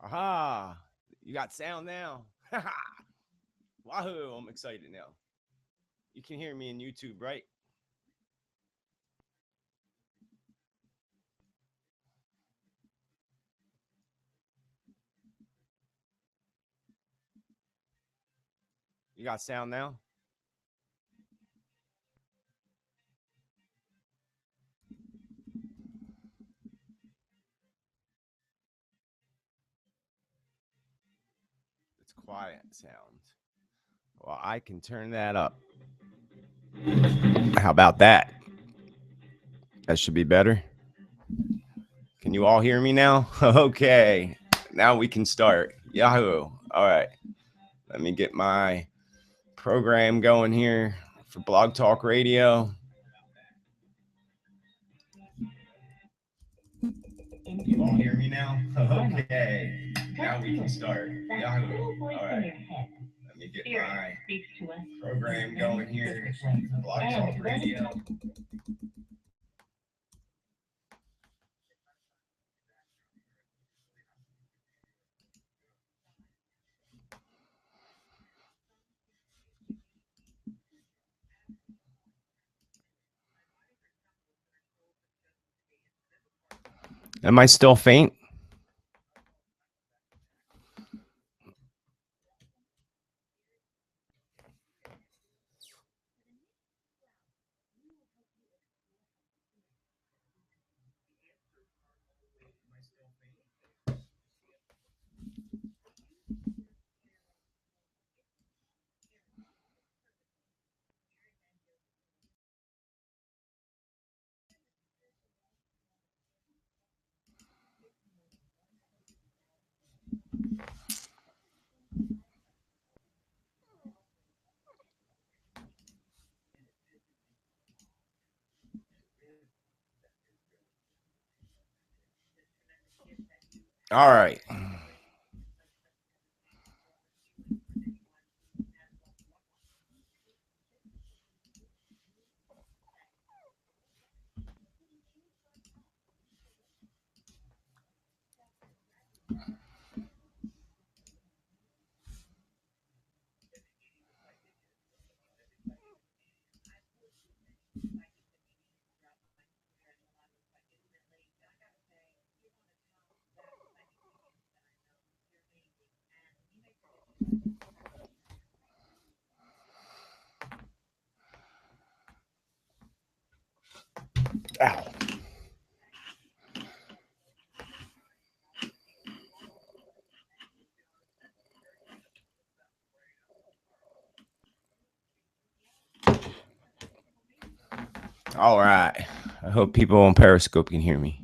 Aha! You got sound now. Wahoo! I'm excited now. You can hear me in YouTube, right? You got sound now? It's quiet sound. Well, I can turn that up. How about that? That should be better. Can you all hear me now? Okay. Now we can start. Yahoo. All right. Let me get my program going here for Blog Talk Radio. You all hear me now? Okay. Now we can start. Yahoo. All right. Let me get my program going here for Blog Talk Radio. Am I still faint? All right. Ow. All right. I hope people on Periscope can hear me.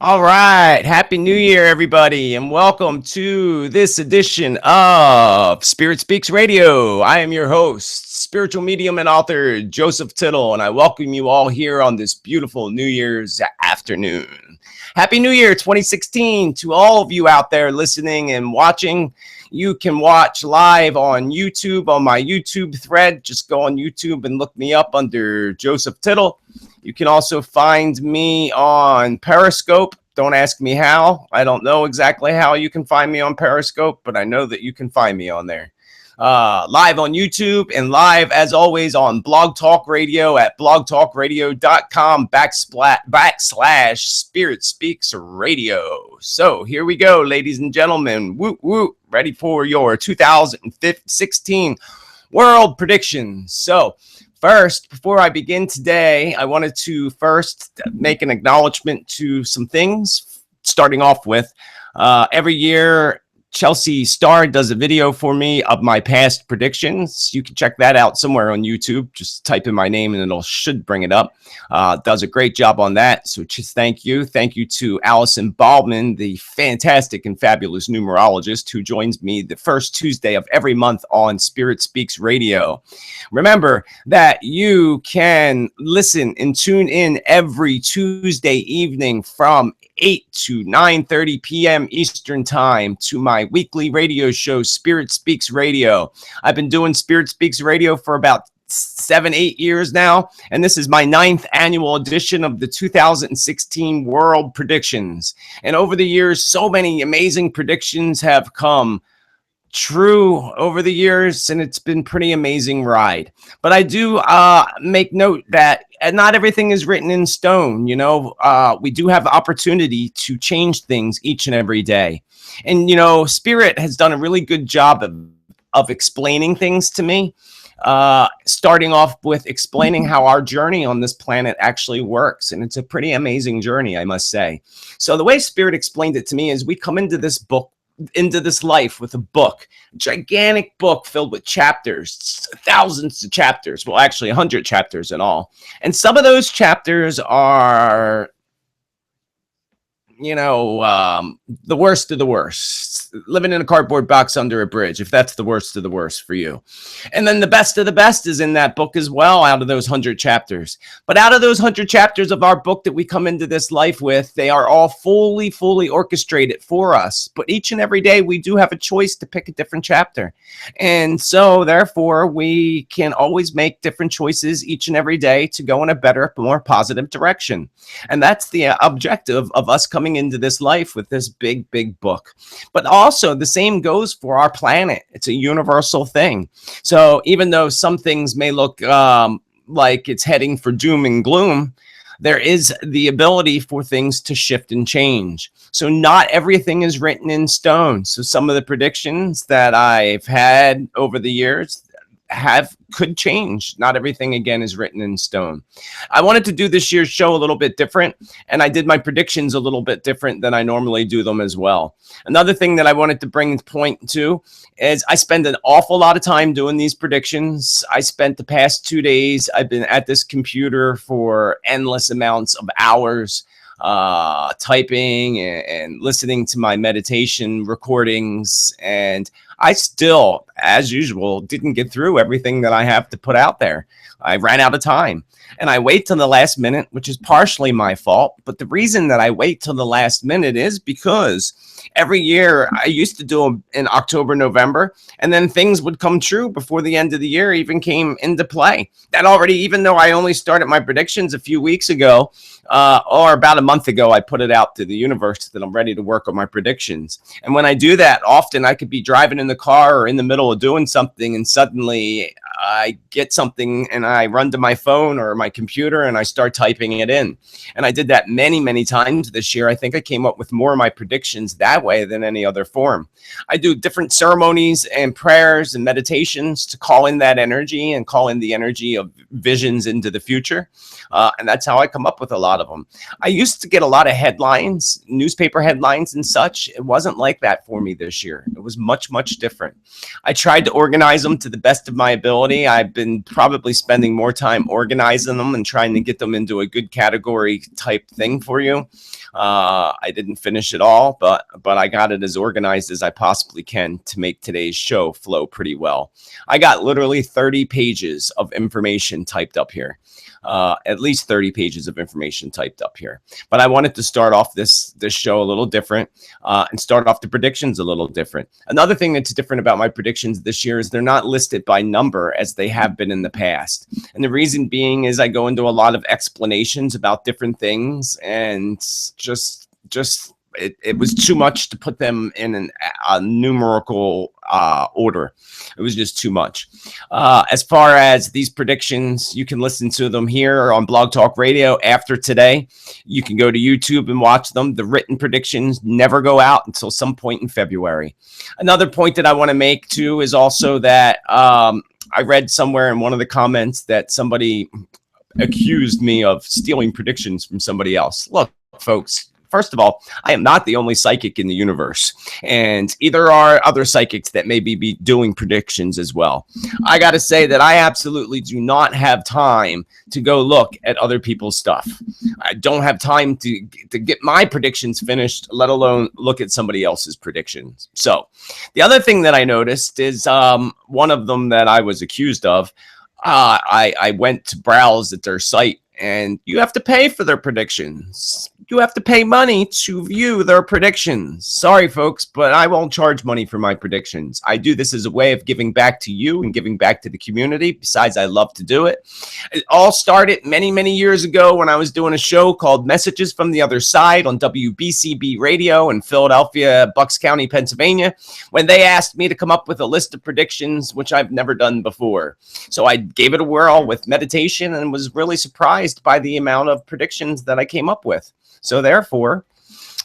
All right. Happy New Year, everybody, and welcome to this edition of Spirit Speaks Radio. I am your host, spiritual medium and author Joseph Tittel, and I welcome you all here on this beautiful New Year's afternoon. Happy New Year 2016 to all of you out there listening and watching. You can watch live on YouTube on my YouTube thread. Just go on YouTube and look me up under Joseph Tittel. You can also find me on Periscope. Don't ask me how. I don't know exactly how you can find me on Periscope, but I know that you can find me on there. Live on YouTube and live, as always, on Blog Talk Radio at blogtalkradio.com// Spirit Speaks Radio. So here we go, ladies and gentlemen. Woo, woo. Ready for your 2016 world predictions. So, first, before I begin today, I wanted to first make an acknowledgement to some things, starting off with every year Chelsea Starr does a video for me of my past predictions. You can check that out somewhere on YouTube. Just type in my name and it should bring it up. Does a great job on that. So just thank you. Thank you to Allison Baldwin, the fantastic and fabulous numerologist who joins me the first Tuesday of every month on Spirit Speaks Radio. Remember that you can listen and tune in every Tuesday evening from 8 to 9:30 p.m. Eastern Time to my weekly radio show, Spirit Speaks Radio. I've been doing Spirit Speaks Radio for about 7-8 years now, and this is my 9th annual edition of the 2016 World Predictions. And over the years, so many amazing predictions have come true over the years, and it's been pretty amazing ride. But I do make note that not everything is written in stone. You know, we do have opportunity to change things each and every day. And, you know, Spirit has done a really good job of explaining things to me, starting off with explaining how our journey on this planet actually works. And it's a pretty amazing journey, I must say. So the way Spirit explained it to me is we come into this life with a book, a gigantic book filled with chapters, thousands of chapters. Well, actually 100 chapters in all. And some of those chapters are, you know, the worst of the worst. Living in a cardboard box under a bridge, if that's the worst of the worst for you. And then the best of the best is in that book as well, out of those 100 chapters. But out of those 100 chapters of our book that we come into this life with, they are all fully orchestrated for us. But each and every day, we do have a choice to pick a different chapter. And so, therefore, we can always make different choices each and every day to go in a better, more positive direction. And that's the objective of us coming into this life with this big book. But also the same goes for our planet. It's a universal thing. So even though some things may look like it's heading for doom and gloom, there is the ability for things to shift and change. So not everything is written in stone. So some of the predictions that I've had over the years could change. Not everything, again, is written in stone. I wanted to do this year's show a little bit different, and I did my predictions a little bit different than I normally do them as well. Another thing that I wanted to bring point to is I spend an awful lot of time doing these predictions. I spent the past 2 days, I've been at this computer for endless amounts of hours, typing and listening to my meditation recordings, and I still, as usual, didn't get through everything that I have to put out there. I ran out of time, and I wait till the last minute, which is partially my fault. But the reason that I wait till the last minute is because every year I used to do them in October, November, and then things would come true before the end of the year even came into play. That already, even though I only started my predictions a few weeks ago, or about a month ago, I put it out to the universe that I'm ready to work on my predictions. And when I do that, often I could be driving in the car or in the middle of doing something, and suddenly I get something and I run to my phone or my computer and I start typing it in. And I did that many times this year. I think I came up with more of my predictions that way than any other form. I do different ceremonies and prayers and meditations to call in that energy and call in the energy of visions into the future. And that's how I come up with a lot of them. I used to get a lot of headlines, newspaper headlines and such. It wasn't like that for me this year. It was much different. I tried to organize them to the best of my ability. I've been probably spending more time organizing them and trying to get them into a good category type thing for you. I didn't finish it all, but I got it as organized as I possibly can to make today's show flow pretty well. I got literally 30 pages of information typed up here. At least 30 pages of information typed up here. But I wanted to start off this show a little different, and start off the predictions a little different. Another thing that's different about my predictions this year is they're not listed by number as they have been in the past. And the reason being is I go into a lot of explanations about different things, and just it was too much to put them in a numerical order. It was just too much. As far as these predictions, you can listen to them here on Blog Talk Radio after today. You can go to YouTube and watch them. The written predictions never go out until some point in February. Another point that I want to make too is also that I read somewhere in one of the comments that somebody accused me of stealing predictions from somebody else. Look, folks, first of all, I am not the only psychic in the universe, and either are other psychics that may be doing predictions as well. I got to say that I absolutely do not have time to go look at other people's stuff. I don't have time to get my predictions finished, let alone look at somebody else's predictions. So the other thing that I noticed is one of them that I was accused of. I went to browse at their site, and you have to pay for their predictions. You have to pay money to view their predictions. Sorry, folks, but I won't charge money for my predictions. I do this as a way of giving back to you and giving back to the community. Besides, I love to do it. It all started many, many years ago when I was doing a show called Messages from the Other Side on WBCB Radio in Philadelphia, Bucks County, Pennsylvania, when they asked me to come up with a list of predictions, which I've never done before. So I gave it a whirl with meditation and was really surprised by the amount of predictions that I came up with. So therefore,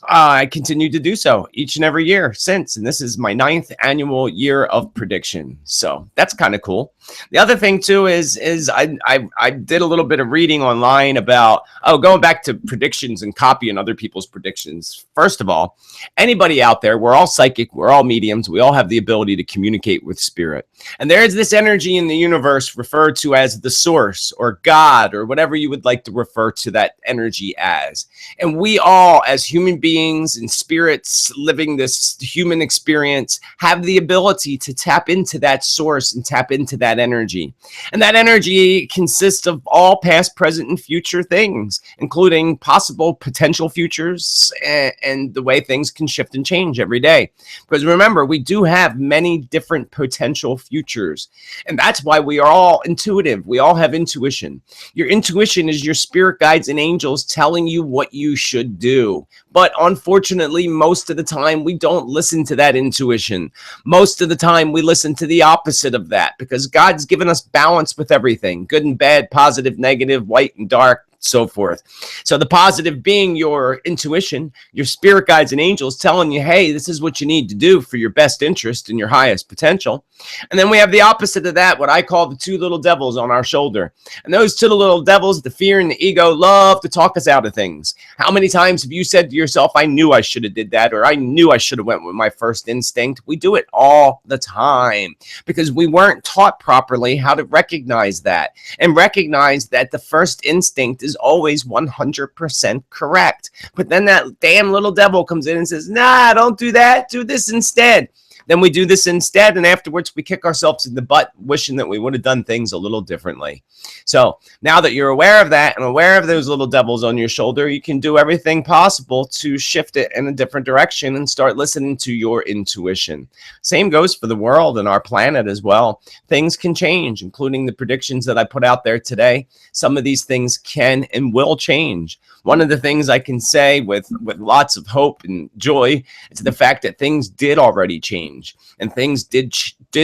I continue to do so each and every year since, and this is my 9th annual year of prediction. So that's kind of cool. The other thing too is I did a little bit of reading online about going back to predictions and copying other people's predictions. First of all, anybody out there, we're all psychic, we're all mediums, we all have the ability to communicate with spirit. And there is this energy in the universe referred to as the source or God or whatever you would like to refer to that energy as. And we all, as human beings and spirits living this human experience, have the ability to tap into that source and tap into that energy. And that energy consists of all past, present, and future things, including possible potential futures and the way things can shift and change every day. Because remember, we do have many different potential futures. And that's why we are all intuitive. We all have intuition. Your intuition is your spirit guides and angels telling you what you should do. But unfortunately, most of the time, we don't listen to that intuition. Most of the time, we listen to the opposite of that because God's given us balance with everything, good and bad, positive, negative, white and dark, so forth. So the positive being your intuition, your spirit guides and angels telling you, hey, this is what you need to do for your best interest and your highest potential. And then we have the opposite of that, what I call the two little devils on our shoulder. And those two little devils, the fear and the ego, love to talk us out of things. How many times have you said to yourself, I knew I should have did that, or I knew I should have went with my first instinct? We do it all the time because we weren't taught properly how to recognize that and recognize that the first instinct is always 100% correct. But then that damn little devil comes in and says, nah, don't do that. Do this instead. Then we do this instead, and afterwards we kick ourselves in the butt wishing that we would have done things a little differently. So now that you're aware of that and aware of those little devils on your shoulder, you can do everything possible to shift it in a different direction and start listening to your intuition. Same goes for the world and our planet as well. Things can change, including the predictions that I put out there today. Some of these things can and will change. One of the things I can say with lots of hope and joy is the fact that things did already change and things did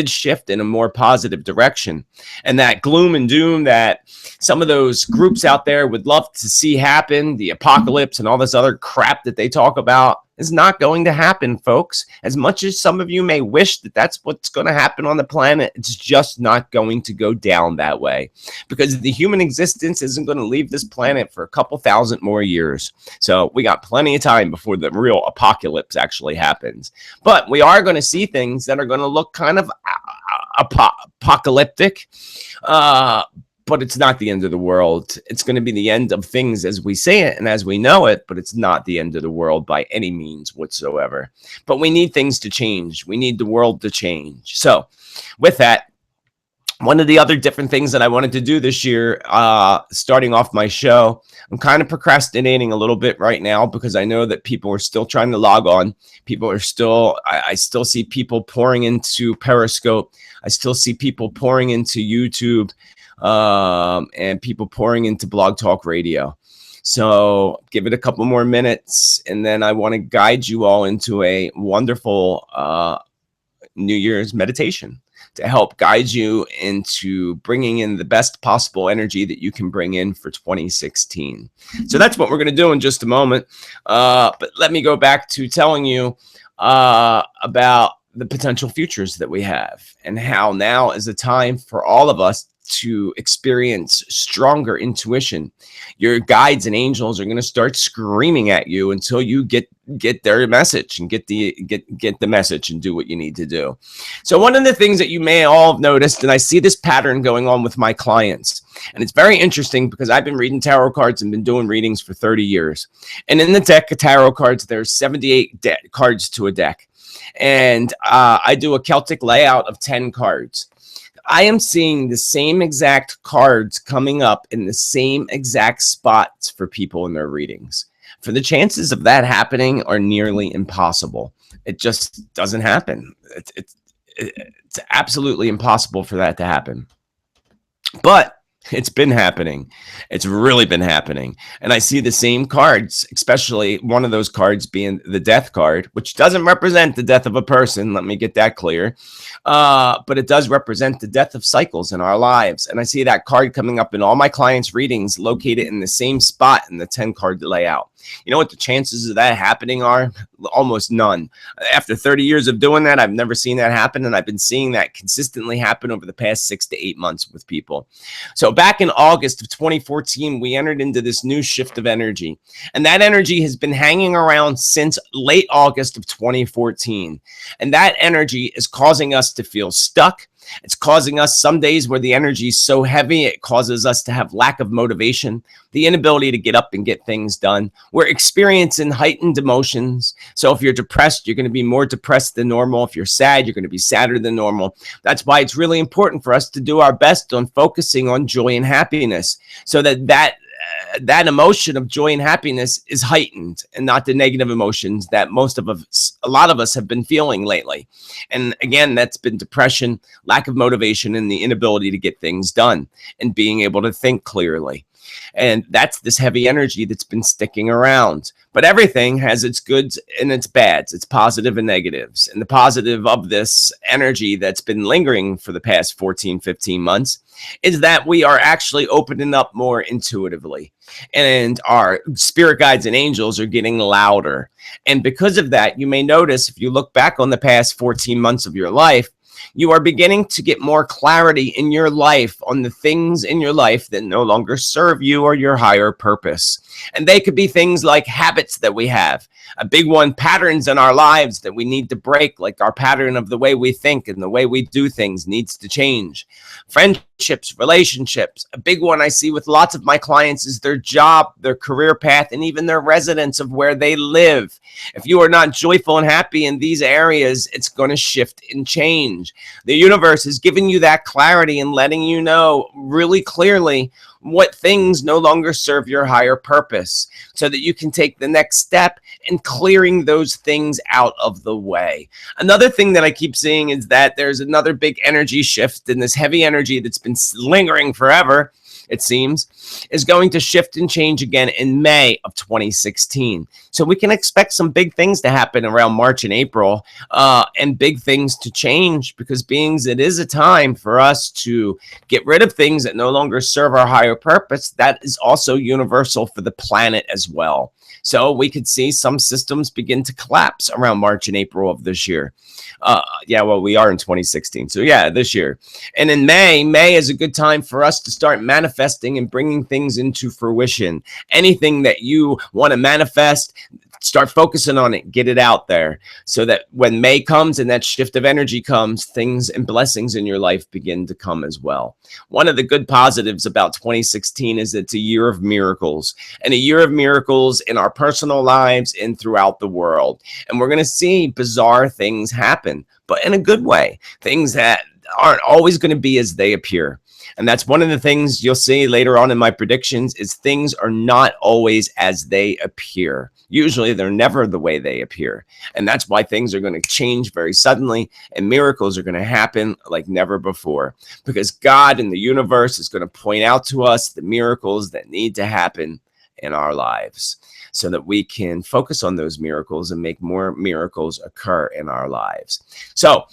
shift in a more positive direction. And that gloom and doom that some of those groups out there would love to see happen, the apocalypse and all this other crap that they talk about, is not going to happen, folks. As much as some of you may wish that that's what's going to happen on the planet, it's just not going to go down that way because the human existence isn't going to leave this planet for a couple thousand more years. So we got plenty of time before the real apocalypse actually happens. But we are going to see things that are going to look kind of apocalyptic, but it's not the end of the world. It's going to be the end of things as we say it and as we know it, but it's not the end of the world by any means whatsoever. But we need things to change. We need the world to change. So with that, one of the other different things that I wanted to do this year, starting off my show, I'm kind of procrastinating a little bit right now because I know that people are still trying to log on. People are still, I still see people pouring into Periscope. I still see people pouring into YouTube. And people pouring into Blog Talk Radio. So give it a couple more minutes, and then I want to guide you all into a wonderful New Year's meditation to help guide you into bringing in the best possible energy that you can bring in for 2016. So that's what we're going to do in just a moment. But let me go back to telling you about the potential futures that we have and how now is the time for all of us to experience stronger intuition. Your guides and angels are going to start screaming at you until you get their message and get the message and do what you need to do. So one of the things that you may all have noticed, and I see this pattern going on with my clients, and it's very interesting because I've been reading tarot cards and been doing readings for 30 years. And in the deck of tarot cards, there's 78 cards to a deck. And I do a Celtic layout of 10 cards. I am seeing the same exact cards coming up in the same exact spots for people in their readings. For the chances of that happening are nearly impossible. It just doesn't happen. It's absolutely impossible for that to happen. But it's been happening. It's really been happening. And I see the same cards, especially one of those cards being the death card, which doesn't represent the death of a person. Let me get that clear. But it does represent the death of cycles in our lives. And I see that card coming up in all my clients' readings, located in the same spot in the 10 card layout. You know what the chances of that happening are? Almost none. After 30 years of doing that, I've never seen that happen. And I've been seeing that consistently happen over the past 6 to 8 months with people. So back in August of 2014, we entered into this new shift of energy. And that energy has been hanging around since late August of 2014. And that energy is causing us to feel stuck. It's causing us some days where the energy is so heavy, it causes us to have lack of motivation, the inability to get up and get things done. We're experiencing heightened emotions. So if you're depressed, you're going to be more depressed than normal. If you're sad, you're going to be sadder than normal. That's why it's really important for us to do our best on focusing on joy and happiness, so that emotion of joy and happiness is heightened and not the negative emotions that a lot of us have been feeling lately. And again, that's been depression, lack of motivation, and the inability to get things done and being able to think clearly. And that's this heavy energy that's been sticking around. But everything has its goods and its bads, its positive and negatives. And the positive of this energy that's been lingering for the past 14, 15 months is that we are actually opening up more intuitively. And our spirit guides and angels are getting louder. And because of that, you may notice, if you look back on the past 14 months of your life, you are beginning to get more clarity in your life on the things in your life that no longer serve you or your higher purpose. And they could be things like habits that we have. A big one, patterns in our lives that we need to break, like our pattern of the way we think and the way we do things needs to change. Friendships, relationships. A big one I see with lots of my clients is their job, their career path, and even their residence of where they live. If you are not joyful and happy in these areas, it's going to shift and change. The universe is giving you that clarity and letting you know really clearly what things no longer serve your higher purpose, so that you can take the next step in clearing those things out of the way. Another thing that I keep seeing is that there's another big energy shift, and this heavy energy that's been lingering forever, it seems, is going to shift and change again in May of 2016. So we can expect some big things to happen around March and April, and big things to change, because it is a time for us to get rid of things that no longer serve our higher purpose. That is also universal for the planet as well. So we could see some systems begin to collapse around March and April of this year. We are in 2016. So this year. And in May is a good time for us to start manifesting and bringing things into fruition. Anything that you want to manifest, start focusing on it, get it out there, so that when May comes and that shift of energy comes, things and blessings in your life begin to come as well. One of the good positives about 2016 is it's a year of miracles, and a year of miracles in our personal lives and throughout the world. And we're going to see bizarre things happen, but in a good way, things that aren't always going to be as they appear. And that's one of the things you'll see later on in my predictions, is things are not always as they appear. Usually they're never the way they appear. And that's why things are going to change very suddenly, and miracles are going to happen like never before, because God and the universe is going to point out to us the miracles that need to happen in our lives, so that we can focus on those miracles and make more miracles occur in our lives. So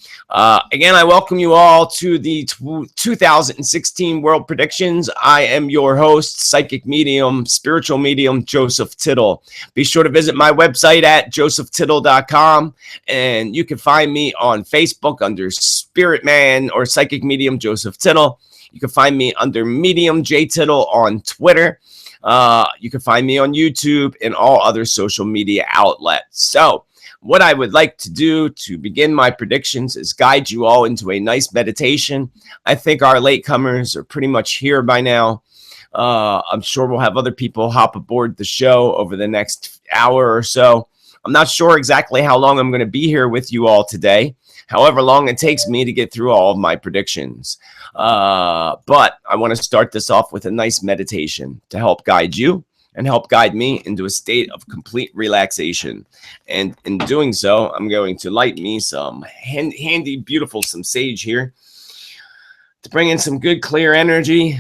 again, I welcome you all to the 2016 World Predictions. I am your host, psychic medium, spiritual medium, Joseph Tittel. Be sure to visit my website at josephtittel.com, and you can find me on Facebook under Spirit Man or Psychic Medium Joseph Tittel. You can find me under Medium J Tittel on Twitter. You can find me on YouTube and all other social media outlets. So what I would like to do to begin my predictions is guide you all into a nice meditation. I think our latecomers are pretty much here by now. I'm sure we'll have other people hop aboard the show over the next hour or so. I'm not sure exactly how long I'm going to be here with you all today, however long it takes me to get through all of my predictions. But I want to start this off with a nice meditation to help guide you and help guide me into a state of complete relaxation. And in doing so, I'm going to light me some handy, beautiful, some sage here to bring in some good, clear energy.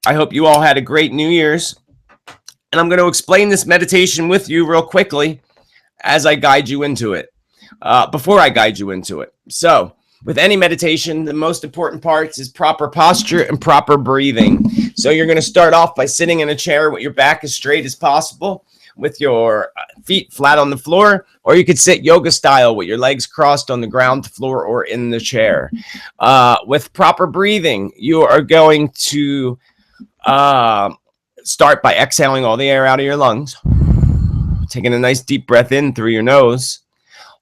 I hope you all had a great New Year's. And I'm going to explain this meditation with you real quickly as I guide you into it, before I guide you into it. So with any meditation, the most important parts is proper posture and proper breathing. So you're going to start off by sitting in a chair with your back as straight as possible, with your feet flat on the floor, or you could sit yoga style with your legs crossed on the ground, the floor, or in the chair. With proper breathing, you are going to start by exhaling all the air out of your lungs, taking a nice deep breath in through your nose,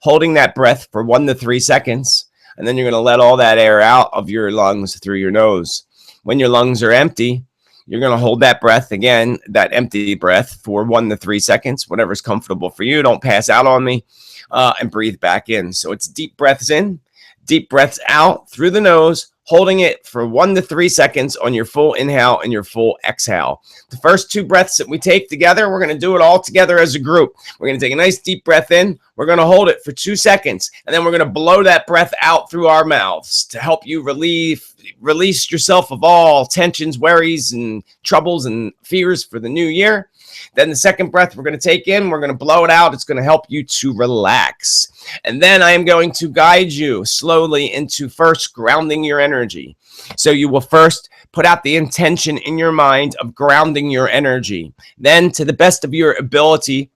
holding that breath for 1 to 3 seconds, and then you're going to let all that air out of your lungs through your nose. When your lungs are empty, you're going to hold that breath again, that empty breath, for 1 to 3 seconds, whatever's comfortable for you. Don't pass out on me, and breathe back in. So it's deep breaths in, deep breaths out through the nose, holding it for 1 to 3 seconds on your full inhale and your full exhale. The first 2 breaths that we take together, we're going to do it all together as a group. We're going to take a nice deep breath in. We're going to hold it for 2 seconds, and then we're going to blow that breath out through our mouths to help you release yourself of all tensions, worries, and troubles and fears for the new year. Then the second breath we're going to take in, we're going to blow it out. It's going to help you to relax. And then I am going to guide you slowly into first grounding your energy. So you will first put out the intention in your mind of grounding your energy. Then, to the best of your ability,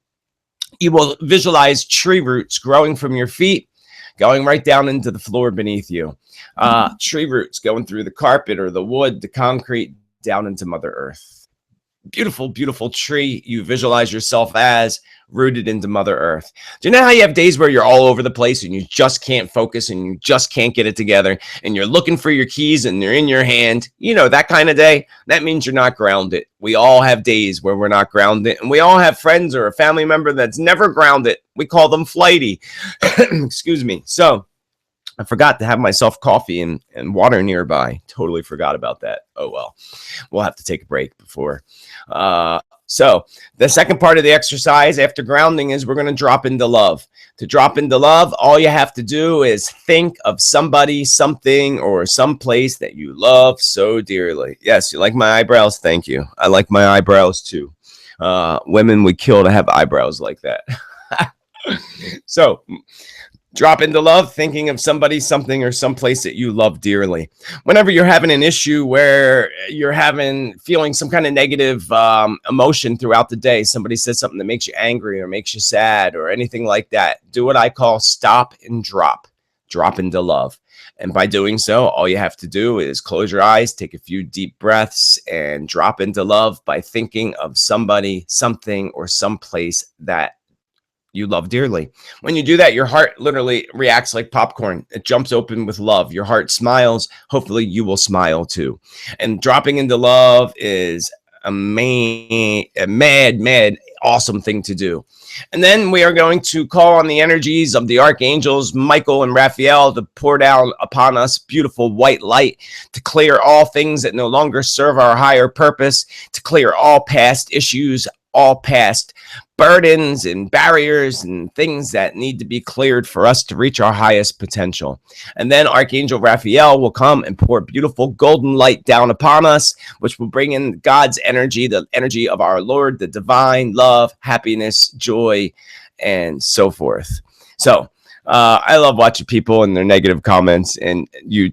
you will visualize tree roots growing from your feet, going right down into the floor beneath you. Tree roots going through the carpet or the wood, the concrete, down into Mother Earth. Beautiful, beautiful tree you visualize yourself as, rooted into Mother Earth. Do you know how you have days where you're all over the place and you just can't focus and you just can't get it together and you're looking for your keys and they're in your hand? You know, that kind of day, that means you're not grounded. We all have days where we're not grounded, and we all have friends or a family member that's never grounded. We call them flighty. Excuse me. So I forgot to have myself coffee and water nearby. Totally forgot about that. Oh, well, we'll have to take a break before. So the second part of the exercise after grounding is we're going to drop into love. To drop into love, all you have to do is think of somebody, something, or some place that you love so dearly. Yes, you like my eyebrows? Thank you. I like my eyebrows too. Women would kill to have eyebrows like that. So drop into love, thinking of somebody, something, or someplace that you love dearly. Whenever you're having an issue where you're feeling some kind of negative emotion throughout the day, somebody says something that makes you angry or makes you sad or anything like that, do what I call stop and drop. Drop into love. And by doing so, all you have to do is close your eyes, take a few deep breaths, and drop into love by thinking of somebody, something, or someplace that you love dearly. When you do that, your heart literally reacts like popcorn. It jumps open with love. Your heart smiles. Hopefully you will smile too. And dropping into love is a mad, awesome thing to do. And then we are going to call on the energies of the archangels, Michael and Raphael, to pour down upon us beautiful white light, to clear all things that no longer serve our higher purpose, to clear all past issues, all past burdens and barriers and things that need to be cleared for us to reach our highest potential. And then Archangel Raphael will come and pour beautiful golden light down upon us, which will bring in God's energy, the energy of our Lord, the divine love, happiness, joy, and so forth. So I love watching people and their negative comments, and you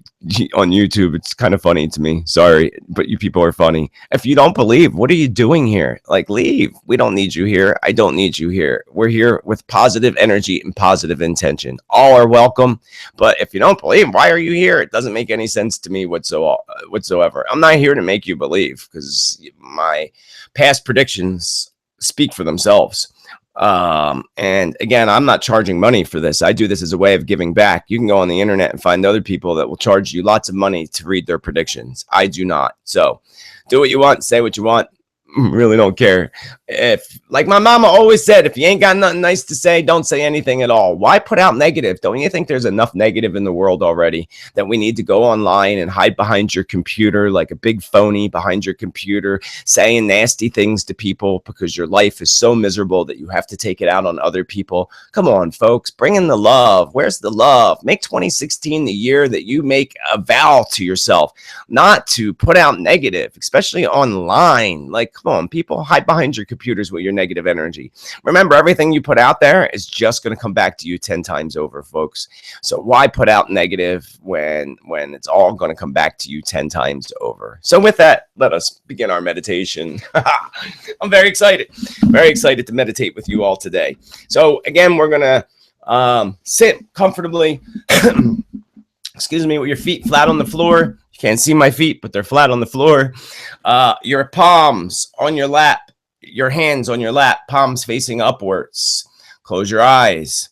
on YouTube. It's kind of funny to me. Sorry, but you people are funny. If you don't believe, what are you doing here? Like, leave. We don't need you here. I don't need you here. We're here with positive energy and positive intention. All are welcome. But if you don't believe, why are you here? It doesn't make any sense to me whatsoever. I'm not here to make you believe, because my past predictions speak for themselves. And again, I'm not charging money for this. I do this as a way of giving back. You can go on the internet and find other people that will charge you lots of money to read their predictions. I do not. So do what you want, say what you want. Really don't care. If, like my mama always said, if you ain't got nothing nice to say, don't say anything at all. Why put out negative? Don't you think there's enough negative in the world already that we need to go online and hide behind your computer like a big phony behind your computer, saying nasty things to people because your life is so miserable that you have to take it out on other people? Come on, folks, bring in the love. Where's the love? Make 2016 the year that you make a vow to yourself not to put out negative, especially online. Like, come on, people, hide behind your computers with your negative energy. Remember, everything you put out there is just going to come back to you 10 times over, folks. So why put out negative when it's all going to come back to you 10 times over? So with that, let us begin our meditation. I'm very excited to meditate with you all today. So again, we're going to sit comfortably, excuse me, with your feet flat on the floor. You can't see my feet, but they're flat on the floor. Your palms on your lap, your hands on your lap, palms facing upwards. Close your eyes.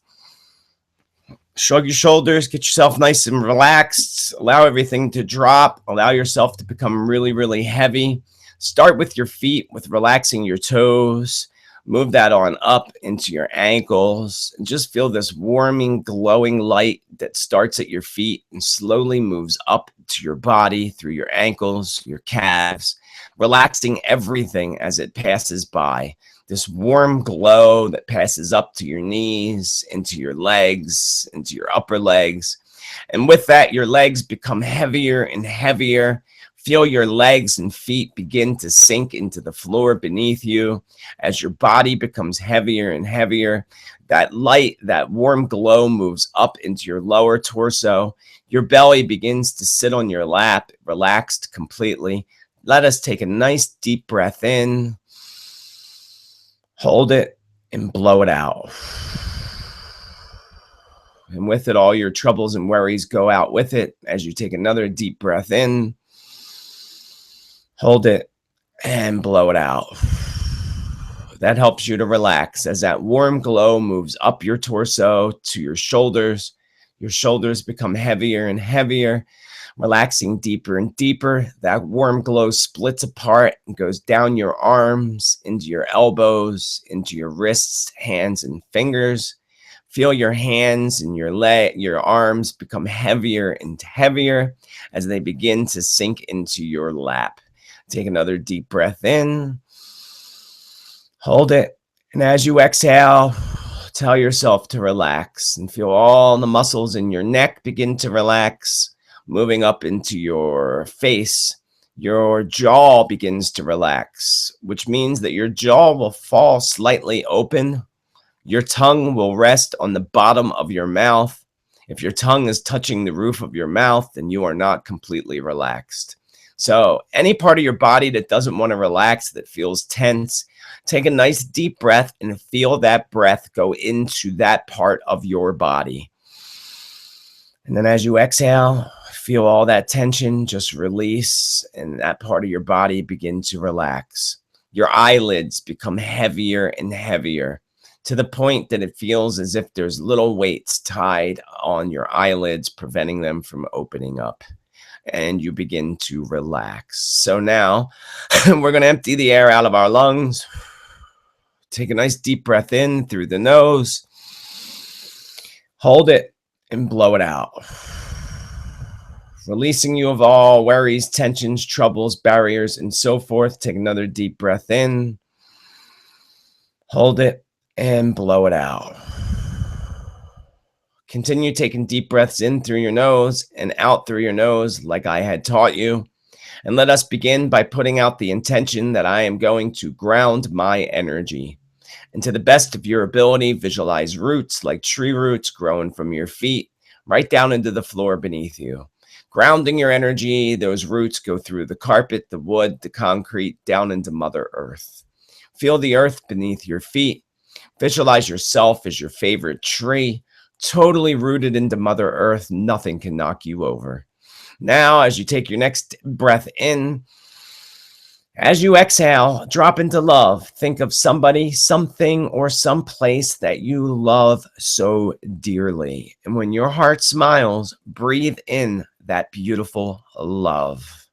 Shrug your shoulders, get yourself nice and relaxed. Allow everything to drop. Allow yourself to become really, really heavy. Start with your feet, with relaxing your toes. Move that on up into your ankles and just feel this warming, glowing light that starts at your feet and slowly moves up to your body through your ankles, your calves, relaxing everything as it passes by. This warm glow that passes up to your knees, into your legs, into your upper legs. And with that, your legs become heavier and heavier. Feel your legs and feet begin to sink into the floor beneath you as your body becomes heavier and heavier. That light, that warm glow moves up into your lower torso. Your belly begins to sit on your lap, relaxed completely. Let us take a nice deep breath in. Hold it and blow it out. And with it, all your troubles and worries go out with it as you take another deep breath in. Hold it and blow it out. That helps you to relax as that warm glow moves up your torso to your shoulders. Your shoulders become heavier and heavier, relaxing deeper and deeper. That warm glow splits apart and goes down your arms, into your elbows, into your wrists, hands, and fingers. Feel your hands and your arms become heavier and heavier as they begin to sink into your lap. Take another deep breath in. Hold it. And as you exhale, tell yourself to relax and feel all the muscles in your neck begin to relax, moving up into your face. Your jaw begins to relax, which means that your jaw will fall slightly open. Your tongue will rest on the bottom of your mouth. If your tongue is touching the roof of your mouth, then you are not completely relaxed. So any part of your body that doesn't want to relax, that feels tense, take a nice deep breath and feel that breath go into that part of your body. And then as you exhale, feel all that tension just release and that part of your body begin to relax. Your eyelids become heavier and heavier to the point that it feels as if there's little weights tied on your eyelids, preventing them from opening up. And you begin to relax. So now we're going to empty the air out of our lungs. Take a nice deep breath in through the nose. Hold it and blow it out. Releasing you of all worries, tensions, troubles, barriers, and so forth. Take another deep breath in. Hold it and blow it out. Continue taking deep breaths in through your nose and out through your nose like I had taught you. And let us begin by putting out the intention that I am going to ground my energy. And to the best of your ability, visualize roots like tree roots growing from your feet right down into the floor beneath you. Grounding your energy, those roots go through the carpet, the wood, the concrete, down into Mother Earth. Feel the earth beneath your feet. Visualize yourself as your favorite tree, totally rooted into Mother Earth. Nothing can knock you over. Now, as you take your next breath in, as you exhale, drop into love. Think of somebody, something, or some place that you love so dearly. And when your heart smiles, breathe in that beautiful love.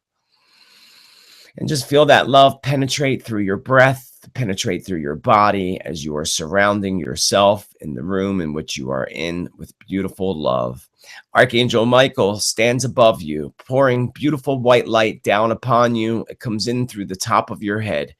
And just feel that love penetrate through your breath, penetrate through your body as you are surrounding yourself in the room in which you are in with beautiful love. Archangel Michael stands above you, pouring beautiful white light down upon you. It comes in through the top of your head.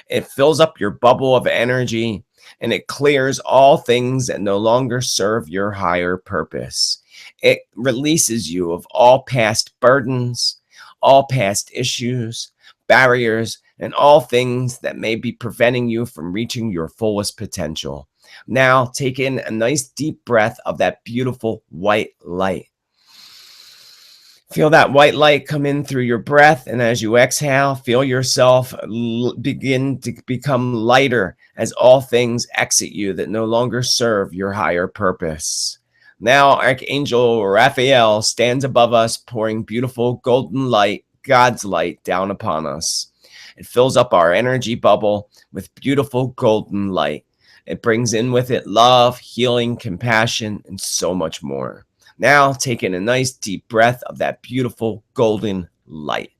It fills up your bubble of energy, and it clears all things that no longer serve your higher purpose. It releases you of all past burdens, all past issues, barriers, and all things that may be preventing you from reaching your fullest potential. Now, take in a nice deep breath of that beautiful white light. Feel that white light come in through your breath, and as you exhale, feel yourself begin to become lighter as all things exit you that no longer serve your higher purpose. Now, Archangel Raphael stands above us, pouring beautiful golden light, God's light, down upon us. It fills up our energy bubble with beautiful golden light. It brings in with it love, healing, compassion, and so much more. Now, take in a nice deep breath of that beautiful golden light.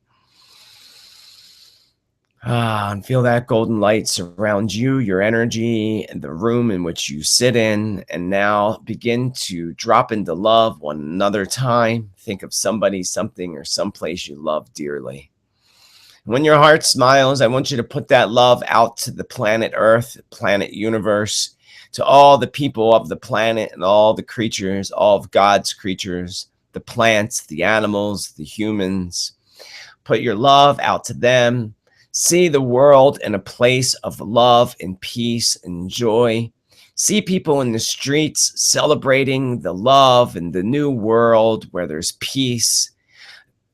And feel that golden light surround you, your energy, and the room in which you sit in. And now begin to drop into love one another time. Think of somebody, something, or someplace you love dearly. When your heart smiles, I want you to put that love out to the planet Earth, planet universe, to all the people of the planet and all the creatures, all of God's creatures, the plants, the animals, the humans. Put your love out to them. See the world in a place of love and peace and joy. See people in the streets celebrating the love and the new world where there's peace,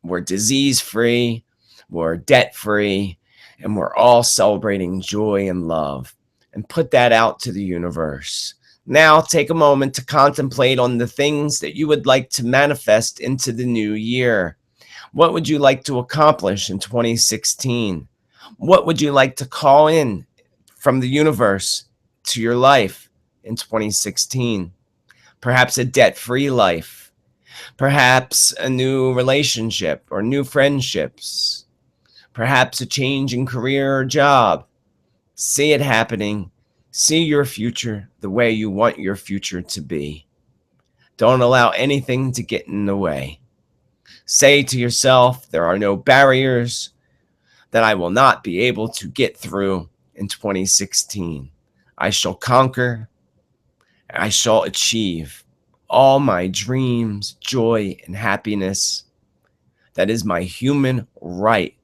we're disease-free, we're debt-free, and we're all celebrating joy and love. And put that out to the universe. Now take a moment to contemplate on the things that you would like to manifest into the new year. What would you like to accomplish in 2016? What would you like to call in from the universe to your life in 2016? Perhaps a debt-free life. Perhaps a new relationship or new friendships. Perhaps a change in career or job. See it happening. See your future the way you want your future to be. Don't allow anything to get in the way. Say to yourself, there are no barriers that I will not be able to get through in 2016. I shall conquer. I shall achieve all my dreams, joy, and happiness. That is my human right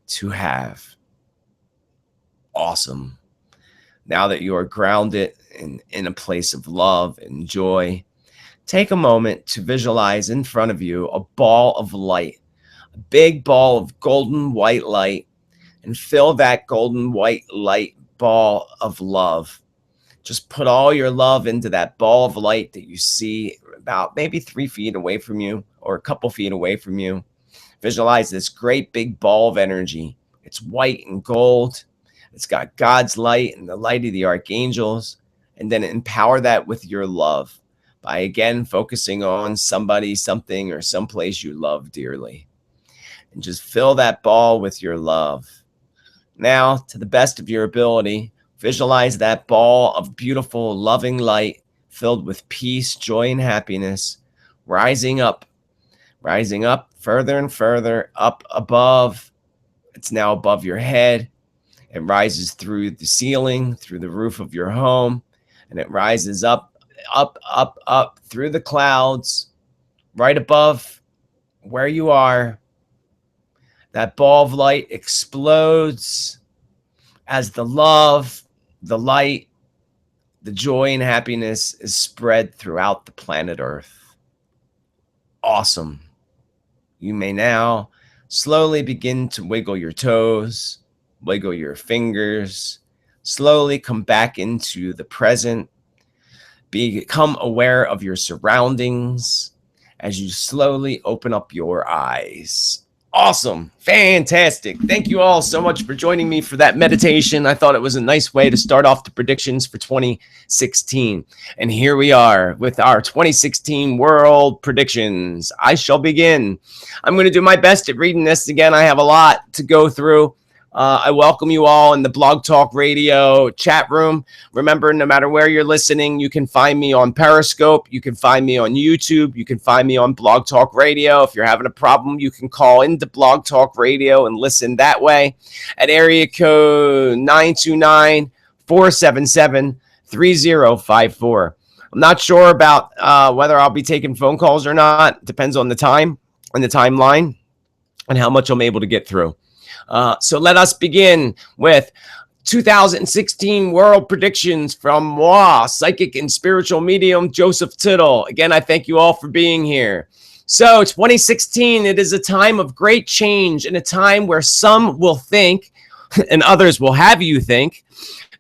to have. Awesome. Now that you are grounded in a place of love and joy, take a moment to visualize in front of you a ball of light, a big ball of golden white light, and fill that golden white light ball of love. Just put all your love into that ball of light that you see about maybe 3 feet away from you or a couple feet away from you. Visualize this great big ball of energy. It's white and gold. It's got God's light and the light of the archangels. And then empower that with your love by, again, focusing on somebody, something, or someplace you love dearly. And just fill that ball with your love. Now, to the best of your ability, visualize that ball of beautiful, loving light filled with peace, joy, and happiness, rising up further and further, up above. It's now above your head. It rises through the ceiling, through the roof of your home, and it rises up through the clouds, right above where you are. That ball of light explodes as the love, the light, The joy and happiness is spread throughout the planet Earth. Awesome. You may now slowly begin to wiggle your toes, wiggle your fingers, slowly come back into the present, become aware of your surroundings as you slowly open up your eyes. Awesome. Fantastic. Thank you all so much for joining me for that meditation. I thought it was a nice way to start off the predictions for 2016. And here we are with our 2016 world predictions. I shall begin. I'm going to do my best at reading this. Again, I have a lot to go through. I welcome you all in the Blog Talk Radio chat room. Remember, no matter where you're listening, you can find me on Periscope. You can find me on YouTube. You can find me on Blog Talk Radio. If you're having a problem, you can call into Blog Talk Radio and listen that way at area code 929-477-3054. I'm not sure about whether I'll be taking phone calls or not. Depends on the time and the timeline and how much I'm able to get through. So let us begin with 2016 world predictions from moi, psychic and spiritual medium Joseph Tittel. Again, I thank you all for being here. So 2016, it is a time of great change and a time where some will think and others will have you think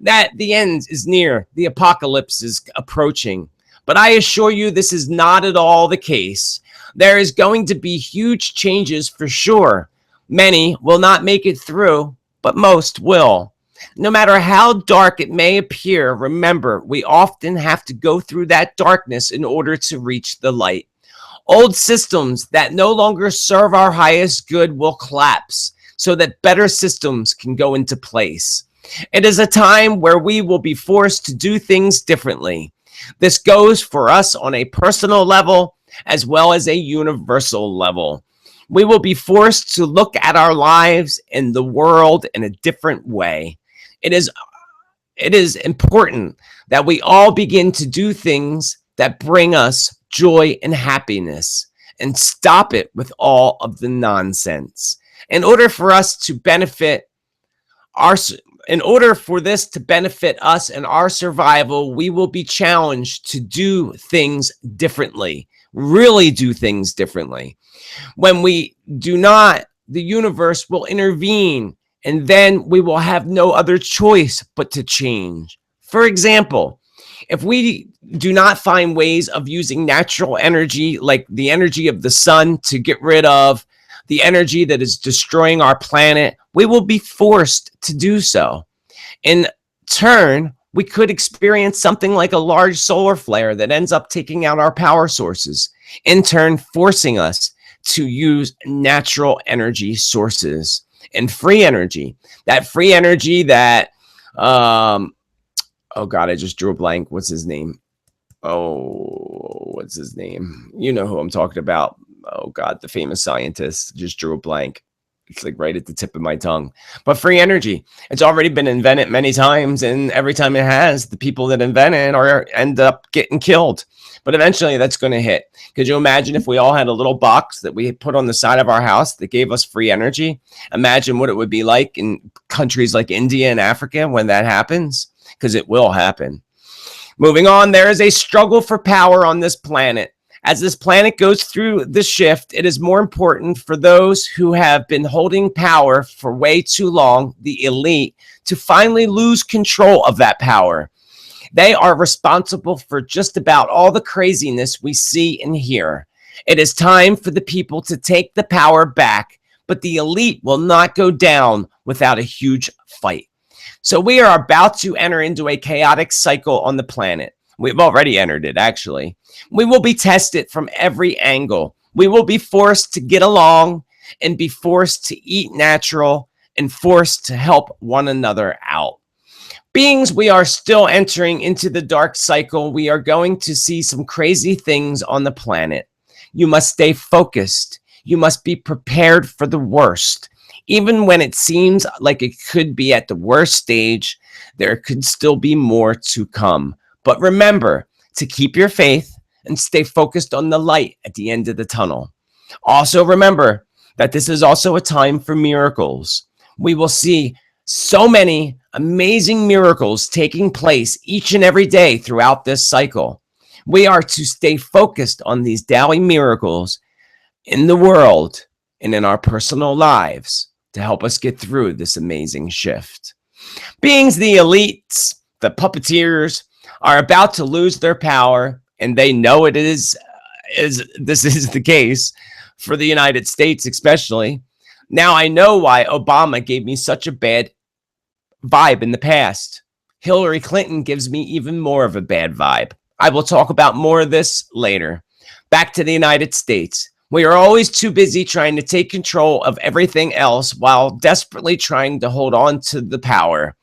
that the end is near, the apocalypse is approaching. But I assure you this is not at all the case. There is going to be huge changes for sure. Many will not make it through, but most will. No matter how dark it may appear, remember, we often have to go through that darkness in order to reach the light. Old systems that no longer serve our highest good will collapse so that better systems can go into place. It is a time where we will be forced to do things differently. This goes for us on a personal level as well as a universal level. We will be forced to look at our lives and the world in a different way. It is important that we all begin to do things that bring us joy and happiness and stop it with all of the nonsense. In order for this to benefit us and our survival, we will be challenged to do things differently, really do things differently. When we do not, the universe will intervene, and then we will have no other choice but to change. For example, if we do not find ways of using natural energy, like the energy of the sun, to get rid of the energy that is destroying our planet, we will be forced to do so. In turn, we could experience something like a large solar flare that ends up taking out our power sources, in turn forcing us to use natural energy sources and free energy. That free energy that, oh God, I just drew a blank. What's his name? You know who I'm talking about. Oh God, the famous scientist. Just drew a blank. It's like right at the tip of my tongue. But free energy, it's already been invented many times, and every time it has, the people that invent it end up getting killed. But eventually that's going to hit. Could you imagine if we all had a little box that we put on the side of our house that gave us free energy? Imagine what it would be like in countries like India and Africa when that happens, because it will happen. Moving on, there is a struggle for power on this planet. As this planet goes through the shift, it is more important for those who have been holding power for way too long, the elite, to finally lose control of that power. They are responsible for just about all the craziness we see and hear. It is time for the people to take the power back, but the elite will not go down without a huge fight. So we are about to enter into a chaotic cycle on the planet. We've already entered it, actually. We will be tested from every angle. We will be forced to get along and be forced to eat natural and forced to help one another out. Beings, we are still entering into the dark cycle. We are going to see some crazy things on the planet. You must stay focused. You must be prepared for the worst. Even when it seems like it could be at the worst stage, there could still be more to come. But remember to keep your faith and stay focused on the light at the end of the tunnel. Also remember that this is also a time for miracles. We will see So many amazing miracles taking place each and every day throughout this cycle. We are to stay focused on these daily miracles in the world and in our personal lives to help us get through this amazing shift. Beings the elites, the puppeteers, are about to lose their power, and they know it is this is the case for the United States, especially. Now I know why Obama gave me such a bad vibe in the past. Hillary Clinton gives me even more of a bad vibe. I will talk about more of this later. Back to the United States. We are always too busy trying to take control of everything else while desperately trying to hold on to the power.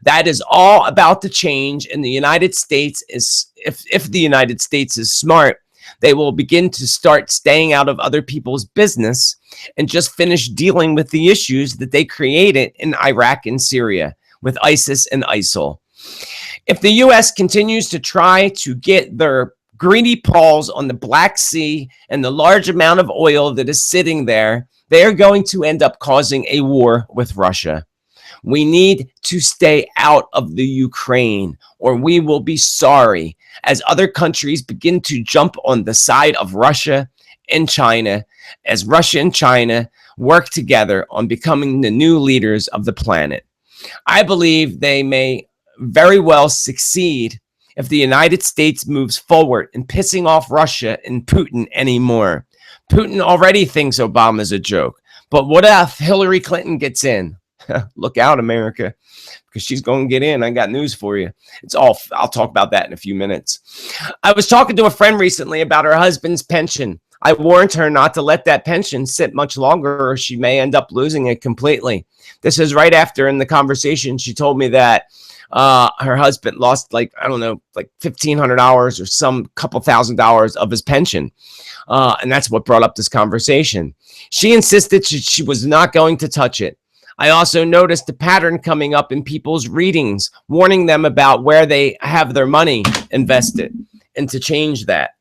That is all about the change, and the United States is, if the United States is smart, they will begin to start staying out of other people's business and just finish dealing with the issues that they created in Iraq and Syria with ISIS and ISIL. If the U.S. continues to try to get their greedy paws on the Black Sea and the large amount of oil that is sitting there, they are going to end up causing a war with Russia. We need to stay out of the Ukraine, or we will be sorry as other countries begin to jump on the side of Russia and China, as Russia and China work together on becoming the new leaders of the planet. I believe they may very well succeed if the United States moves forward in pissing off Russia and Putin anymore. Putin already thinks Obama's a joke, but what if Hillary Clinton gets in? Look out, America, because she's going to get in. I got news for you. I'll talk about that in a few minutes. I was talking to a friend recently about her husband's pension. I warned her not to let that pension sit much longer, or she may end up losing it completely. This is right after, in the conversation, she told me that her husband lost like $1,500 or some couple $1,000 of his pension. And that's what brought up this conversation. She insisted she was not going to touch it. I also noticed a pattern coming up in people's readings, warning them about where they have their money invested, and to change that.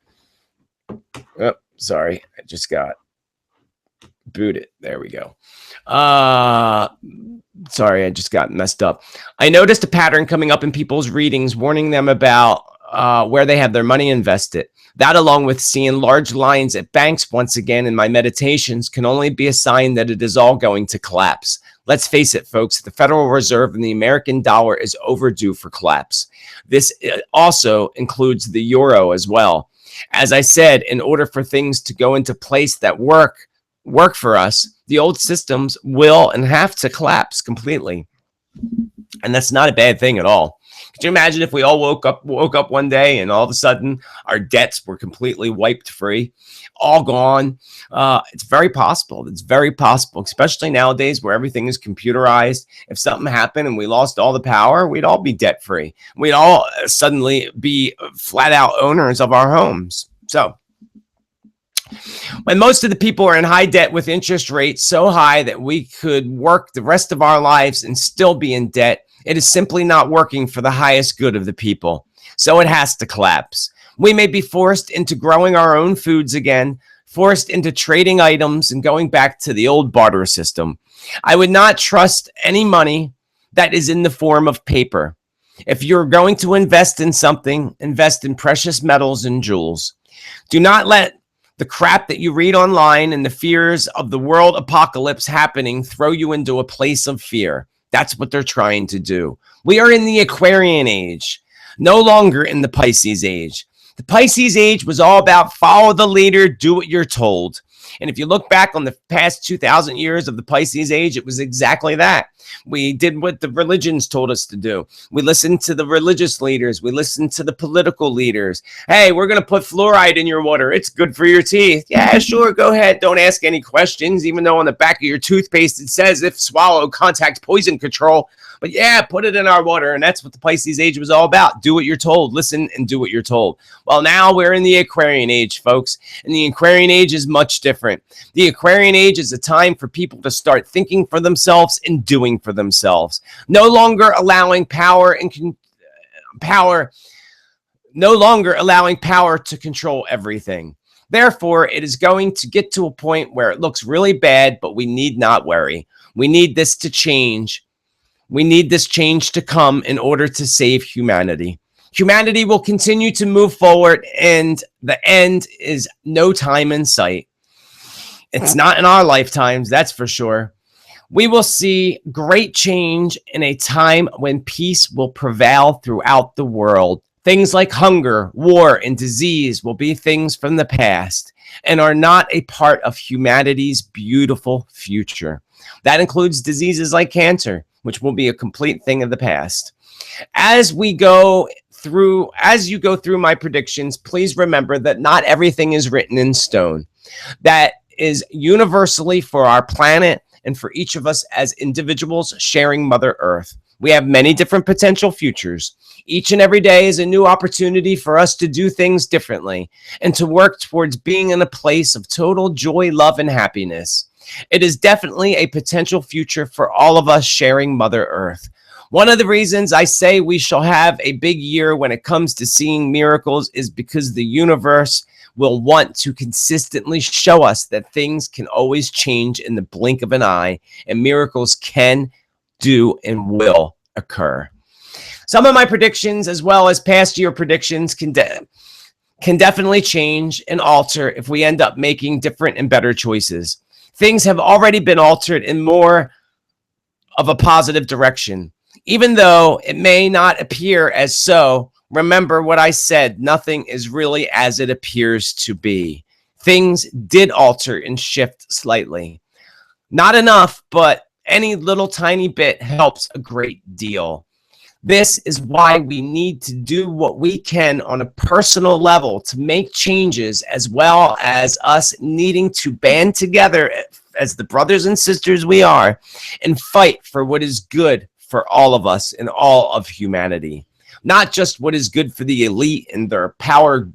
Oh, sorry, I just got booted. There we go. Sorry, I just got messed up. I noticed a pattern coming up in people's readings, warning them about where they have their money invested. That, along with seeing large lines at banks once again in my meditations, can only be a sign that it is all going to collapse. Let's face it, folks, the Federal Reserve and the American dollar is overdue for collapse. This also includes the euro as well. As I said, in order for things to go into place that work for us, the old systems will and have to collapse completely. And that's not a bad thing at all. Could you imagine if we all woke up one day and all of a sudden our debts were completely wiped free, all gone? It's very possible. It's very possible, especially nowadays where everything is computerized. If something happened and we lost all the power, we'd all be debt free. We'd all suddenly be flat out owners of our homes. So when most of the people are in high debt with interest rates so high that we could work the rest of our lives and still be in debt, it is simply not working for the highest good of the people. So it has to collapse. We may be forced into growing our own foods again, forced into trading items and going back to the old barter system. I would not trust any money that is in the form of paper. If you're going to invest in something, invest in precious metals and jewels. Do not let the crap that you read online and the fears of the world apocalypse happening throw you into a place of fear. That's what they're trying to do. We are in the Aquarian age, no longer in the Pisces age. The Pisces age was all about follow the leader, do what you're told. And if you look back on the past 2,000 years of the Pisces age, it was exactly that. We did what the religions told us to do. We listened to the religious leaders. We listened to the political leaders. Hey, we're going to put fluoride in your water. It's good for your teeth. Yeah, sure, go ahead. Don't ask any questions, even though on the back of your toothpaste it says if swallow, contact poison control. But yeah, put it in our water. And that's what the Pisces age was all about. Do what you're told. Listen and do what you're told. Well, now we're in the Aquarian age, folks. And the Aquarian age is much different. The Aquarian age is a time for people to start thinking for themselves and doing for themselves. No longer allowing power to control everything. Therefore, it is going to get to a point where it looks really bad, but we need not worry. We need this to change. We need this change to come in order to save humanity. Humanity will continue to move forward, and the end is no time in sight. It's not in our lifetimes, that's for sure. We will see great change in a time when peace will prevail throughout the world. Things like hunger, war, and disease will be things from the past and are not a part of humanity's beautiful future. That includes diseases like cancer, which will be a complete thing of the past. As you go through my predictions, please remember that not everything is written in stone. That is universally for our planet and for each of us as individuals sharing Mother Earth. We have many different potential futures. Each and every day is a new opportunity for us to do things differently and to work towards being in a place of total joy, love, and happiness. It is definitely a potential future for all of us sharing Mother Earth. One of the reasons I say we shall have a big year when it comes to seeing miracles is because the universe will want to consistently show us that things can always change in the blink of an eye, and miracles can, do, and will occur. Some of my predictions, as well as past year predictions, can definitely change and alter if we end up making different and better choices. Things have already been altered in more of a positive direction. Even though it may not appear as so, remember what I said, nothing is really as it appears to be. Things did alter and shift slightly. Not enough, but any little tiny bit helps a great deal. This is why we need to do what we can on a personal level to make changes, as well as us needing to band together as the brothers and sisters we are and fight for what is good for all of us and all of humanity. Not just what is good for the elite and their power,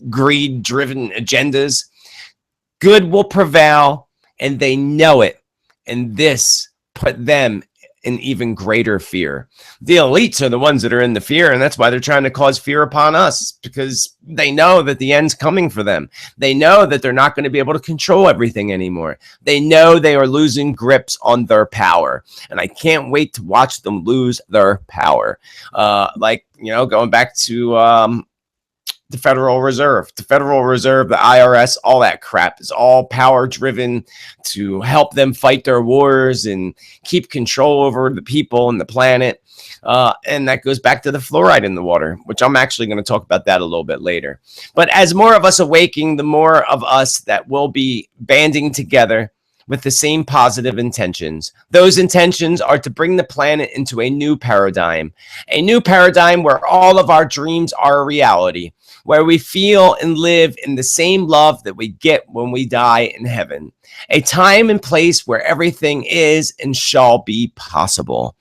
greed-driven agendas. Good will prevail, and they know it. And this put them in even greater fear. The elites are the ones that are in the fear, and that's why they're trying to cause fear upon us, because they know that the end's coming for them. They know that they're not going to be able to control everything anymore. They know they are losing grips on their power, and I can't wait to watch them lose their power. Going back to the Federal Reserve, the IRS, all that crap is all power driven to help them fight their wars and keep control over the people and the planet. And that goes back to the fluoride in the water, which I'm actually going to talk about that a little bit later. But as more of us awaken, the more of us that will be banding together with the same positive intentions. Those intentions are to bring the planet into a new paradigm where all of our dreams are a reality, where we feel and live in the same love that we get when we die in heaven. A time and place where everything is and shall be possible.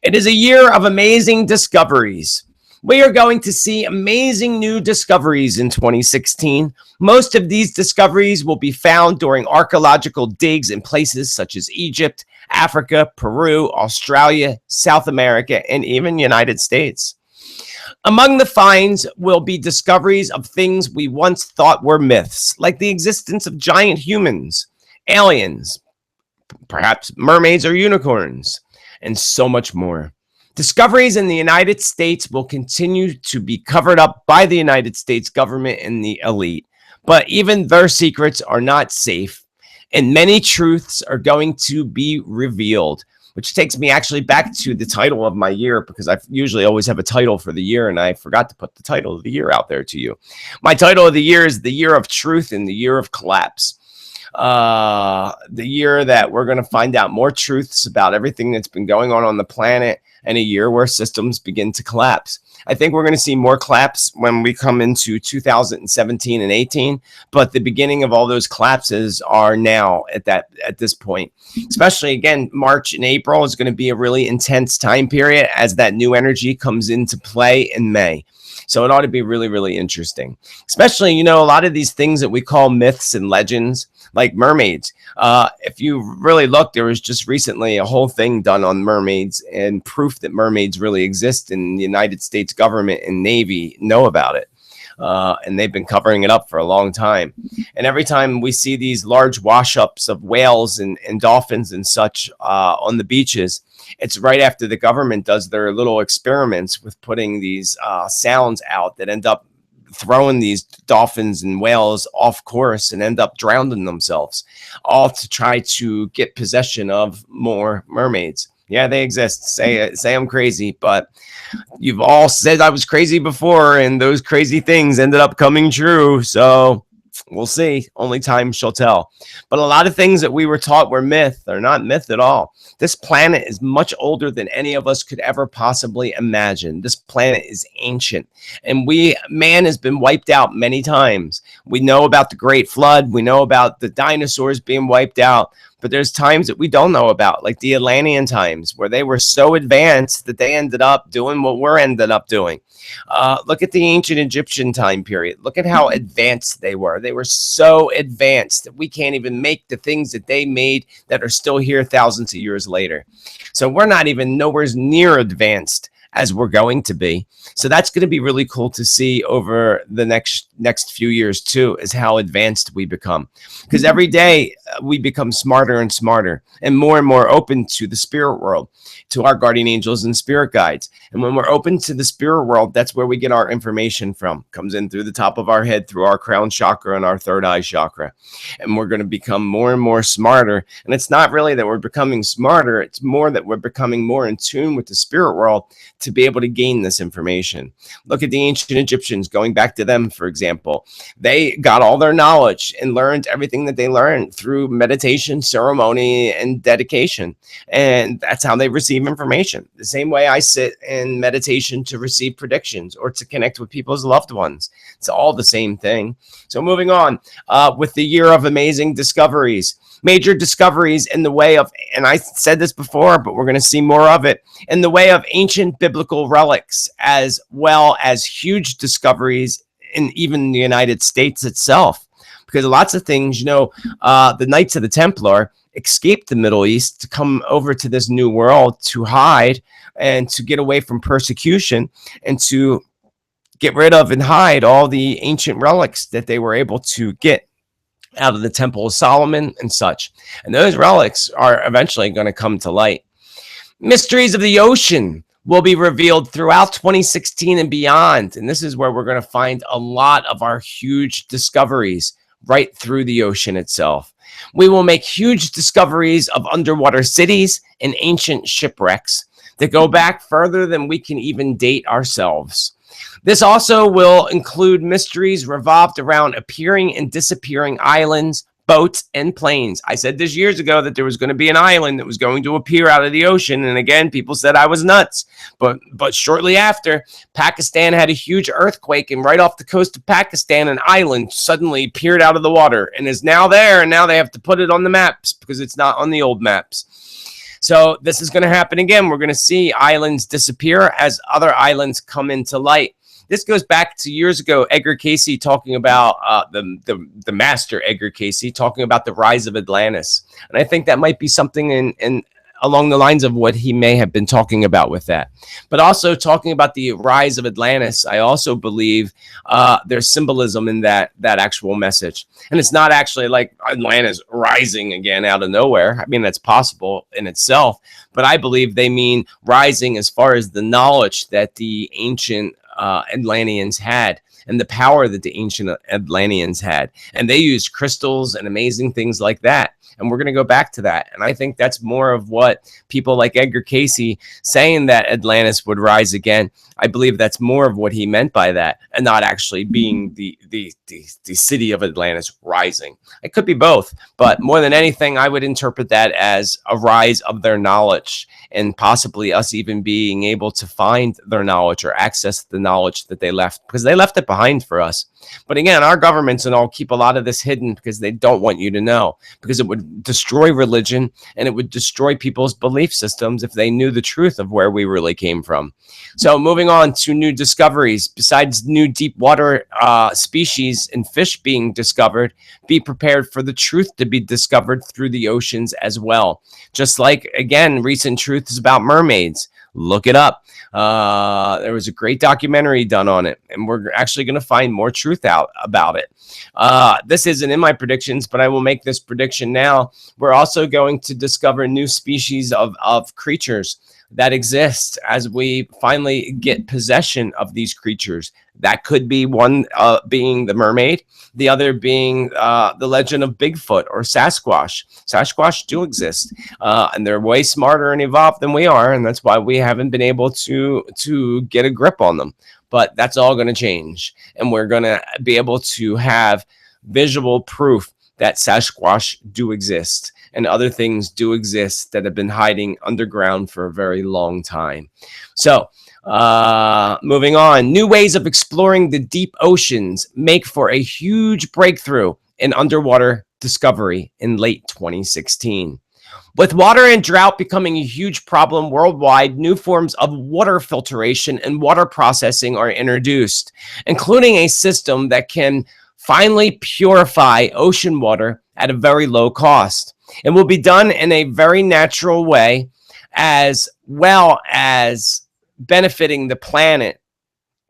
It is a year of amazing discoveries. We are going to see amazing new discoveries in 2016. Most of these discoveries will be found during archaeological digs in places such as Egypt, Africa, Peru, Australia, South America, and even United States. Among the finds will be discoveries of things we once thought were myths, like the existence of giant humans, aliens, perhaps mermaids or unicorns, and so much more. Discoveries in the United States will continue to be covered up by the United States government and the elite, but even their secrets are not safe, and many truths are going to be revealed, which takes me actually back to the title of my year, because I usually always have a title for the year, and I forgot to put the title of the year out there to you. My title of the year is The Year of Truth and the Year of Collapse. The year that we're going to find out more truths about everything that's been going on the planet, and a year where systems begin to collapse. I think we're going to see more collapse when we come into 2017 and 18, but the beginning of all those collapses are now at this point. Especially, again, March and April is going to be a really intense time period as that new energy comes into play in May. So it ought to be really, really interesting. Especially, a lot of these things that we call myths and legends, like mermaids. If you really look, there was just recently a whole thing done on mermaids and proof that mermaids really exist, and the United States government and Navy know about it. and they've been covering it up for a long time. And every time we see these large wash-ups of whales and dolphins and such on the beaches, it's right after the government does their little experiments with putting these sounds out that end up throwing these dolphins and whales off course and end up drowning themselves, all to try to get possession of more mermaids. Yeah, they exist. Say I'm crazy, but you've all said I was crazy before, and those crazy things ended up coming true. So we'll see. Only time shall tell. But a lot of things that we were taught were myth are not myth at all. This planet is much older than any of us could ever possibly imagine. This planet is ancient, and man has been wiped out many times. We know about the Great Flood. We know about the dinosaurs being wiped out. But there's times that we don't know about, like the Atlantean times, where they were so advanced that they ended up doing what we're ended up doing. Look at the ancient Egyptian time period. Look at how advanced they were. They were so advanced that we can't even make the things that they made that are still here thousands of years later. So we're not even nowhere near advanced as we're going to be. So that's going to be really cool to see over the next few years too, is how advanced we become. Because every day we become smarter and smarter and more open to the spirit world, to our guardian angels and spirit guides. And when we're open to the spirit world, that's where we get our information from. Comes in through the top of our head, through our crown chakra and our third eye chakra. And we're going to become more and more smarter. And it's not really that we're becoming smarter. It's more that we're becoming more in tune with the spirit world to be able to gain this information. Look at the ancient Egyptians, going back to them, for example. They got all their knowledge and learned everything that they learned through meditation, ceremony, and dedication. And that's how they receive information. The same way I sit in meditation to receive predictions or to connect with people's loved ones. It's all the same thing. So moving on with the year of amazing discoveries. Major discoveries in the way of, and I said this before, but we're going to see more of it, in the way of ancient biblical relics, as well as huge discoveries in even the United States itself. Because lots of things, the Knights of the Templar escaped the Middle East to come over to this new world to hide and to get away from persecution and to get rid of and hide all the ancient relics that they were able to get out of the Temple of Solomon and such. And those relics are eventually going to come to light. Mysteries of the ocean will be revealed throughout 2016 and beyond. And this is where we're going to find a lot of our huge discoveries right through the ocean itself. We will make huge discoveries of underwater cities and ancient shipwrecks that go back further than we can even date ourselves. This also will include mysteries revolved around appearing and disappearing islands, boats, and planes. I said this years ago that there was going to be an island that was going to appear out of the ocean. And again, people said I was nuts. But shortly after, Pakistan had a huge earthquake, and right off the coast of Pakistan, an island suddenly appeared out of the water and is now there. And now they have to put it on the maps because it's not on the old maps. So this is going to happen again. We're going to see islands disappear as other islands come into light. This goes back to years ago, Edgar Cayce talking about the master Edgar Cayce talking about the rise of Atlantis. And I think that might be something in along the lines of what he may have been talking about with that. But also talking about the rise of Atlantis, I also believe there's symbolism in that actual message. And it's not actually like Atlantis rising again out of nowhere. I mean, that's possible in itself. But I believe they mean rising as far as the knowledge that the ancient Atlanteans had and the power that the ancient Atlanteans had. And they used crystals and amazing things like that. And we're going to go back to that. And I think that's more of what people like Edgar Cayce saying that Atlantis would rise again. I believe that's more of what he meant by that, and not actually being the city of Atlantis rising. It could be both, but more than anything, I would interpret that as a rise of their knowledge, and possibly us even being able to find their knowledge or access the knowledge that they left, because they left it behind for us. But again, our governments and all keep a lot of this hidden because they don't want you to know, because it would destroy religion and it would destroy people's belief systems if they knew the truth of where we really came from. So moving on to new discoveries, besides new deep water species and fish being discovered, be prepared for the truth to be discovered through the oceans as well. Just like, again, recent truths about mermaids. Look it up. There was a great documentary done on it, and we're actually going to find more truth out about it. This isn't in my predictions, but I will make this prediction now. We're also going to discover new species of creatures that exist as we finally get possession of these creatures. That could be one being the mermaid, the other being the legend of Bigfoot or Sasquatch. Sasquatch do exist, and they're way smarter and evolved than we are, and that's why we haven't been able to get a grip on them. But that's all going to change, and we're going to be able to have visual proof that Sasquatch do exist and other things do exist that have been hiding underground for a very long time. So, moving on, new ways of exploring the deep oceans make for a huge breakthrough in underwater discovery in late 2016. With water and drought becoming a huge problem worldwide, new forms of water filtration and water processing are introduced, including a system that can finally purify ocean water at a very low cost. It will be done in a very natural way, as well as benefiting the planet,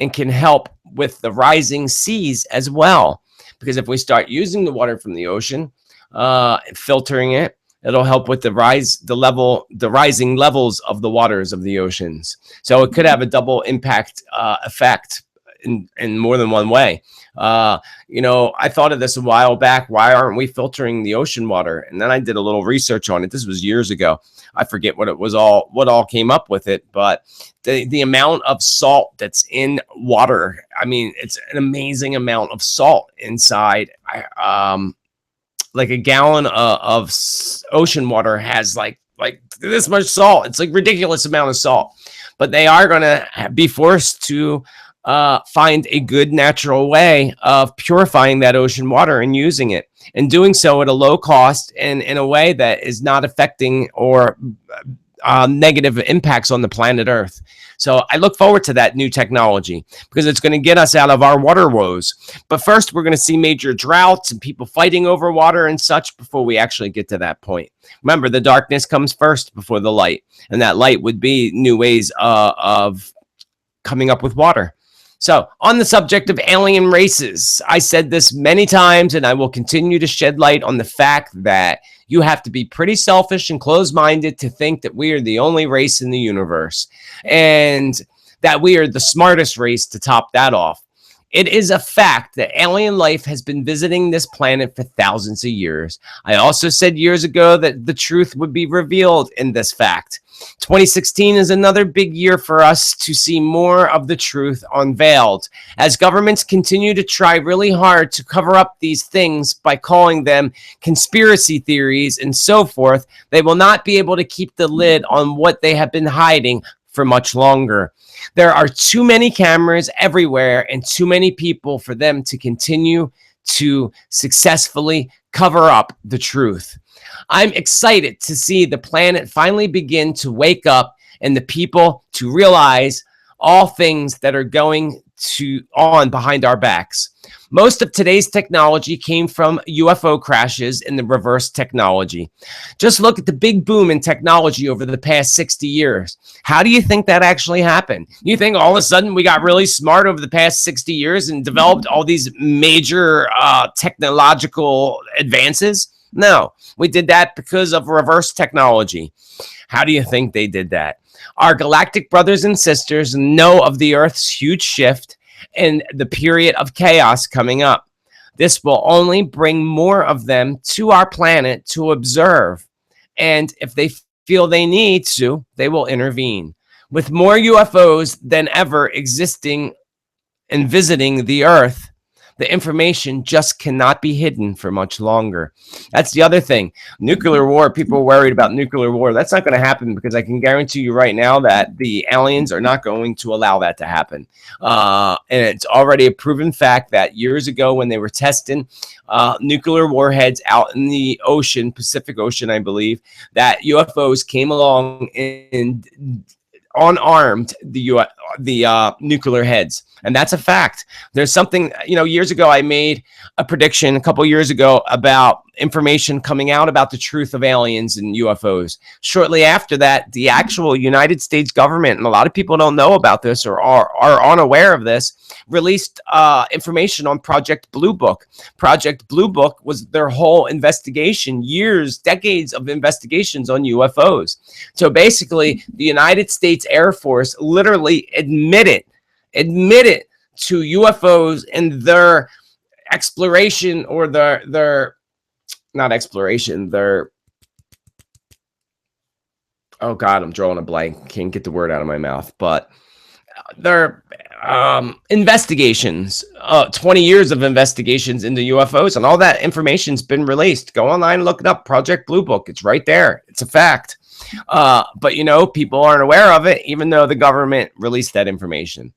and can help with the rising seas as well. Because if we start using the water from the ocean, filtering it, it'll help with the rising levels of the waters of the oceans. So it could have a double impact effect in more than one way. I thought of this a while back. Why aren't we filtering the ocean water? And then I did a little research on it. This was years ago. I forget what all came up with it, but the amount of salt that's in water, I mean, it's an amazing amount of salt inside. Like a gallon of ocean water has like this much salt. It's like ridiculous amount of salt, but they are going to be forced to find a good natural way of purifying that ocean water and using it, and doing so at a low cost and in a way that is not affecting or negative impacts on the planet Earth. So I look forward to that new technology because it's going to get us out of our water woes. But first, we're going to see major droughts and people fighting over water and such before we actually get to that point. Remember, the darkness comes first before the light, and that light would be new ways of coming up with water. So, on the subject of alien races, I said this many times, and I will continue to shed light on the fact that you have to be pretty selfish and closed-minded to think that we are the only race in the universe, and that we are the smartest race to top that off. It is a fact that alien life has been visiting this planet for thousands of years. I also said years ago that the truth would be revealed in this fact. 2016 is another big year for us to see more of the truth unveiled. As governments continue to try really hard to cover up these things by calling them conspiracy theories and so forth, they will not be able to keep the lid on what they have been hiding for much longer. There are too many cameras everywhere and too many people for them to continue to successfully cover up the truth. I'm excited to see the planet finally begin to wake up and the people to realize all things that are going on behind our backs. Most of today's technology came from UFO crashes and the reverse technology. Just look at the big boom in technology over the past 60 years. How do you think that actually happened? You think all of a sudden we got really smart over the past 60 years and developed all these major technological advances? No, we did that because of reverse technology. How do you think they did that? Our galactic brothers and sisters know of the Earth's huge shift and the period of chaos coming up. This will only bring more of them to our planet to observe. And if they feel they need to, they will intervene. With more UFOs than ever existing and visiting the Earth, the information just cannot be hidden for much longer. That's the other thing. Nuclear war, people are worried about nuclear war. That's not going to happen because I can guarantee you right now that the aliens are not going to allow that to happen. And it's already a proven fact that years ago when they were testing nuclear warheads out in the ocean, Pacific Ocean, I believe, that UFOs came along and unarmed the nuclear heads. And that's a fact. There's something, years ago, I made a prediction a couple years ago about information coming out about the truth of aliens and UFOs. Shortly after that, the actual United States government, and a lot of people don't know about this or are unaware of this, released information on Project Blue Book. Project Blue Book was their whole investigation, years, decades of investigations on UFOs. So basically, the United States Air Force literally admitted to UFOs and their exploration, or their not exploration, their, oh God, I'm drawing a blank. Can't get the word out of my mouth, but their investigations, 20 years of investigations into UFOs, and all that information's been released. Go online and look it up. Project Blue Book. It's right there. It's a fact. But, you know, people aren't aware of it, even though the government released that information.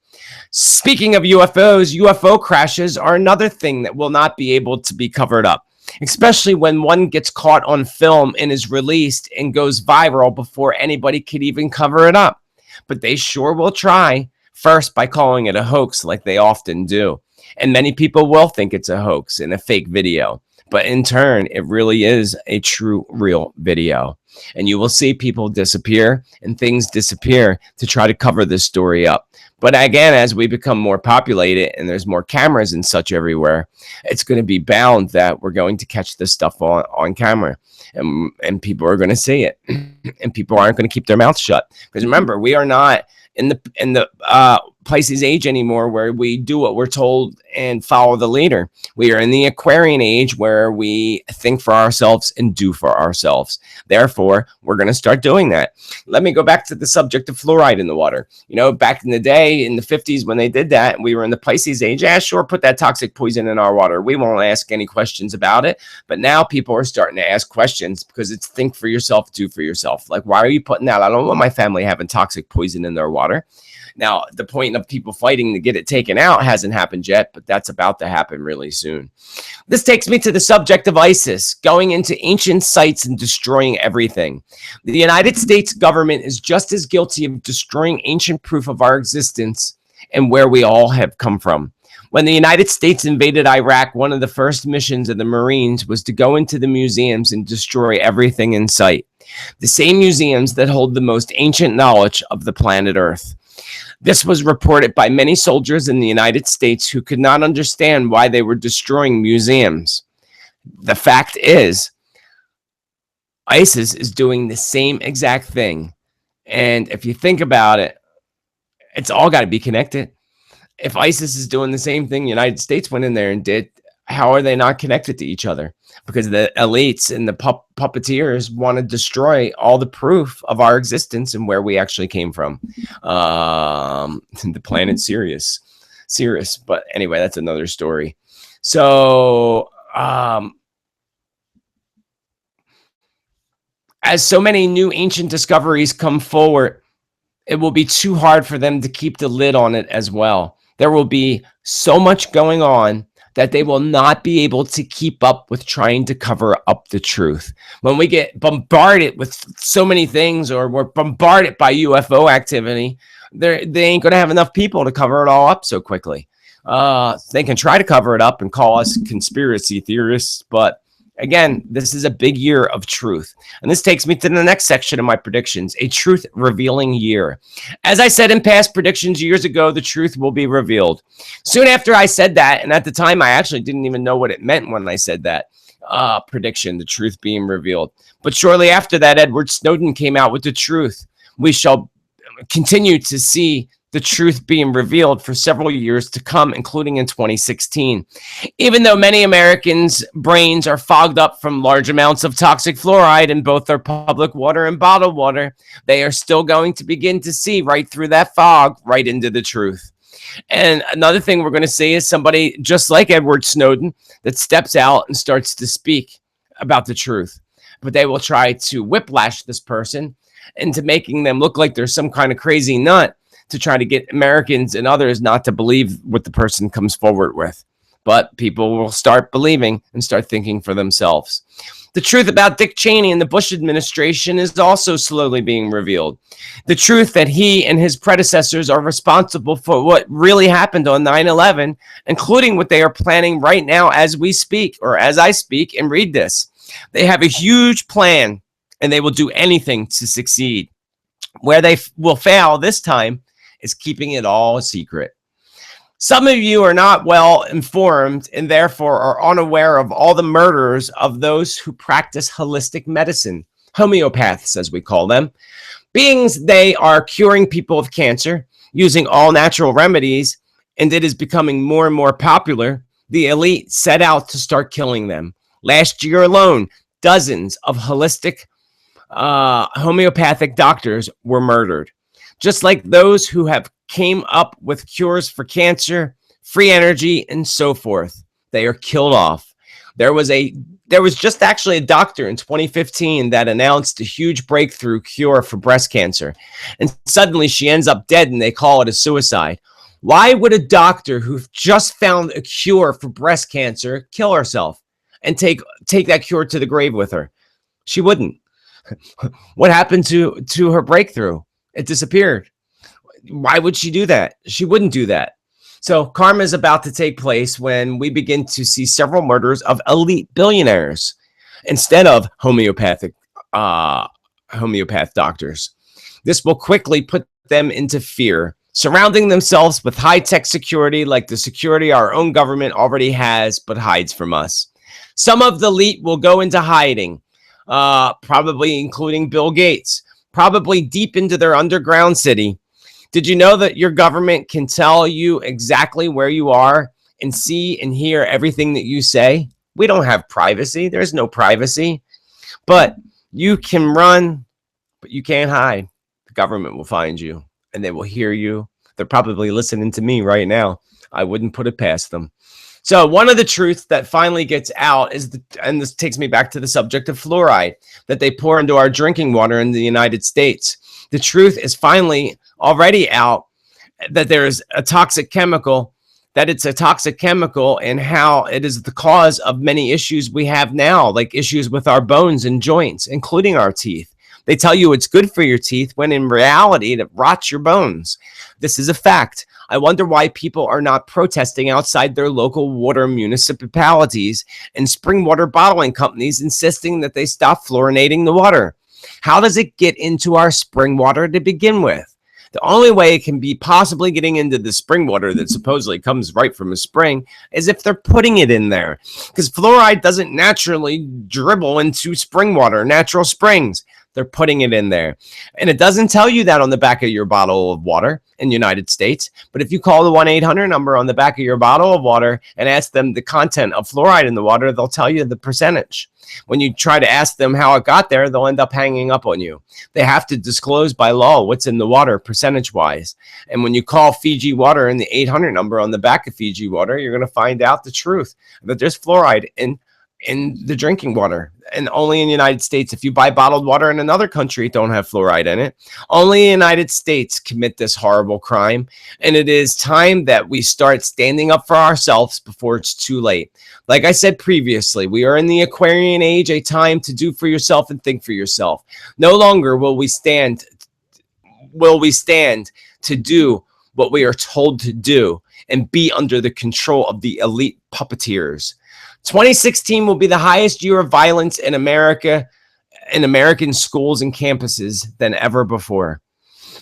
Speaking of UFOs, UFO crashes are another thing that will not be able to be covered up, especially when one gets caught on film and is released and goes viral before anybody could even cover it up. But they sure will try, first by calling it a hoax, like they often do. And many people will think it's a hoax and a fake video. But in turn, it really is a true, real video. And you will see people disappear and things disappear to try to cover this story up. But again, as we become more populated and there's more cameras and such everywhere, it's going to be bound that we're going to catch this stuff on camera. And people are going to see it. And people aren't going to keep their mouths shut. Because remember, we are not in the Pisces age anymore, where we do what we're told and follow the leader. We are in the Aquarian age, where we think for ourselves and do for ourselves. Therefore, we're going to start doing that. Let me go back to the subject of fluoride in the water. You know, back in the day, in the 50s, when they did that, we were in the Pisces age. Yeah, sure, put that toxic poison in our water. We won't ask any questions about it. But now people are starting to ask questions, because it's think for yourself, do for yourself. Like, why are you putting that? I don't want my family having toxic poison in their water. Now, the point of people fighting to get it taken out hasn't happened yet, but that's about to happen really soon. This takes me to the subject of ISIS, going into ancient sites and destroying everything. The United States government is just as guilty of destroying ancient proof of our existence and where we all have come from. When the United States invaded Iraq, one of the first missions of the Marines was to go into the museums and destroy everything in sight. The same museums that hold the most ancient knowledge of the planet Earth. This was reported by many soldiers in the United States who could not understand why they were destroying museums. The fact is, ISIS is doing the same exact thing. And if you think about it, it's all got to be connected. If ISIS is doing the same thing the United States went in there and did, how are they not connected to each other? Because the elites and the puppeteers want to destroy all the proof of our existence and where we actually came from. The planet Sirius. But anyway, that's another story. So, as so many new ancient discoveries come forward, it will be too hard for them to keep the lid on it as well. There will be so much going on that they will not be able to keep up with trying to cover up the truth. When we get bombarded with so many things, or we're bombarded by UFO activity, they ain't going to have enough people to cover it all up so quickly. They can try to cover it up and call us conspiracy theorists, but again, this is a big year of truth. And this takes me to the next section of my predictions, a truth revealing year. As I said in past predictions years ago, the truth will be revealed. Soon after I said that, and at the time I actually didn't even know what it meant when I said that prediction, the truth being revealed. But shortly after that, Edward Snowden came out with the truth. We shall continue to see the truth being revealed for several years to come, including in 2016. Even though many Americans' brains are fogged up from large amounts of toxic fluoride in both their public water and bottled water, they are still going to begin to see right through that fog, right into the truth. And another thing we're going to see is somebody just like Edward Snowden that steps out and starts to speak about the truth. But they will try to whiplash this person into making them look like they're some kind of crazy nut, to try to get Americans and others not to believe what the person comes forward with. But people will start believing and start thinking for themselves. The truth about Dick Cheney and the Bush administration is also slowly being revealed. The truth that he and his predecessors are responsible for what really happened on 9/11, including what they are planning right now as we speak, or as I speak and read this. They have a huge plan, and they will do anything to succeed. Where they will fail this time is keeping it all a secret. Some of you are not well informed and therefore are unaware of all the murders of those who practice holistic medicine, homeopaths as we call them. Beings they are curing people of cancer using all natural remedies, and it is becoming more and more popular. The elite set out to start killing them. Last year alone, dozens of holistic homeopathic doctors were murdered. Just like those who have came up with cures for cancer, free energy, and so forth. They are killed off. There was just actually a doctor in 2015 that announced a huge breakthrough cure for breast cancer. And suddenly she ends up dead and they call it a suicide. Why would a doctor who just found a cure for breast cancer kill herself and take that cure to the grave with her? She wouldn't. What happened to her breakthrough? It disappeared. Why would she do that? She wouldn't do that. So karma is about to take place when we begin to see several murders of elite billionaires instead of homeopath doctors. This will quickly put them into fear, surrounding themselves with high-tech security like the security our own government already has but hides from us. Some of the elite will go into hiding, probably including Bill Gates, probably deep into their underground city. Did you know that your government can tell you exactly where you are and see and hear everything that you say? We don't have privacy. There's no privacy. But you can run, but you can't hide. The government will find you and they will hear you. They're probably listening to me right now. I wouldn't put it past them. So one of the truths that finally gets out is, and this takes me back to the subject of fluoride that they pour into our drinking water in the United States. The truth is finally already out that there is a toxic chemical, that it's a toxic chemical, and how it is the cause of many issues we have now, like issues with our bones and joints, including our teeth. They tell you it's good for your teeth when in reality it rots your bones. This is a fact. I wonder why people are not protesting outside their local water municipalities and spring water bottling companies insisting that they stop fluorinating the water. How does it get into our spring water to begin with? The only way it can be possibly getting into the spring water that supposedly comes right from a spring is if they're putting it in there. Because fluoride doesn't naturally dribble into spring water, natural springs. They're putting it in there. And it doesn't tell you that on the back of your bottle of water in the United States. But if you call the 1-800 number on the back of your bottle of water and ask them the content of fluoride in the water, they'll tell you the percentage. When you try to ask them how it got there, they'll end up hanging up on you. They have to disclose by law what's in the water percentage-wise. And when you call Fiji Water in the 800 number on the back of Fiji Water, you're going to find out the truth, that there's fluoride in the drinking water, and only in the United States. If you buy bottled water in another country, it don't have fluoride in it. Only the United States commit this horrible crime, and it is time that we start standing up for ourselves before it's too late. Like I said previously, we are in the Aquarian age, a time to do for yourself and think for yourself. No longer will we stand to do what we are told to do and be under the control of the elite puppeteers. 2016 will be the highest year of violence in America, in American schools and campuses than ever before.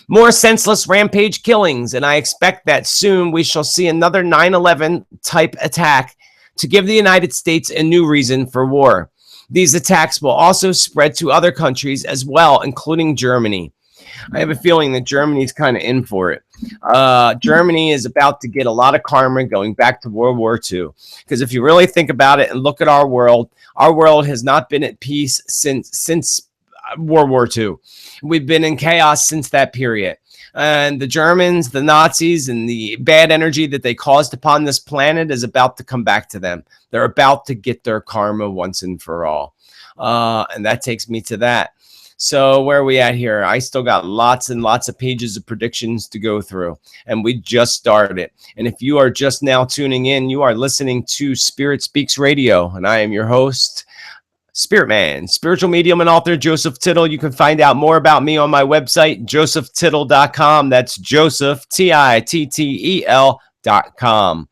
More senseless rampage killings, and I expect that soon we shall see another 9/11 type attack to give the United States a new reason for war. These attacks will also spread to other countries as well, including Germany. I have a feeling that Germany's kind of in for it. Germany is about to get a lot of karma going back to World War II. Because if you really think about it and look at our world has not been at peace since World War II. We've been in chaos since that period. And the Germans, the Nazis, and the bad energy that they caused upon this planet is about to come back to them. They're about to get their karma once and for all. And that takes me to that. So where are we at here? I still got lots and lots of pages of predictions to go through, and we just started. And if you are just now tuning in, you are listening to Spirit Speaks Radio, and I am your host, Spirit Man, spiritual medium and author Joseph Tittel. You can find out more about me on my website, josephtittel.com. That's Joseph, Tittel.com. unedited.com.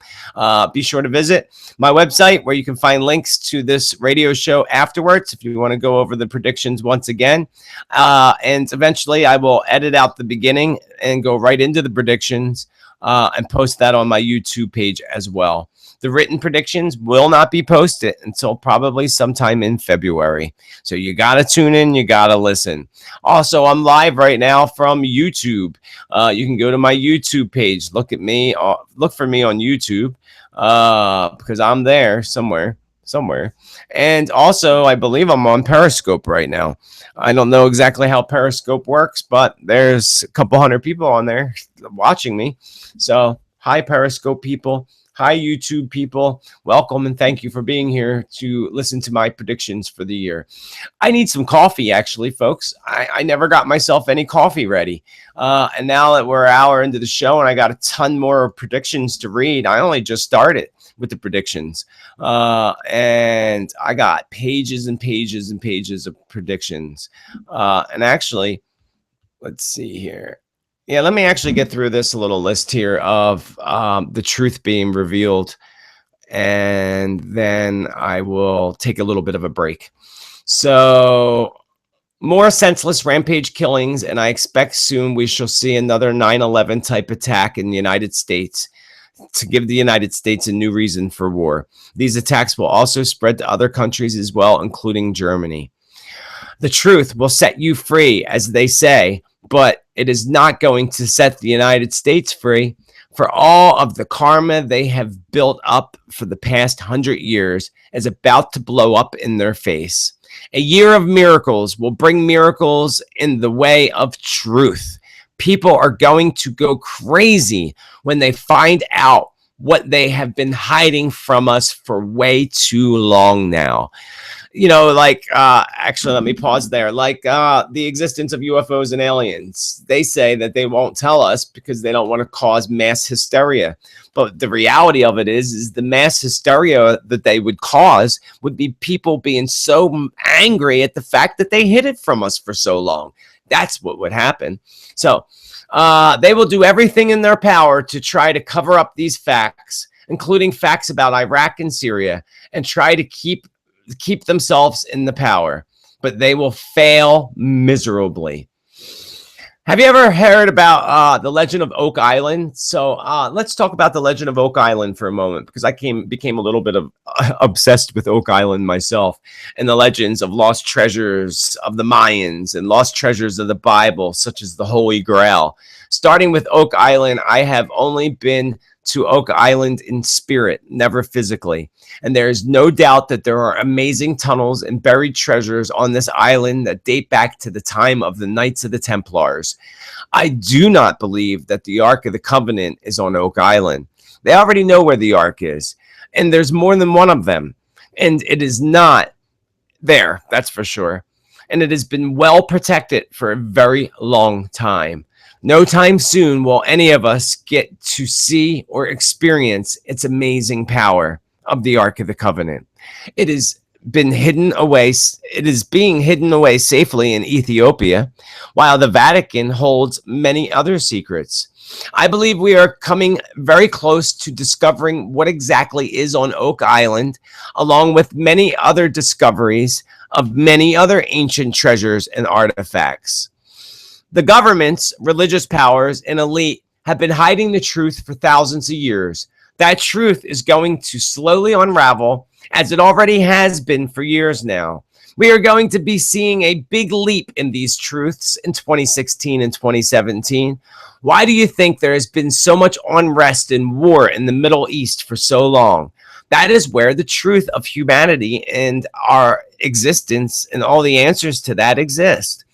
Be sure to visit my website where you can find links to this radio show afterwards if you want to go over the predictions once again. And eventually I will edit out the beginning and go right into the predictions and post that on my YouTube page as well. The written predictions will not be posted until probably sometime in February. So you got to tune in. You got to listen. Also, I'm live right now from YouTube. You can go to my YouTube page. Look at me. Look for me on YouTube because I'm there somewhere. And also, I believe I'm on Periscope right now. I don't know exactly how Periscope works, but there's a couple hundred people on there watching me. So, hi, Periscope people. Hi, YouTube people. Welcome and thank you for being here to listen to my predictions for the year. I need some coffee, actually, folks. I never got myself any coffee ready. And now that we're an hour into the show and I got a ton more predictions to read, I only just started with the predictions. And I got pages and pages and pages of predictions. And actually, let's see here. Yeah, let me actually get through this little list here of the truth being revealed, and then I will take a little bit of a break. So, more senseless rampage killings, and I expect soon we shall see another 9/11 type attack in the United States to give the United States a new reason for war. These attacks will also spread to other countries as well, including Germany. The truth will set you free, as they say, but it is not going to set the United States free, for all of the karma they have built up for the past 100 years is about to blow up in their face. A year of miracles will bring miracles in the way of truth. People are going to go crazy when they find out what they have been hiding from us for way too long now. You know, like, actually, let me pause there. Like the existence of UFOs and aliens. They say that they won't tell us because they don't want to cause mass hysteria. But the reality of it is the mass hysteria that they would cause would be people being so angry at the fact that they hid it from us for so long. That's what would happen. So they will do everything in their power to try to cover up these facts, including facts about Iraq and Syria, and try to keep themselves in the power, but they will fail miserably. Have you ever heard about the legend of Oak Island? So let's talk about the legend of Oak Island for a moment, because I became a little bit of obsessed with Oak Island myself, and the legends of lost treasures of the Mayans and lost treasures of the Bible, such as the Holy Grail. Starting with Oak Island, I have only been to Oak Island in spirit, never physically. And there is no doubt that there are amazing tunnels and buried treasures on this island that date back to the time of the Knights of the Templars. I do not believe that the Ark of the Covenant is on Oak Island. They already know where the Ark is, and there's more than one of them. And it is not there, that's for sure. And it has been well protected for a very long time. No time soon will any of us get to see or experience its amazing power of the Ark of the Covenant. It has been hidden away. It is being hidden away safely in Ethiopia, while the Vatican holds many other secrets. I believe we are coming very close to discovering what exactly is on Oak Island, along with many other discoveries of many other ancient treasures and artifacts. The governments, religious powers, and elite have been hiding the truth for thousands of years. That truth is going to slowly unravel, as it already has been for years now. We are going to be seeing a big leap in these truths in 2016 and 2017. Why do you think there has been so much unrest and war in the Middle East for so long? That is where the truth of humanity and our existence and all the answers to that exist.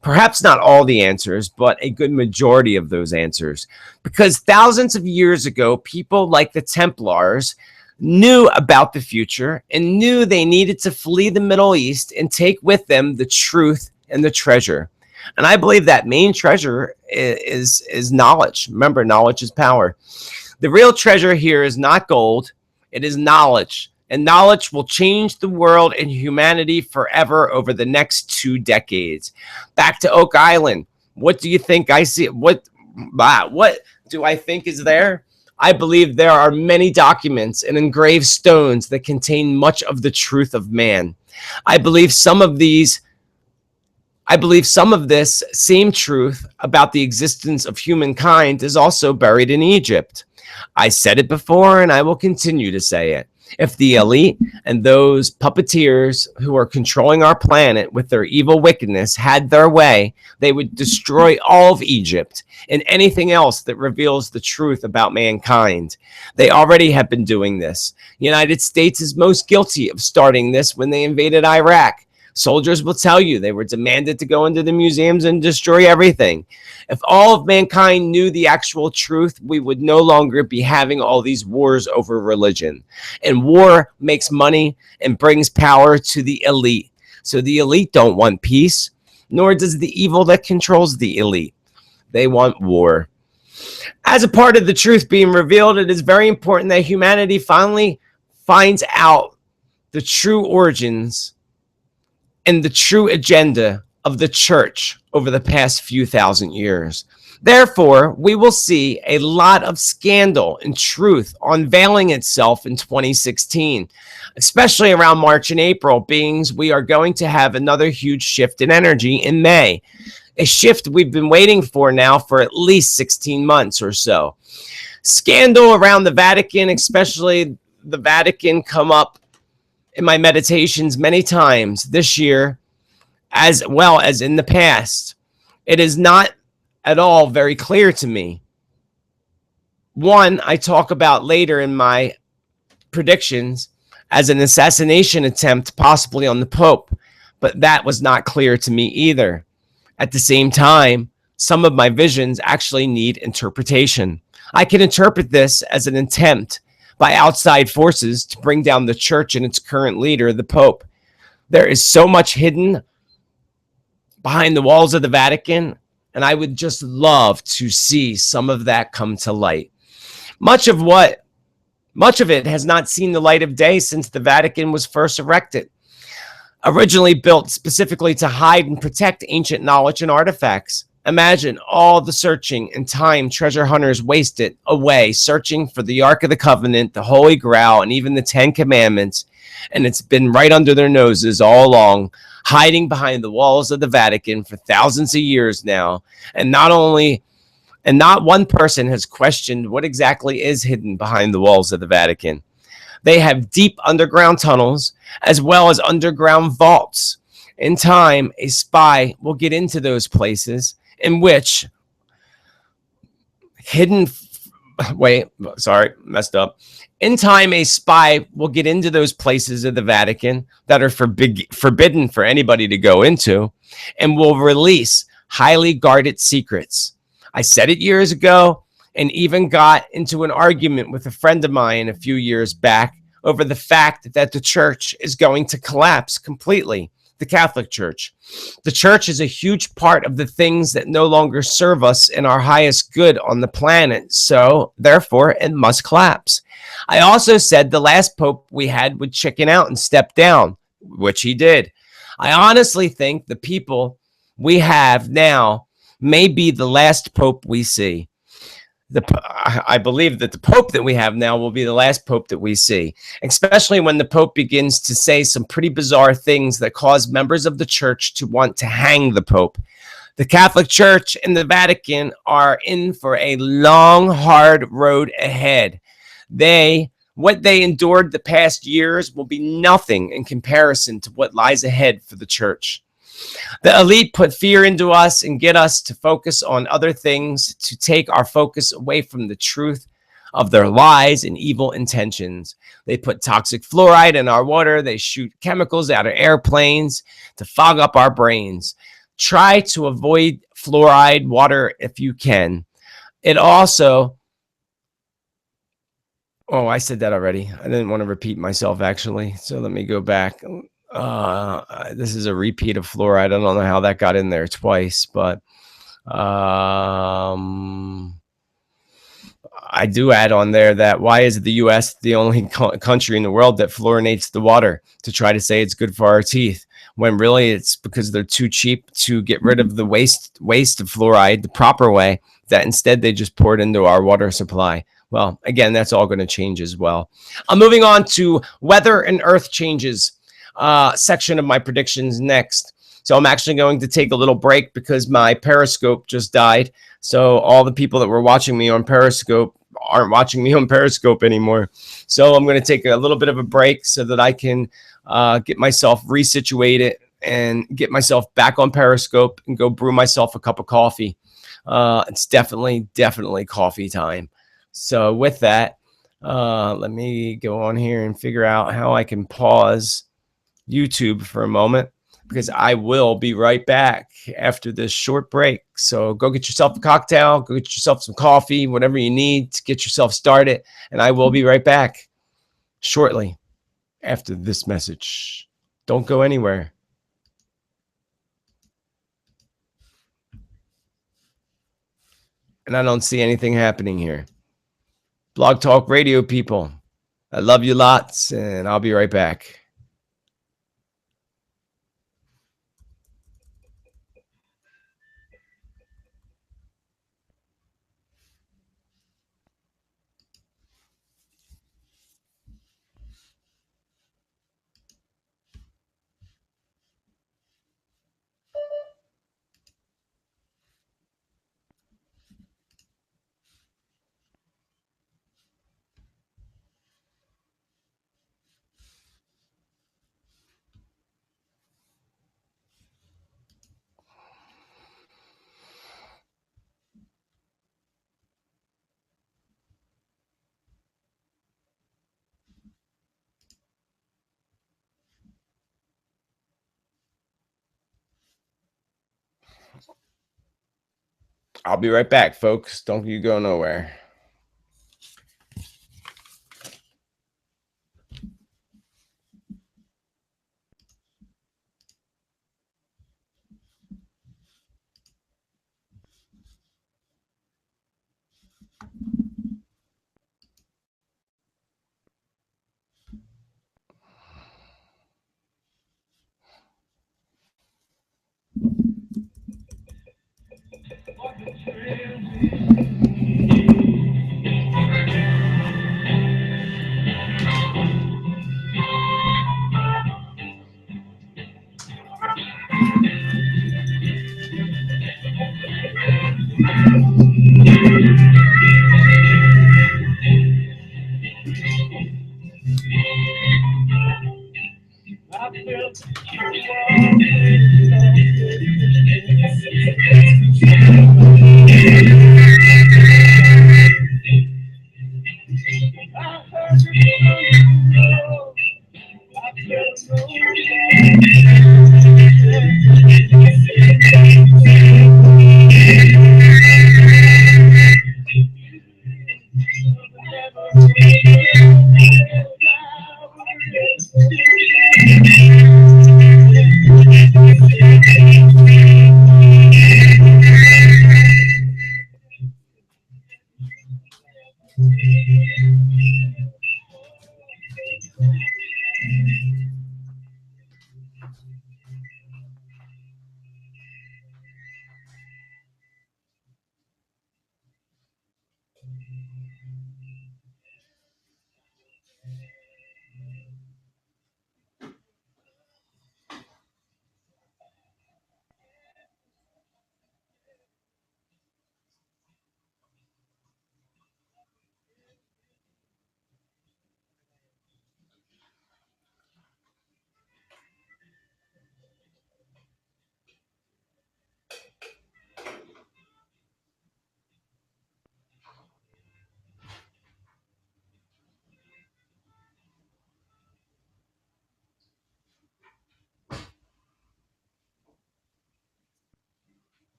Perhaps not all the answers, but a good majority of those answers. Because thousands of years ago, people like the Templars knew about the future and knew they needed to flee the Middle East and take with them the truth and the treasure. And I believe that main treasure is knowledge. Remember, knowledge is power. The real treasure here is not gold, it is knowledge. And knowledge will change the world and humanity forever over the next 2 decades. Back to Oak Island. What do you think I see? What do I think is there? I believe there are many documents and engraved stones that contain much of the truth of man. I believe some of this same truth about the existence of humankind is also buried in Egypt. I said it before and I will continue to say it. If the elite and those puppeteers who are controlling our planet with their evil wickedness had their way, they would destroy all of Egypt and anything else that reveals the truth about mankind. They already have been doing this. The United States is most guilty of starting this when they invaded Iraq. Soldiers will tell you they were demanded to go into the museums and destroy everything. If all of mankind knew the actual truth, we would no longer be having all these wars over religion. And war makes money and brings power to the elite. So the elite don't want peace, nor does the evil that controls the elite. They want war. As a part of the truth being revealed, it is very important that humanity finally finds out the true origins and the true agenda of the church over the past few thousand years. Therefore, we will see a lot of scandal and truth unveiling itself in 2016, especially around March and April, being we are going to have another huge shift in energy in May, a shift we've been waiting for now for at least 16 months or so. Scandal around the Vatican, especially the Vatican, come up in my meditations many times this year, as well as in the past. It is not at all very clear to me. One, I talk about later in my predictions as an assassination attempt, possibly on the Pope, but that was not clear to me either. At the same time, some of my visions actually need interpretation. I can interpret this as an attempt by outside forces to bring down the church and its current leader, the Pope. There is so much hidden behind the walls of the Vatican, and I would just love to see some of that come to light. Much of it has not seen the light of day since the Vatican was first erected. Originally built specifically to hide and protect ancient knowledge and artifacts. Imagine all the searching and time treasure hunters wasted away searching for the Ark of the Covenant, the Holy Grail, and even the Ten Commandments. And it's been right under their noses all along, hiding behind the walls of the Vatican for thousands of years now. And not one person has questioned what exactly is hidden behind the walls of the Vatican. They have deep underground tunnels as well as underground vaults. In time, a spy will get into those places in which In time, a spy will get into those places of the Vatican that are forbidden for anybody to go into and will release highly guarded secrets. I said it years ago and even got into an argument with a friend of mine a few years back over the fact that the church is going to collapse completely. The Catholic Church. The church is a huge part of the things that no longer serve us in our highest good on the planet. So, therefore, it must collapse. I also said the last pope we had would chicken out and step down, which he did. I honestly think the people we have now may be the last pope we see. I believe that the pope that we have now will be the last pope that we see, especially when the pope begins to say some pretty bizarre things that cause members of the church to want to hang the pope. The Catholic Church and the Vatican are in for a long, hard road ahead. What they endured the past years will be nothing in comparison to what lies ahead for the church. The elite put fear into us and get us to focus on other things, to take our focus away from the truth of their lies and evil intentions. They put toxic fluoride in our water. They shoot chemicals out of airplanes to fog up our brains. Try to avoid fluoride water if you can. It also... Oh, I said that already. I didn't want to repeat myself, actually. So let me go back. This is a repeat of fluoride. I don't know how that got in there twice, but I do add on there that why is the U.S. the only country in the world that fluoridates the water to try to say it's good for our teeth? when really it's because they're too cheap to get rid of the waste of fluoride the proper way, that instead they just pour it into our water supply. Well, again, that's all going to change as well. I'm moving on to weather and earth changes section of my predictions next. So I'm actually going to take a little break because my Periscope just died. So all the people that were watching me on Periscope aren't watching me on Periscope anymore. So I'm going to take a little bit of a break so that I can get myself resituated and get myself back on Periscope and go brew myself a cup of coffee. It's definitely coffee time. So with that, let me go on here and figure out how I can pause YouTube for a moment, because I will be right back after this short break. So go get yourself a cocktail, go get yourself some coffee, whatever you need to get yourself started. And I will be right back shortly after this message. Don't go anywhere. And I don't see anything happening here. Blog Talk Radio people, I love you lots, and I'll be right back. I'll be right back, folks. Don't you go nowhere.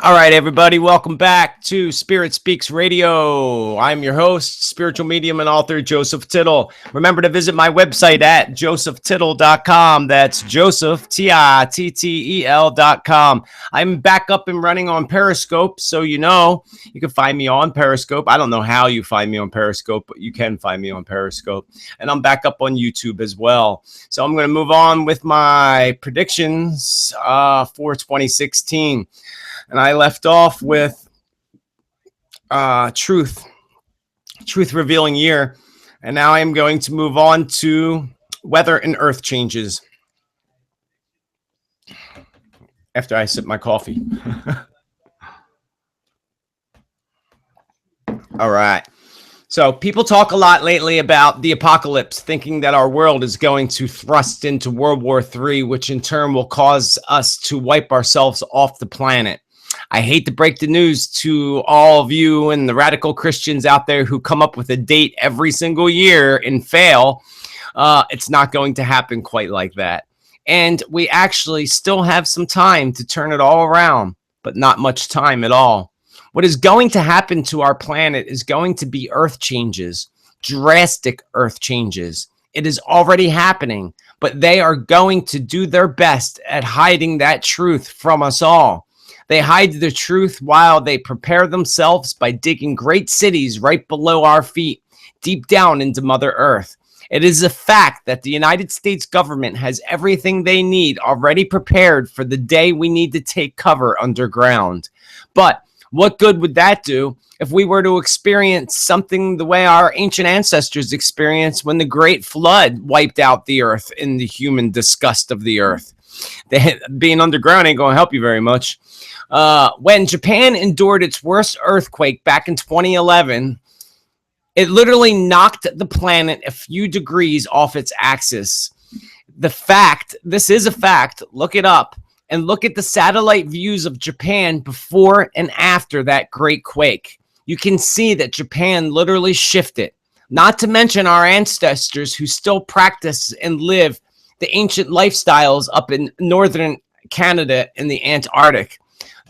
All right, everybody, welcome back to Spirit Speaks Radio. I'm your host, spiritual medium and author Joseph Tittel. Remember to visit my website at josephtittel.com. That's Joseph, Tittel.com. I'm back up and running on Periscope, so you can find me on Periscope. I don't know how you find me on Periscope, but you can find me on Periscope. And I'm back up on YouTube as well. So I'm going to move on with my predictions for 2016. And I left off with truth revealing year. And now I am going to move on to weather and earth changes after I sip my coffee. All right. So people talk a lot lately about the apocalypse, thinking that our world is going to thrust into World War III, which in turn will cause us to wipe ourselves off the planet. I hate to break the news to all of you and the radical Christians out there who come up with a date every single year and fail. It's not going to happen quite like that. And we actually still have some time to turn it all around, but not much time at all. What is going to happen to our planet is going to be earth changes, drastic earth changes. It is already happening, but they are going to do their best at hiding that truth from us all. They hide the truth while they prepare themselves by digging great cities right below our feet, deep down into Mother Earth. It is a fact that the United States government has everything they need already prepared for the day we need to take cover underground. But what good would that do if we were to experience something the way our ancient ancestors experienced when the Great Flood wiped out the earth in the human disgust of the earth? Being underground ain't going to help you very much. When Japan endured its worst earthquake back in 2011, it literally knocked the planet a few degrees off its axis. This is a fact, look it up, and look at the satellite views of Japan before and after that great quake. You can see that Japan literally shifted, not to mention our ancestors who still practice and live the ancient lifestyles up in northern Canada and the Antarctic,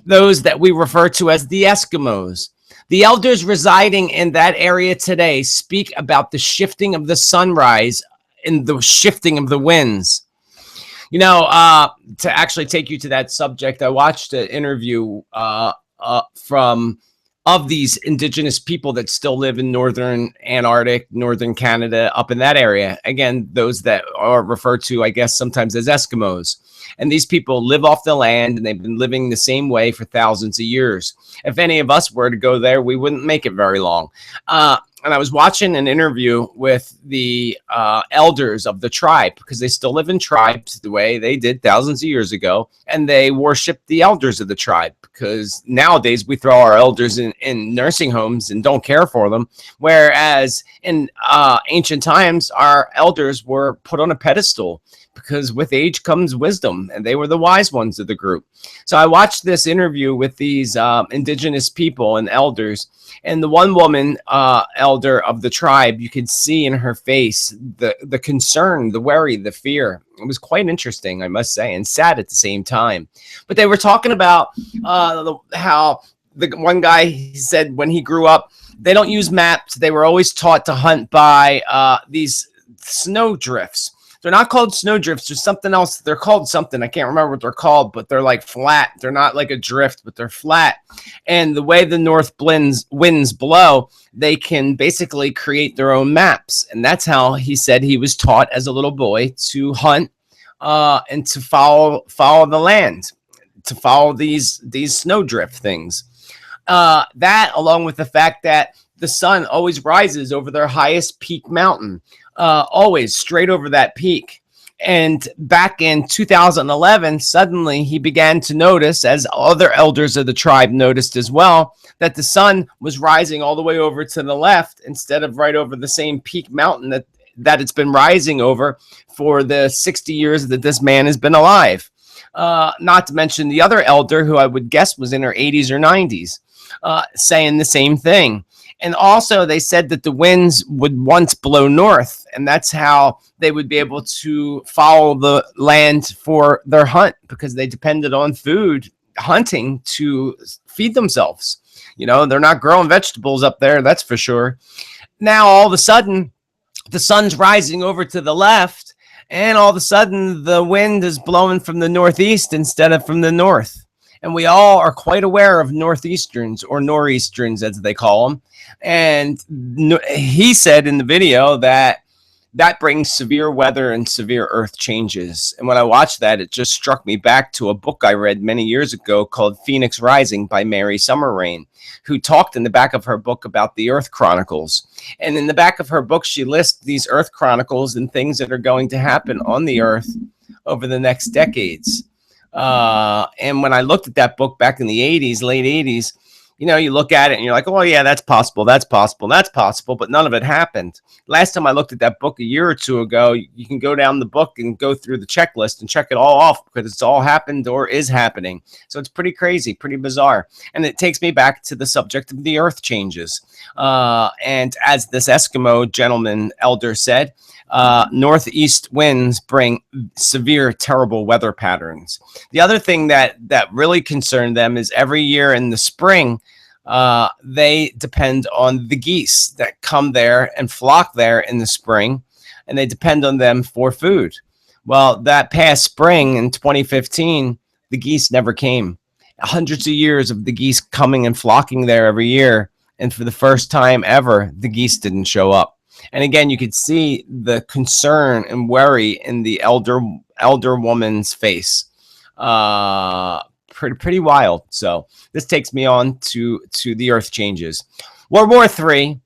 those that we refer to as the Eskimos. The elders residing in that area today speak about the shifting of the sunrise and the shifting of the winds. To actually take you to that subject, I watched an interview of these indigenous people that still live in northern Antarctic, northern Canada, up in that area. Again, those that are referred to, I guess, sometimes as Eskimos. And these people live off the land, and they've been living the same way for thousands of years. If any of us were to go there, we wouldn't make it very long. And I was watching an interview with the elders of the tribe, because they still live in tribes the way they did thousands of years ago, and they worship the elders of the tribe, because nowadays we throw our elders in nursing homes and don't care for them, whereas in ancient times our elders were put on a pedestal, because with age comes wisdom, and they were the wise ones of the group. So I watched this interview with these indigenous people and elders, and the one woman elder of the tribe, you could see in her face the concern, the worry, the fear. It was quite interesting, I must say, and sad at the same time. But they were talking about how the one guy, he said when he grew up, they don't use maps. They were always taught to hunt by these snow drifts. They're not called snowdrifts. There's something else. They're called something. I can't remember what they're called, but they're like flat. They're not like a drift, but they're flat. And the way the north winds blow, they can basically create their own maps. And that's how he said he was taught as a little boy to hunt and to follow the land, to follow these snowdrift things. That, along with the fact that the sun always rises over their highest peak mountain, always straight over that peak. And back in 2011, suddenly he began to notice, as other elders of the tribe noticed as well, that the sun was rising all the way over to the left instead of right over the same peak mountain that it's been rising over for the 60 years that this man has been alive. Not to mention the other elder, who I would guess was in her 80s or 90s, saying the same thing. And also they said that the winds would once blow north, and that's how they would be able to follow the land for their hunt, because they depended on food hunting to feed themselves. They're not growing vegetables up there, that's for sure. Now, all of a sudden, the sun's rising over to the left, and all of a sudden, the wind is blowing from the northeast instead of from the north. And we all are quite aware of northeasterns, or nor'easterns as they call them. And he said in the video that brings severe weather and severe earth changes. And when I watched that, it just struck me back to a book I read many years ago called Phoenix Rising by Mary Summerrain, who talked in the back of her book about the Earth Chronicles. And in the back of her book, she lists these Earth Chronicles and things that are going to happen on the Earth over the next decades. And when I looked at that book back in the 80s, late 80s, you look at it and you're like, oh, yeah, that's possible, but none of it happened. Last time I looked at that book a year or two ago, you can go down the book and go through the checklist and check it all off because it's all happened or is happening. So it's pretty crazy, pretty bizarre. And it takes me back to the subject of the earth changes. And as this Eskimo gentleman elder said, northeast winds bring severe, terrible weather patterns. The other thing that really concerned them is every year in the spring, they depend on the geese that come there and flock there in the spring, and they depend on them for food. Well, that past spring in 2015, the geese never came. Hundreds of years of the geese coming and flocking there every year, and for the first time ever, the geese didn't show up. And again, you could see the concern and worry in the elder woman's face. Pretty wild. So this takes me on to the earth changes. World War III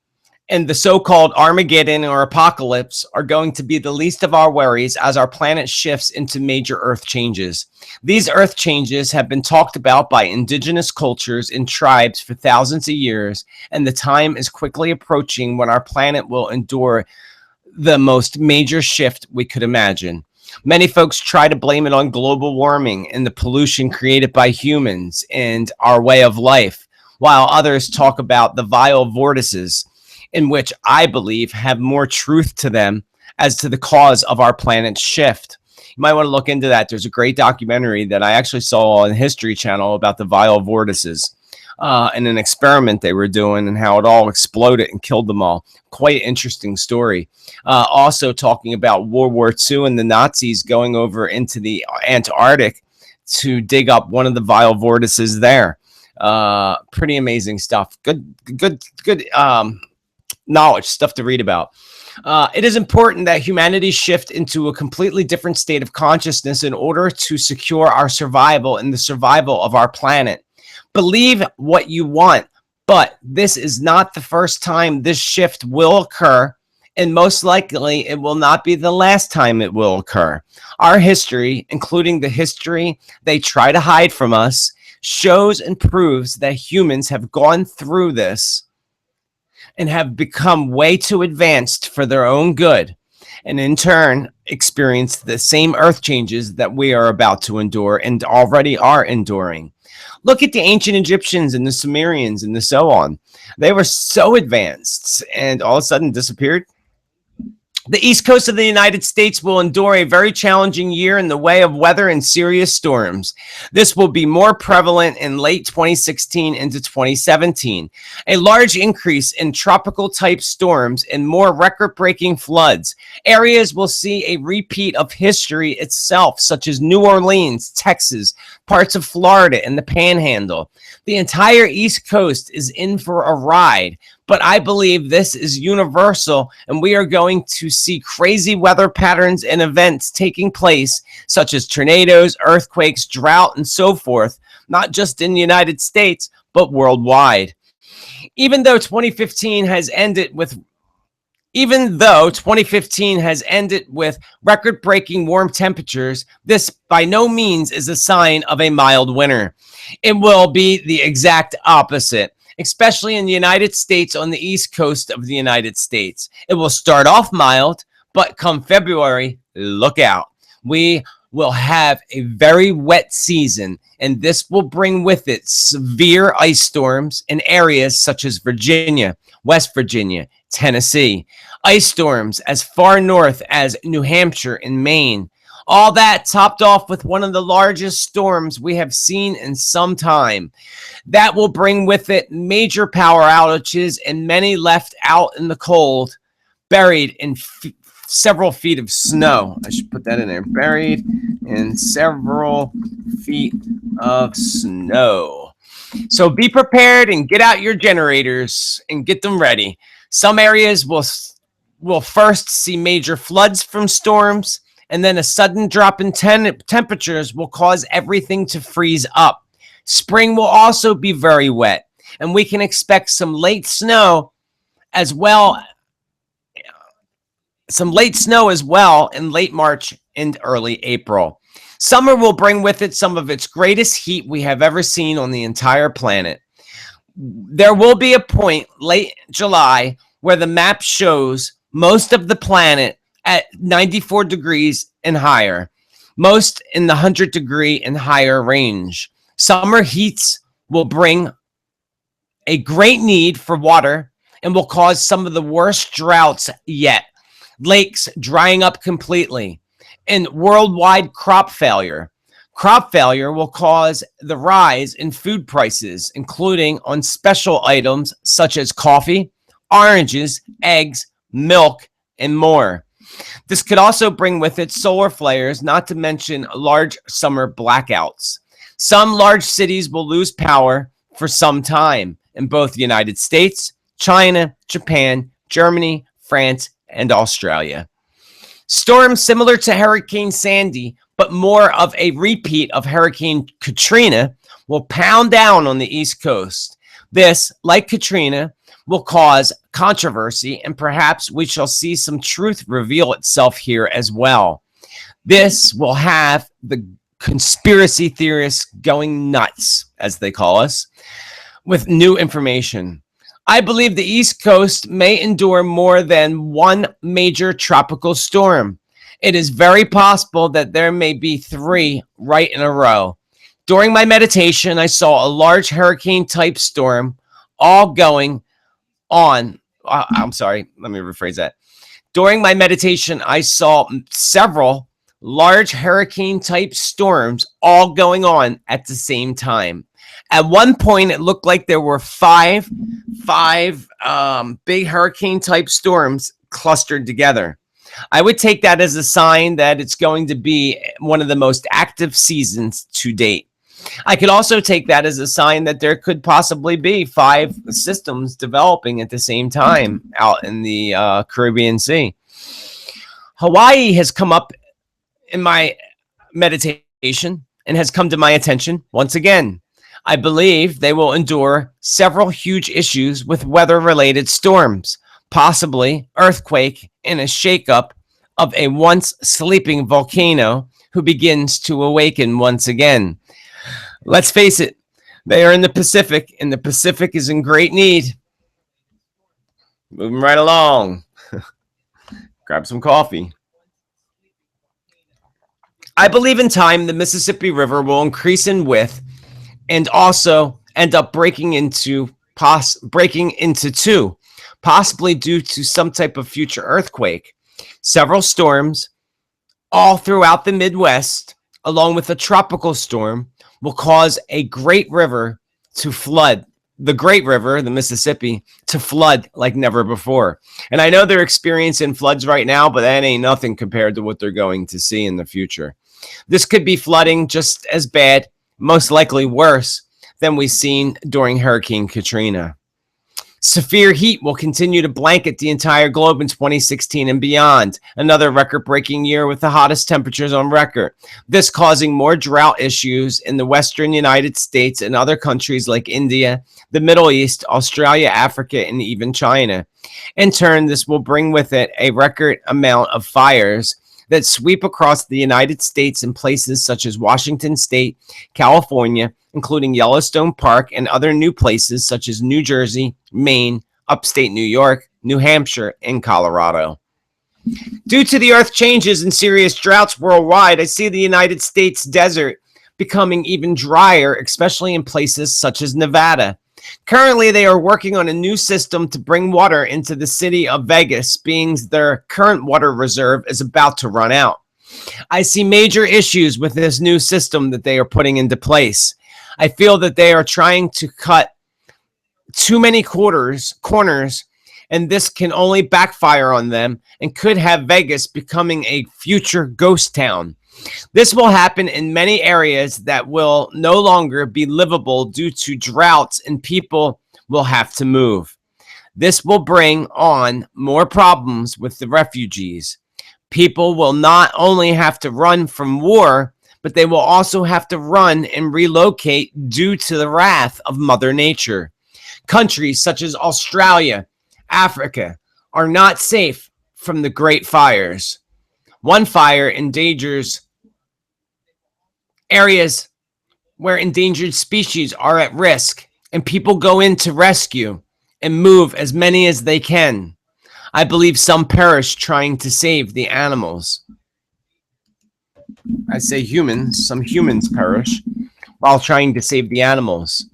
and the so-called Armageddon or apocalypse are going to be the least of our worries as our planet shifts into major earth changes. These earth changes have been talked about by indigenous cultures and tribes for thousands of years, and the time is quickly approaching when our planet will endure the most major shift we could imagine. Many folks try to blame it on global warming and the pollution created by humans and our way of life, while others talk about the vile vortices, in which I believe have more truth to them as to the cause of our planet's shift. You might want to look into that. There's a great documentary that I actually saw on the History Channel about the vile vortices and an experiment they were doing and how it all exploded and killed them all. Quite interesting story. Also talking about World War II and the Nazis going over into the Antarctic to dig up one of the vile vortices there. Pretty amazing stuff. Good knowledge, stuff to read about. It is important that humanity shift into a completely different state of consciousness in order to secure our survival and the survival of our planet. Believe what you want, but this is not the first time this shift will occur, and most likely it will not be the last time it will occur. Our history, including the history they try to hide from us, shows and proves that humans have gone through this and have become way too advanced for their own good, and in turn experienced the same earth changes that we are about to endure and already are enduring. Look at the ancient Egyptians and the Sumerians and so on. They were so advanced and all of a sudden disappeared. The East Coast of the United States will endure a very challenging year in the way of weather and serious storms. This will be more prevalent in late 2016 into 2017. A large increase in tropical type storms and more record-breaking floods. Areas will see a repeat of history itself, such as New Orleans, Texas, parts of Florida, and the Panhandle. The entire East Coast is in for a ride. But I believe this is universal, and we are going to see crazy weather patterns and events taking place, such as tornadoes, earthquakes, drought, and so forth, not just in the United States, but worldwide. Even though 2015 has ended with record-breaking warm temperatures, this by no means is a sign of a mild winter. It will be the exact opposite, especially in the United States on the East Coast of the United States. It will start off mild, but come February, look out. We will have a very wet season, and this will bring with it severe ice storms in areas such as Virginia, West Virginia, Tennessee. Ice storms as far north as New Hampshire and Maine. All that topped off with one of the largest storms we have seen in some time. That will bring with it major power outages and many left out in the cold, buried in several feet of snow. I should put that in there. Buried in several feet of snow. So be prepared and get out your generators and get them ready. Some areas will first see major floods from storms, and then a sudden drop in temperatures will cause everything to freeze up. Spring will also be very wet, and we can expect some late snow as well. Some late snow as well in late March and early April. Summer will bring with it some of its greatest heat we have ever seen on the entire planet. There will be a point late July where the map shows most of the planet at 94 degrees and higher, most in the 100-degree and higher range. Summer heats will bring a great need for water and will cause some of the worst droughts yet. Lakes drying up completely, and worldwide crop failure. Crop failure will cause the rise in food prices, including on special items such as coffee, oranges, eggs, milk, and more. This could also bring with it solar flares, not to mention large summer blackouts. Some large cities will lose power for some time in both the United States, China, Japan, Germany, France, and Australia. Storms similar to Hurricane Sandy, but more of a repeat of Hurricane Katrina, will pound down on the East Coast. This, like Katrina, will cause controversy, and perhaps we shall see some truth reveal itself here as well. This will have the conspiracy theorists going nuts, as they call us, with new information. I believe the East Coast may endure more than one major tropical storm. It is very possible that there may be 3 right in a row. During my meditation, I saw a large hurricane-type storm all going on. I'm sorry, let me rephrase that. During my meditation, I saw several large hurricane-type storms all going on at the same time. At one point, it looked like there were five big hurricane-type storms clustered together. I would take that as a sign that it's going to be one of the most active seasons to date. I could also take that as a sign that there could possibly be 5 systems developing at the same time out in the Caribbean Sea. Hawaii has come up in my meditation and has come to my attention once again. I believe they will endure several huge issues with weather-related storms, possibly earthquake and a shakeup of a once sleeping volcano who begins to awaken once again. Let's face it, they are in the Pacific, and the Pacific is in great need. Moving right along. Grab some coffee. I believe in time the Mississippi River will increase in width and also end up breaking into 2, possibly due to some type of future earthquake. Several storms all throughout the Midwest, along with a tropical storm, will cause a great river to flood. The Great River, the Mississippi, to flood like never before. And I know they're experiencing floods right now, but that ain't nothing compared to what they're going to see in the future. This could be flooding just as bad, most likely worse, than we've seen during Hurricane Katrina. Severe heat will continue to blanket the entire globe in 2016 and beyond, another record-breaking year with the hottest temperatures on record. This causing more drought issues in the western United States and other countries like India, the Middle East, Australia, Africa, and even China. In turn, this will bring with it a record amount of fires that sweep across the United States in places such as Washington State, California, including Yellowstone Park, and other new places such as New Jersey, Maine, upstate New York, New Hampshire, and Colorado. Due to the earth changes and serious droughts worldwide, I see the United States desert becoming even drier, especially in places such as Nevada. Currently, they are working on a new system to bring water into the city of Vegas, being their current water reserve is about to run out. I see major issues with this new system that they are putting into place. I feel that they are trying to cut too many corners, and this can only backfire on them and could have Vegas becoming a future ghost town. This will happen in many areas that will no longer be livable due to droughts, and people will have to move. This will bring on more problems with the refugees. People will not only have to run from war, but they will also have to run and relocate due to the wrath of Mother Nature. Countries such as Australia, Africa, are not safe from the great fires. One fire endangers areas where endangered species are at risk, and people go in to rescue and move as many as they can. I believe some perish trying to save the animals. I say humans, some humans perish while trying to save the animals.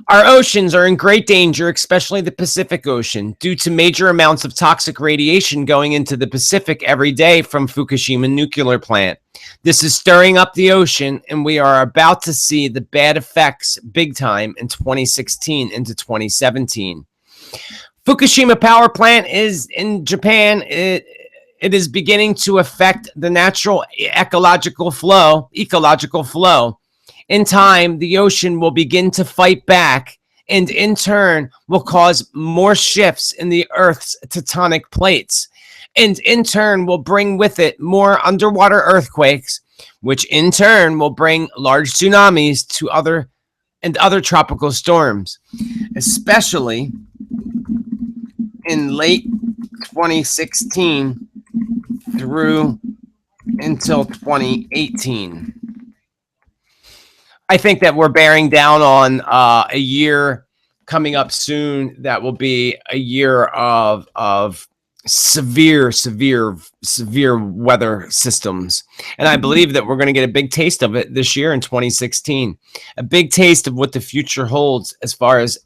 Our oceans are in great danger, especially the Pacific Ocean, due to major amounts of toxic radiation going into the Pacific every day from Fukushima nuclear plant. This is stirring up the ocean, and we are about to see the bad effects big time in 2016 into 2017. Fukushima power plant is in Japan. It is beginning to affect the natural ecological flow. In time, the ocean will begin to fight back, and in turn will cause more shifts in the Earth's tectonic plates, and in turn will bring with it more underwater earthquakes, which in turn will bring large tsunamis to other tropical storms, especially in late 2016 through until 2018. I think that we're bearing down on a year coming up soon that will be a year of severe weather systems. And I believe that we're going to get a big taste of it this year in 2016. A big taste of what the future holds as far as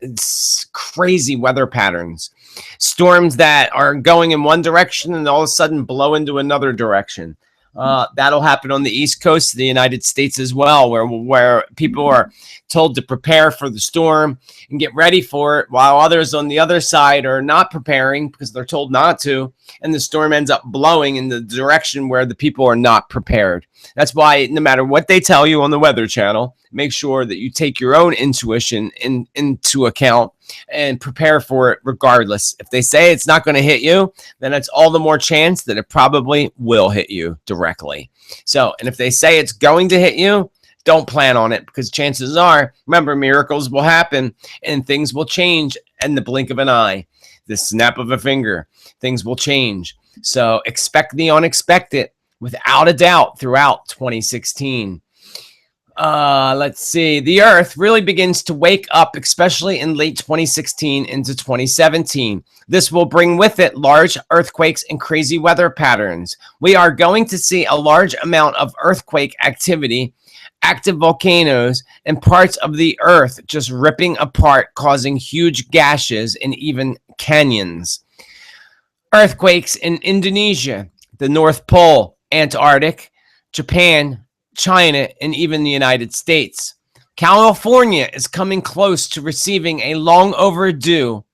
crazy weather patterns. Storms that are going in one direction and all of a sudden blow into another direction. That'll happen on the East Coast of the United States as well, where people are told to prepare for the storm and get ready for it, while others on the other side are not preparing because they're told not to, and the storm ends up blowing in the direction where the people are not prepared. That's why no matter what they tell you on the Weather Channel, make sure that you take your own intuition into account and prepare for it regardless. If they say it's not going to hit you, then it's all the more chance that it probably will hit you directly. So, and if they say it's going to hit you, don't plan on it, because chances are, remember, miracles will happen and things will change in the blink of an eye, the snap of a finger. Things will change. So expect the unexpected without a doubt throughout 2016. Let's see. The Earth really begins to wake up, especially in late 2016 into 2017. This will bring with it large earthquakes and crazy weather patterns. We are going to see a large amount of earthquake activity, active volcanoes, and parts of the Earth just ripping apart, causing huge gashes and even canyons. Earthquakes in Indonesia, the North Pole, Antarctic, Japan, China, and even the United States. California is coming close to receiving a long overdue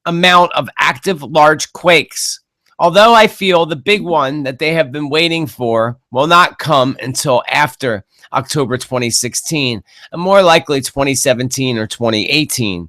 amount of active large quakes. Although I feel the big one that they have been waiting for will not come until after October 2016, and more likely 2017 or 2018.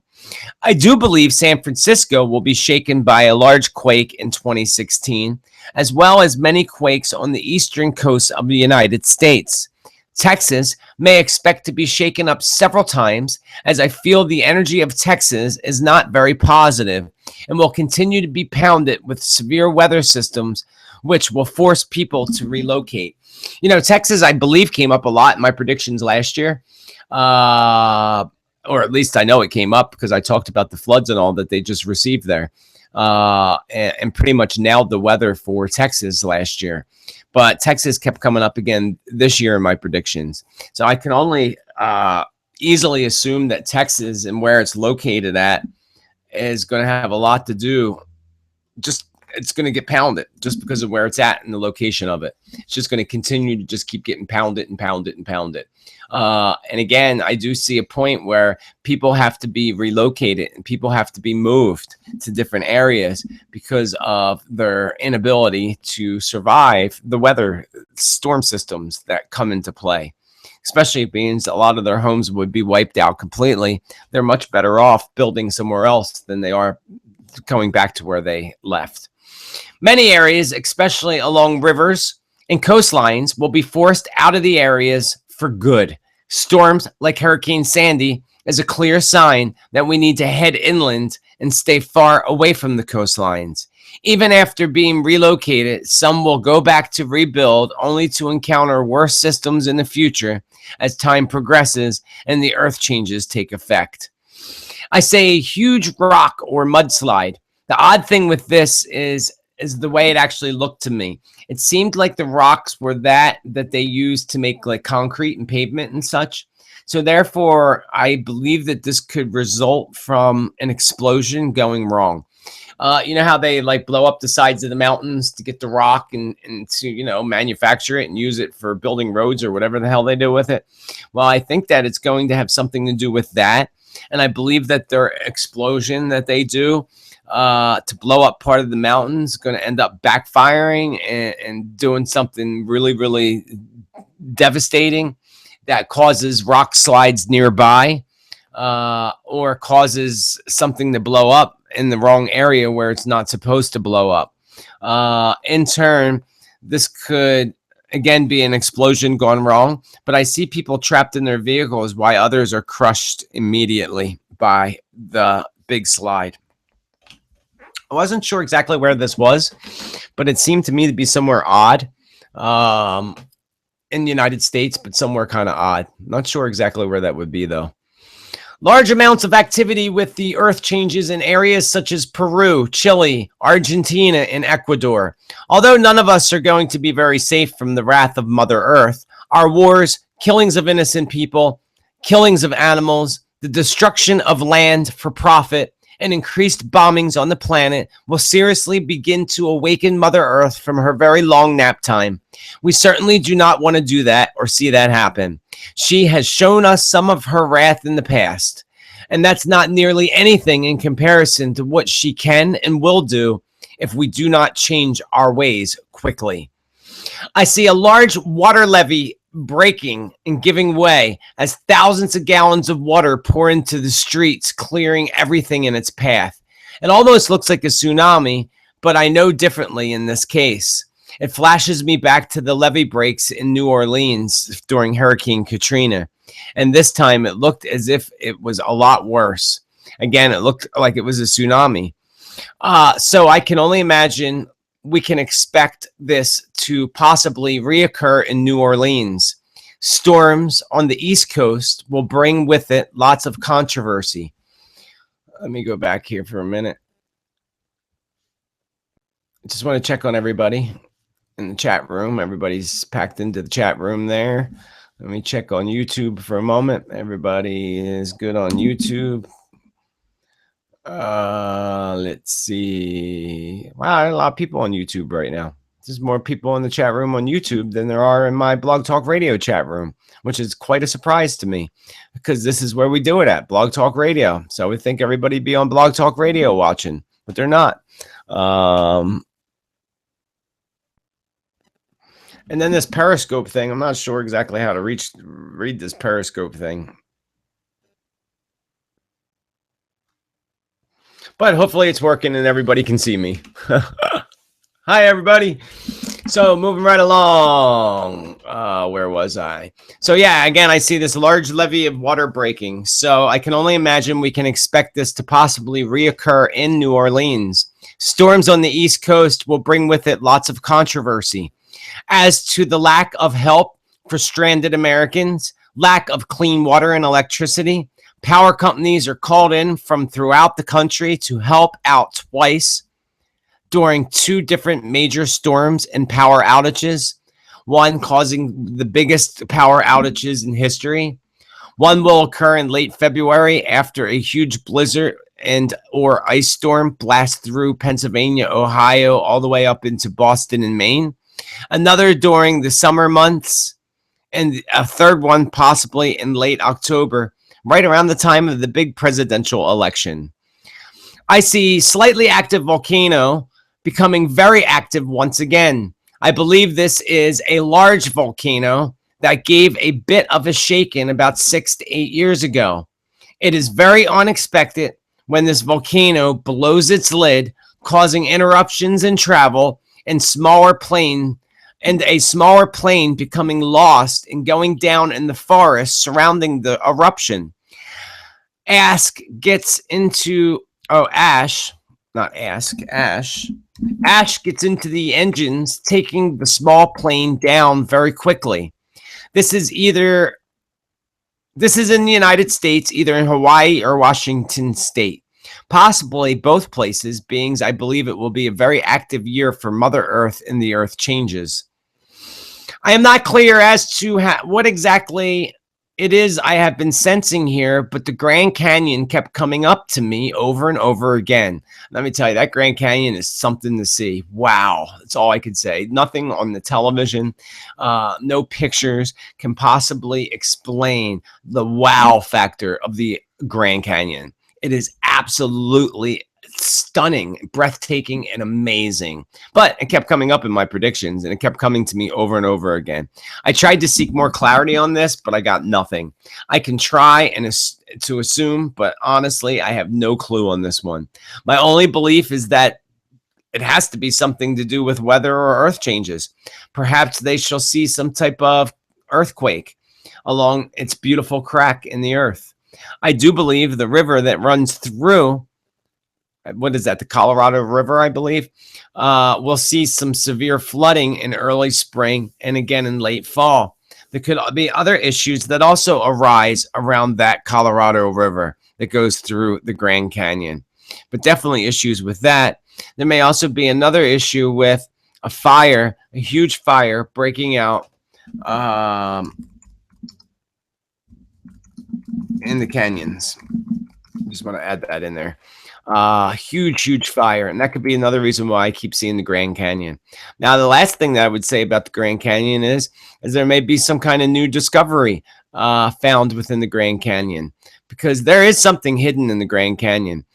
I do believe San Francisco will be shaken by a large quake in 2016, as well as many quakes on the eastern coast of the United States. Texas may expect to be shaken up several times, as I feel the energy of Texas is not very positive and will continue to be pounded with severe weather systems, which will force people to relocate. You know, Texas, I believe, came up a lot in my predictions last year. Or at least I know it came up because I talked about the floods and all that they just received there, and pretty much nailed the weather for Texas last year. But Texas kept coming up again this year in my predictions. So I can only easily assume that Texas and where it's located at is going to have a lot to do. Just it's going to get pounded just because of where it's at and the location of it. It's just going to continue to just keep getting pounded and pounded and pounded. And again, I do see a point where people have to be relocated and people have to be moved to different areas because of their inability to survive the weather storm systems that come into play. Especially being a lot of their homes would be wiped out completely. They're much better off building somewhere else than they are going back to where they left. Many areas, especially along rivers and coastlines, will be forced out of the areas for good. Storms like Hurricane Sandy is a clear sign that we need to head inland and stay far away from the coastlines. Even after being relocated, some will go back to rebuild only to encounter worse systems in the future as time progresses and the earth changes take effect. I say a huge rock or mudslide. The odd thing with this is the way it actually looked to me. It seemed like the rocks were that they used to make like concrete and pavement and such. So therefore, I believe that this could result from an explosion going wrong. You know how they like blow up the sides of the mountains to get the rock and to, you know, manufacture it and use it for building roads or whatever the hell they do with it. Well, I think that it's going to have something to do with that. And I believe that their explosion that they do to blow up part of the mountains is going to end up backfiring and doing something really, really devastating that causes rock slides nearby or causes something to blow up in the wrong area where it's not supposed to blow up. In turn, this could again be an explosion gone wrong, but I see people trapped in their vehicles while others are crushed immediately by the big slide. I wasn't sure exactly where this was, but it seemed to me to be somewhere odd in the United States, but somewhere kind of odd. Not sure exactly where that would be, though. Large amounts of activity with the earth changes in areas such as Peru, Chile, Argentina, and Ecuador. Although none of us are going to be very safe from the wrath of Mother Earth, our wars, killings of innocent people, killings of animals, the destruction of land for profit, and increased bombings on the planet will seriously begin to awaken Mother Earth from her very long nap time. We certainly do not want to do that or see that happen. She has shown us some of her wrath in the past, and that's not nearly anything in comparison to what she can and will do if we do not change our ways quickly. I see a large water levee breaking and giving way as thousands of gallons of water pour into the streets, clearing everything in its path. It almost looks like a tsunami, but I know differently in this case. It flashes me back to the levee breaks in New Orleans during Hurricane Katrina. And this time it looked as if it was a lot worse. Again, it looked like it was a tsunami. So I can only imagine we can expect this to possibly reoccur in New Orleans. Storms on the East Coast will bring with it lots of controversy. Let me go back here for a minute. I just want to check on everybody in the chat room. Everybody's packed into the chat room there. Let me check on YouTube for a moment. Everybody is good on YouTube. Let's see. Wow, a lot of people on YouTube right now. There's more people in the chat room on YouTube than there are in my Blog Talk Radio chat room, which is quite a surprise to me because this is where we do it at Blog Talk Radio. So I would think everybody be on Blog Talk Radio watching, but they're not. And then this Periscope thing, I'm not sure exactly how to read this Periscope thing. But hopefully it's working and everybody can see me. Hi, everybody. So moving right along. Where was I? So yeah, again, I see this large levee of water breaking. So I can only imagine we can expect this to possibly reoccur in New Orleans. Storms on the East Coast will bring with it lots of controversy. As to the lack of help for stranded Americans, lack of clean water and electricity, power companies are called in from throughout the country to help out twice during two different major storms and power outages, one causing the biggest power outages in history. One will occur in late February after a huge blizzard and or ice storm blast through Pennsylvania, Ohio, all the way up into Boston and Maine. Another during the summer months, and a third one possibly in late October, right around the time of the big presidential election. I see slightly active volcano becoming very active once again. I believe this is a large volcano that gave a bit of a shaking about 6 to 8 years ago. It is very unexpected when this volcano blows its lid, causing interruptions in travel and a smaller plane becoming lost and going down in the forest surrounding the eruption. Ash gets into Ash gets into the engines, taking the small plane down very quickly. This is in the United States, either in Hawaii or Washington State. Possibly both places, being I believe it will be a very active year for Mother Earth and the Earth changes. I am not clear as to what exactly it is I have been sensing here, but the Grand Canyon kept coming up to me over and over again. Let me tell you, that Grand Canyon is something to see. Wow, that's all I could say. Nothing on the television, no pictures can possibly explain the wow factor of the Grand Canyon. It is absolutely stunning, breathtaking, and amazing. But it kept coming up in my predictions, and it kept coming to me over and over again. I tried to seek more clarity on this, but I got nothing. I can try to assume, but honestly, I have no clue on this one. My only belief is that it has to be something to do with weather or earth changes. Perhaps they shall see some type of earthquake along its beautiful crack in the earth. I do believe the river that runs through, what is that, the Colorado River, I believe, we'll see some severe flooding in early spring and again in late fall. There could be other issues that also arise around that Colorado River that goes through the Grand Canyon, but definitely issues with that. There may also be another issue with a huge fire breaking out in the canyons. Just want to add that in there. Huge fire, and that could be another reason why I keep seeing the Grand Canyon. Now, the last thing that I would say about the Grand Canyon is there may be some kind of new discovery found within the Grand Canyon, because there is something hidden in the Grand Canyon.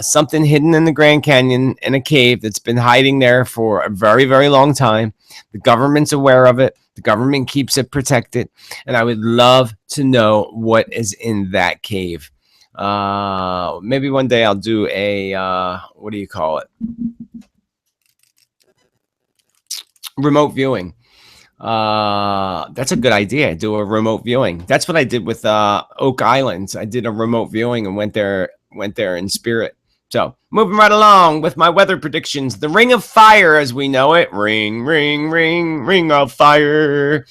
Something hidden in the Grand Canyon in a cave that's been hiding there for a very, very long time. The government's aware of it. The government keeps it protected, and I would love to know what is in that cave. Maybe one day I'll do a what do you call it, remote viewing. That's a good idea. Do a remote viewing. That's what I did with Oak Islands. I did a remote viewing and went there in spirit. So moving right along with my weather predictions. The ring of fire, as we know it, ring of fire,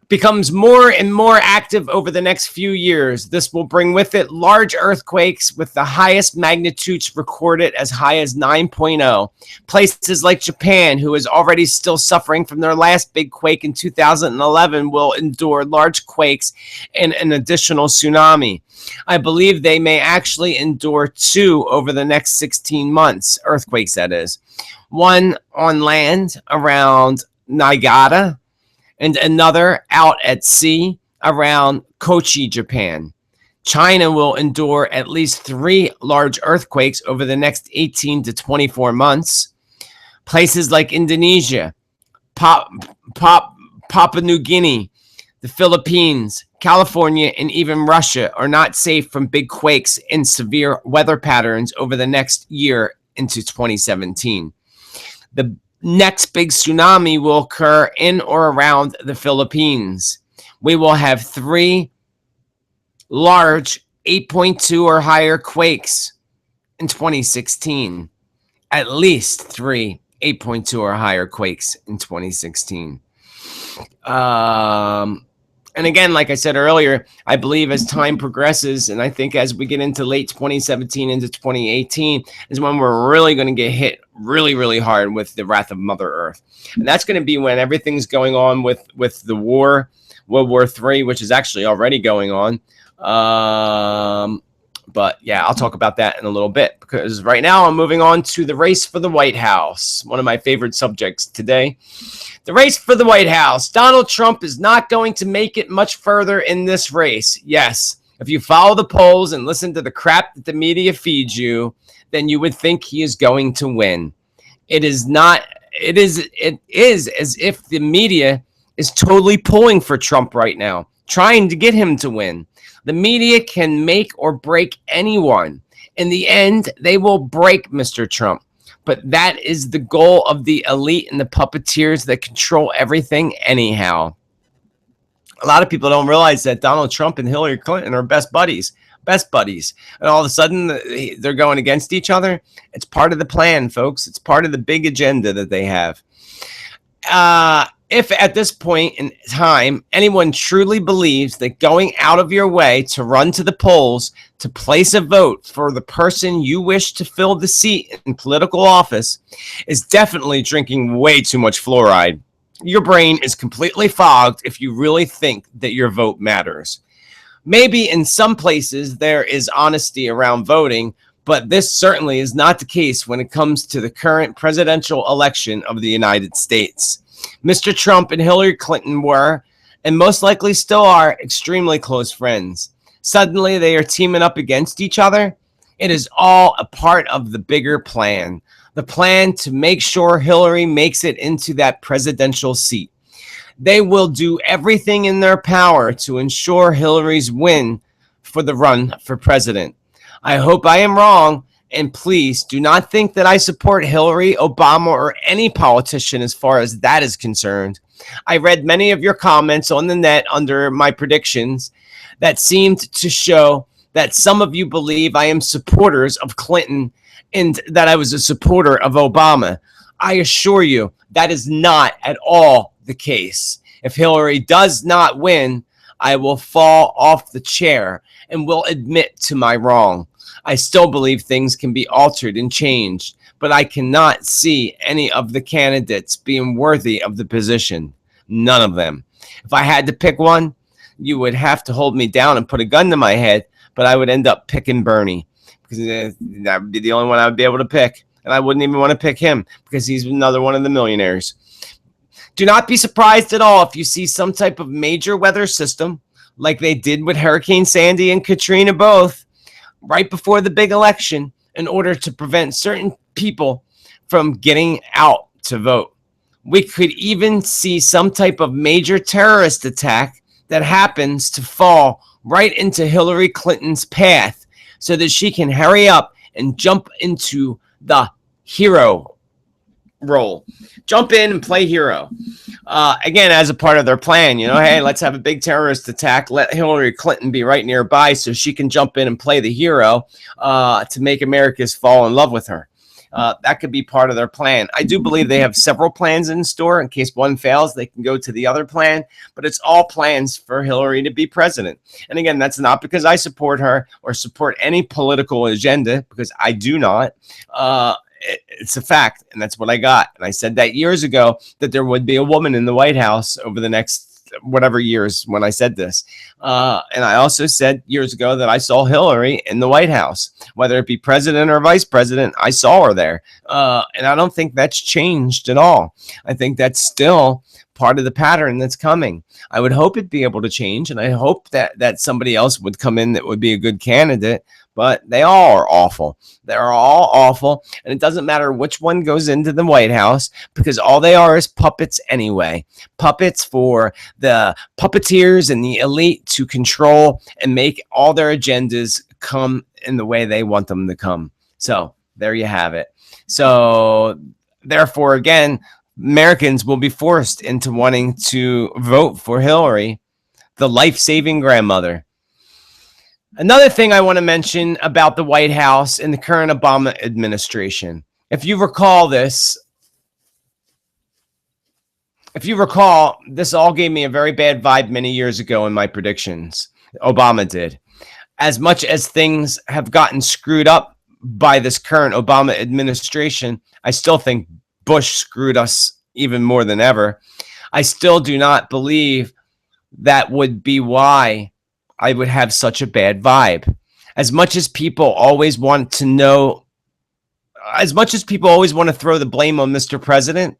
becomes more and more active over the next few years. This will bring with it large earthquakes with the highest magnitudes recorded as high as 9.0. Places like Japan, who is already still suffering from their last big quake in 2011, will endure large quakes and an additional tsunami. I believe they may actually endure 2 over the next 16 months, earthquakes that is. One on land around Niigata, and another out at sea around Kochi, Japan. China will endure at least 3 large earthquakes over the next 18 to 24 months. Places like Indonesia, Papua New Guinea, the Philippines, California, and even Russia are not safe from big quakes and severe weather patterns over the next year into 2017. The next big tsunami will occur in or around the Philippines. We will have 3 large 8.2 or higher quakes in 2016. At least 3 8.2 or higher quakes in 2016. And again, like I said earlier, I believe as time progresses, and I think as we get into late 2017 into 2018, is when we're really going to get hit really, really hard with the wrath of Mother Earth. And that's going to be when everything's going on with the war, World War III, which is actually already going on. But yeah, I'll talk about that in a little bit, because right now I'm moving on to the race for the White House, one of my favorite subjects today. The race for the White House. Donald Trump is not going to make it much further in this race. Yes, if you follow the polls and listen to the crap that the media feeds you, then you would think he is going to win. It is not. It is as if the media is totally pulling for Trump right now, trying to get him to win. The media can make or break anyone. In the end, they will break Mr. Trump. But that is the goal of the elite and the puppeteers that control everything anyhow. A lot of people don't realize that Donald Trump and Hillary Clinton are best buddies. And all of a sudden, they're going against each other. It's part of the plan, folks. It's part of the big agenda that they have. If at this point in time, anyone truly believes that going out of your way to run to the polls to place a vote for the person you wish to fill the seat in political office is definitely drinking way too much fluoride. Your brain is completely fogged if you really think that your vote matters. Maybe in some places there is honesty around voting, but this certainly is not the case when it comes to the current presidential election of the United States. Mr. Trump and Hillary Clinton were, and most likely still are, extremely close friends. Suddenly, they are teaming up against each other. It is all a part of the bigger plan. The plan to make sure Hillary makes it into that presidential seat. They will do everything in their power to ensure Hillary's win for the run for president. I hope I am wrong. And please do not think that I support Hillary, Obama, or any politician as far as that is concerned. I read many of your comments on the net under my predictions that seemed to show that some of you believe I am supporters of Clinton and that I was a supporter of Obama. I assure you that is not at all the case. If Hillary does not win, I will fall off the chair and will admit to my wrong. I still believe things can be altered and changed, but I cannot see any of the candidates being worthy of the position. None of them. If I had to pick one, you would have to hold me down and put a gun to my head, but I would end up picking Bernie, because that would be the only one I would be able to pick. And I wouldn't even want to pick him because he's another one of the millionaires. Do not be surprised at all if you see some type of major weather system like they did with Hurricane Sandy and Katrina both, right before the big election, in order to prevent certain people from getting out to vote. We could even see some type of major terrorist attack that happens to fall right into Hillary Clinton's path so that she can hurry up and jump into the hero role. Jump in and play hero. Again, as a part of their plan, hey, let's have a big terrorist attack. Let Hillary Clinton be right nearby so she can jump in and play the hero to make Americans fall in love with her. That could be part of their plan. I do believe they have several plans in store. In case one fails, they can go to the other plan. But it's all plans for Hillary to be president. And again, that's not because I support her or support any political agenda, because I do not. It's a fact, and that's what I got. And I said that years ago, that there would be a woman in the White House over the next whatever years when I said this. And I also said years ago that I saw Hillary in the White House, whether it be president or vice president, I saw her there. And I don't think that's changed at all. I think that's still part of the pattern that's coming. I would hope it'd be able to change, and I hope that somebody else would come in that would be a good candidate. But they all are awful. They're all awful. And it doesn't matter which one goes into the White House, because all they are is puppets anyway. Puppets for the puppeteers and the elite to control and make all their agendas come in the way they want them to come. So there you have it. So therefore, again, Americans will be forced into wanting to vote for Hillary, the life-saving grandmother. Another thing I want to mention about the White House and the current Obama administration. If you recall, this all gave me a very bad vibe many years ago in my predictions. Obama did. As much as things have gotten screwed up by this current Obama administration, I still think Bush screwed us even more than ever. I still do not believe that would be why I would have such a bad vibe. As much as people always want to know, as much as people always want to throw the blame on Mr. President,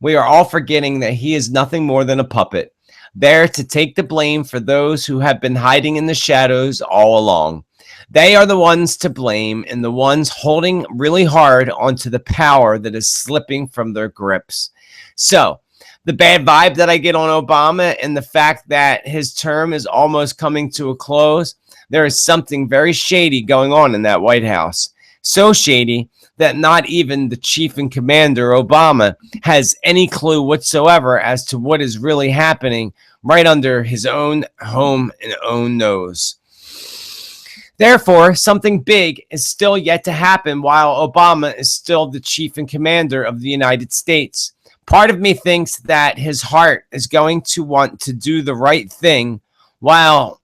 we are all forgetting that he is nothing more than a puppet, there to take the blame for those who have been hiding in the shadows all along. They are the ones to blame and the ones holding really hard onto the power that is slipping from their grips. So, the bad vibe that I get on Obama and the fact that his term is almost coming to a close, there is something very shady going on in that White House. So shady that not even the chief and commander, Obama, has any clue whatsoever as to what is really happening right under his own home and own nose. Therefore, something big is still yet to happen while Obama is still the chief and commander of the United States. Part of me thinks that his heart is going to want to do the right thing while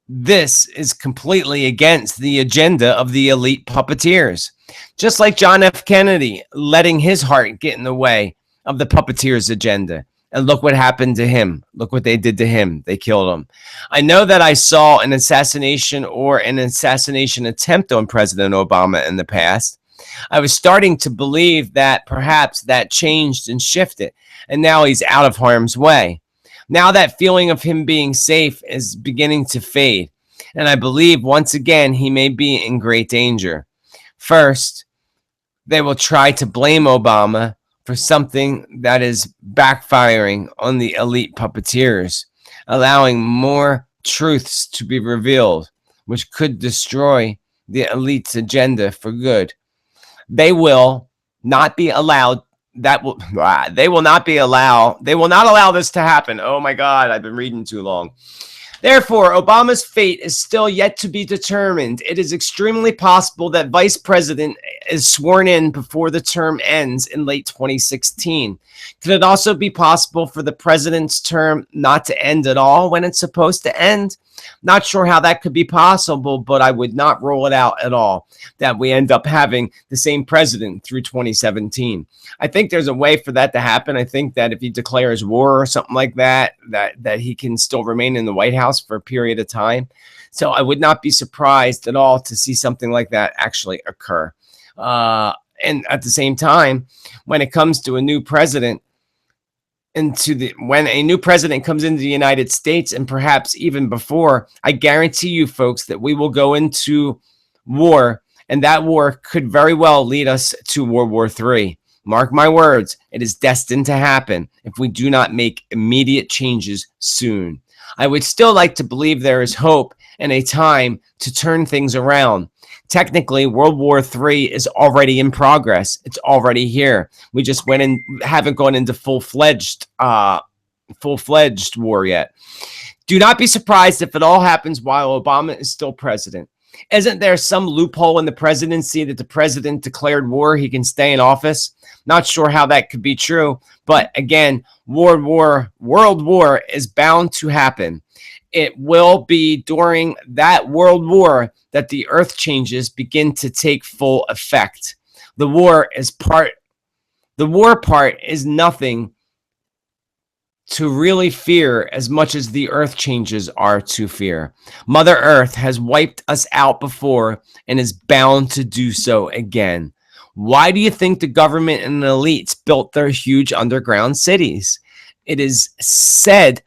this is completely against the agenda of the elite puppeteers. Just like John F. Kennedy letting his heart get in the way of the puppeteers' agenda. And look what happened to him. Look what they did to him. They killed him. I know that I saw an assassination or an assassination attempt on President Obama in the past. I was starting to believe that perhaps that changed and shifted, and now he's out of harm's way. Now that feeling of him being safe is beginning to fade, and I believe once again he may be in great danger. First, they will try to blame Obama for something that is backfiring on the elite puppeteers, allowing more truths to be revealed, which could destroy the elite's agenda for good. They will not be allowed. They will not allow this to happen. Oh my God, I've been reading too long. Therefore, Obama's fate is still yet to be determined. It is extremely possible that Vice President is sworn in before the term ends in late 2016. Could it also be possible for the president's term not to end at all when it's supposed to end? Not sure how that could be possible, but I would not rule it out at all that we end up having the same president through 2017. I think there's a way for that to happen. I think that if he declares war or something like that he can still remain in the White House for a period of time. So I would not be surprised at all to see something like that actually occur. And at the same time, when it comes to a new president, when a new president comes into the United States, and perhaps even before, I guarantee you folks that we will go into war, and that war could very well lead us to World War III. Mark my words, it is destined to happen if we do not make immediate changes soon. I would still like to believe there is hope and a time to turn things around. Technically, World War III is already in progress. It's already here. We just haven't gone into full-fledged war yet. Do not be surprised if it all happens while Obama is still president. Isn't there some loophole in the presidency that the president declared war, he can stay in office? Not sure how that could be true, but again, world war is bound to happen. It will be during that world war that the earth changes begin to take full effect. The war part is nothing to really fear as much as the earth changes are to fear. Mother Earth has wiped us out before and is bound to do so again. Why do you think the government and the elites built their huge underground cities? It is said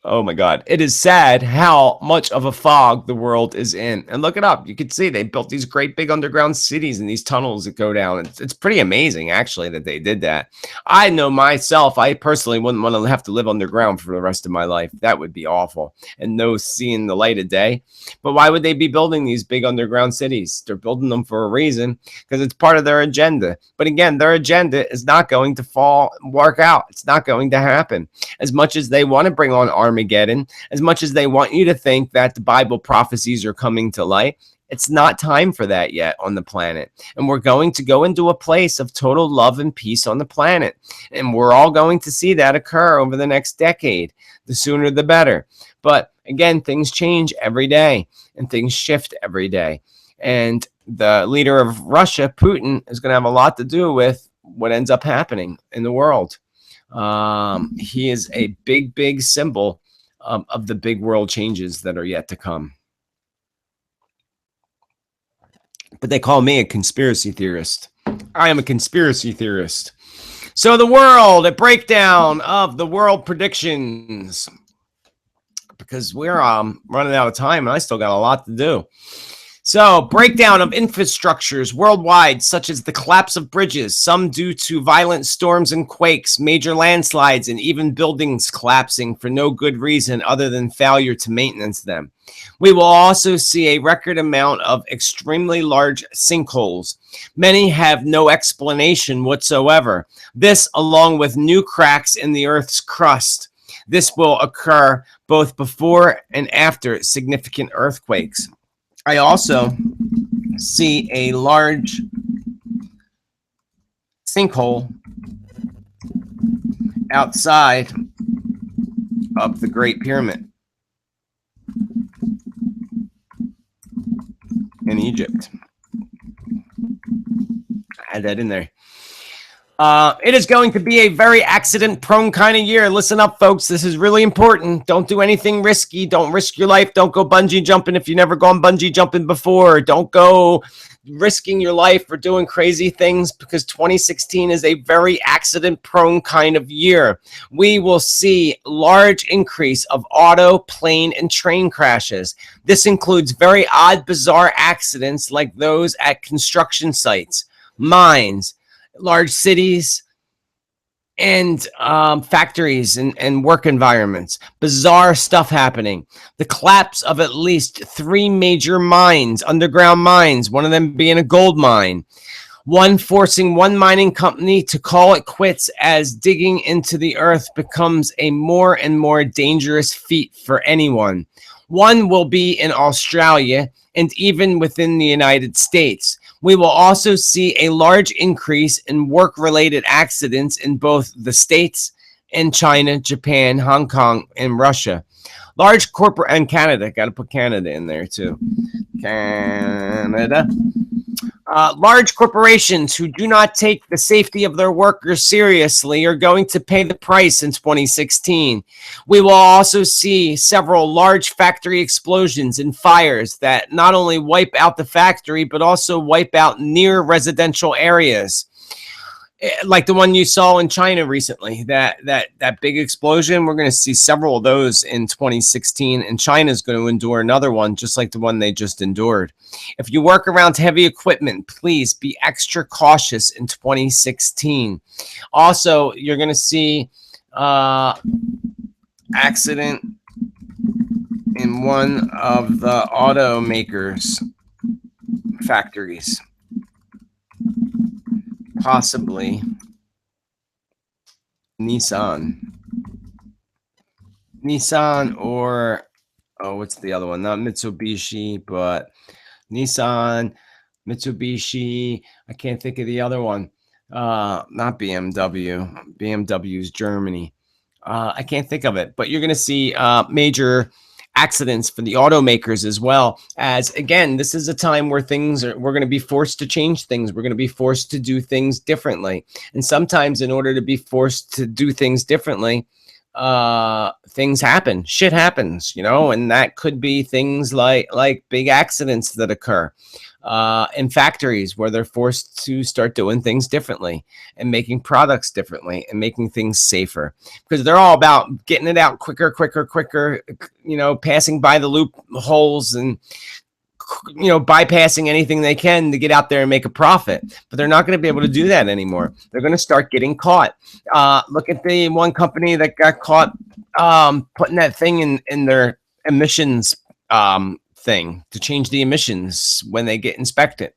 oh my God. It is sad how much of a fog the world is in. And look it up. You can see they built these great big underground cities and these tunnels that go down. It's pretty amazing, actually, that they did that. I know myself, I personally wouldn't want to have to live underground for the rest of my life. That would be awful. And no seeing the light of day. But why would they be building these big underground cities? They're building them for a reason, because it's part of their agenda. But again, their agenda is not going to work out. It's not going to happen. As much as they want to bring on Armageddon, as much as they want you to think that the Bible prophecies are coming to light, it's not time for that yet on the planet. And we're going to go into a place of total love and peace on the planet. And we're all going to see that occur over the next decade. The sooner, the better. But again, things change every day and things shift every day. And the leader of Russia, Putin, is going to have a lot to do with what ends up happening in the world. He is a big symbol of the big world changes that are yet to come. But they call me a conspiracy theorist. I am a conspiracy theorist. So the world, a breakdown of the world predictions, because we're running out of time and I still got a lot to do. So, breakdown of infrastructures worldwide, such as the collapse of bridges, some due to violent storms and quakes, major landslides, and even buildings collapsing for no good reason other than failure to maintenance them. We will also see a record amount of extremely large sinkholes. Many have no explanation whatsoever. This, along with new cracks in the Earth's crust. This will occur both before and after significant earthquakes. I also see a large sinkhole outside of the Great Pyramid in Egypt. I had that in there. It is going to be a very accident-prone kind of year. Listen up, folks. This is really important. Don't do anything risky. Don't risk your life. Don't go bungee jumping if you've never gone bungee jumping before. Don't go risking your life or doing crazy things, because 2016 is a very accident-prone kind of year. We will see large increase of auto, plane, and train crashes. This includes very odd, bizarre accidents like those at construction sites, mines, large cities, and factories and work environments. Bizarre stuff happening. The collapse of at least 3 major mines, underground mines, one of them being a gold mine. One forcing one mining company to call it quits as digging into the earth becomes a more and more dangerous feat for anyone. One will be in Australia and even within the United States. We will also see a large increase in work-related accidents in both the States and China, Japan, Hong Kong, and Russia. Large corporate and Canada. Got to put Canada in there too. Canada. Large corporations who do not take the safety of their workers seriously are going to pay the price in 2016. We will also see several large factory explosions and fires that not only wipe out the factory, but also wipe out near residential areas. Like the one you saw in China recently, that big explosion. We're going to see several of those in 2016, and China's going to endure another one just like the one they just endured. If you work around heavy equipment, please be extra cautious in 2016. Also, you're going to see accident in one of the automakers' factories. Possibly Nissan or, what's the other one? Not Mitsubishi, but Nissan, Mitsubishi. I can't think of the other one. Not BMW. BMW's Germany. I can't think of it, but you're going to see major accidents for the automakers as well. As again, this is a time where we're going to be forced to change things. We're going to be forced to do things differently. And sometimes in order to be forced to do things differently, things happen, shit happens, and that could be things like big accidents that occur in factories where they're forced to start doing things differently and making products differently and making things safer, because they're all about getting it out quicker, passing by the loopholes and bypassing anything they can to get out there and make a profit. But they're not going to be able to do that anymore. They're going to start getting caught. Look at the one company that got caught putting that thing in their emissions thing to change the emissions when they get inspected.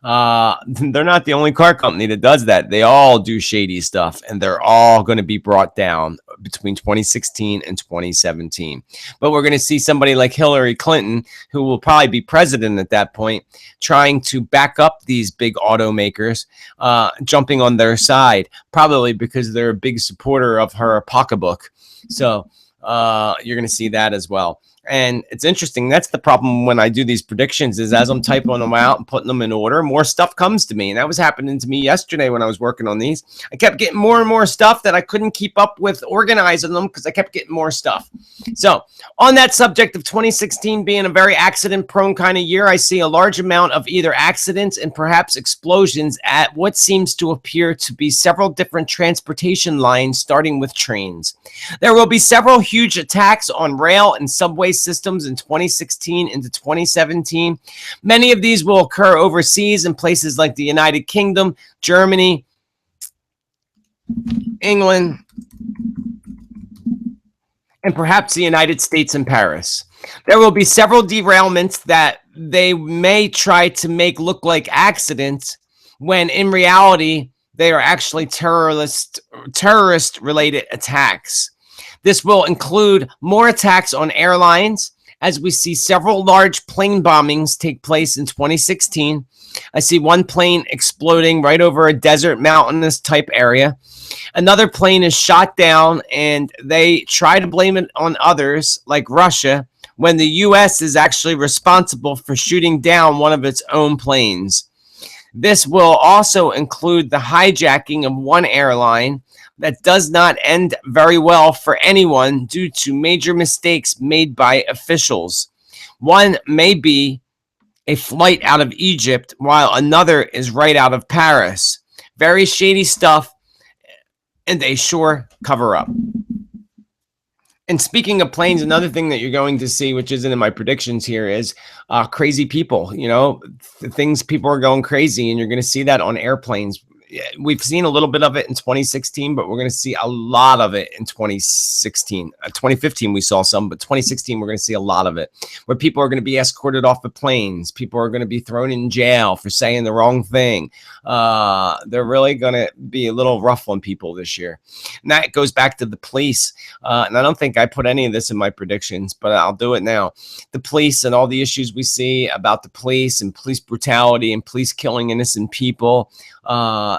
They're not the only car company that does that. They all do shady stuff, and they're all going to be brought down between 2016 and 2017. But we're going to see somebody like Hillary Clinton, who will probably be president at that point, trying to back up these big automakers, jumping on their side, probably because they're a big supporter of her pocketbook. So you're going to see that as well. And it's interesting. That's the problem when I do these predictions is as I'm typing them out and putting them in order, more stuff comes to me. And that was happening to me yesterday when I was working on these. I kept getting more and more stuff that I couldn't keep up with organizing them because I kept getting more stuff. So on that subject of 2016 being a very accident prone kind of year, I see a large amount of either accidents and perhaps explosions at what seems to appear to be several different transportation lines, starting with trains. There will be several huge attacks on rail and subway systems in 2016 into 2017. Many of these will occur overseas in places like the United Kingdom, Germany, England, and perhaps the United States and Paris. There will be several derailments that they may try to make look like accidents when in reality they are actually terrorist related attacks. This will include more attacks on airlines, as we see several large plane bombings take place in 2016. I see one plane exploding right over a desert mountainous type area. Another plane is shot down, and they try to blame it on others, like Russia, when the U.S. is actually responsible for shooting down one of its own planes. This will also include the hijacking of one airline that does not end very well for anyone due to major mistakes made by officials. One may be a flight out of Egypt, while another is right out of Paris. Very shady stuff, and they sure cover up. And speaking of planes, another thing that you're going to see, which isn't in my predictions here, is crazy people. You know, the things people are going crazy, and you're going to see that on airplanes. We've seen a little bit of it in 2016, but we're going to see a lot of it in 2016. 2015, we saw some, but 2016, we're going to see a lot of it, where people are going to be escorted off the planes. People are going to be thrown in jail for saying the wrong thing. They're really going to be a little rough on people this year. And that goes back to the police. And I don't think I put any of this in my predictions, but I'll do it now. The police and all the issues we see about the police and police brutality and police killing innocent people,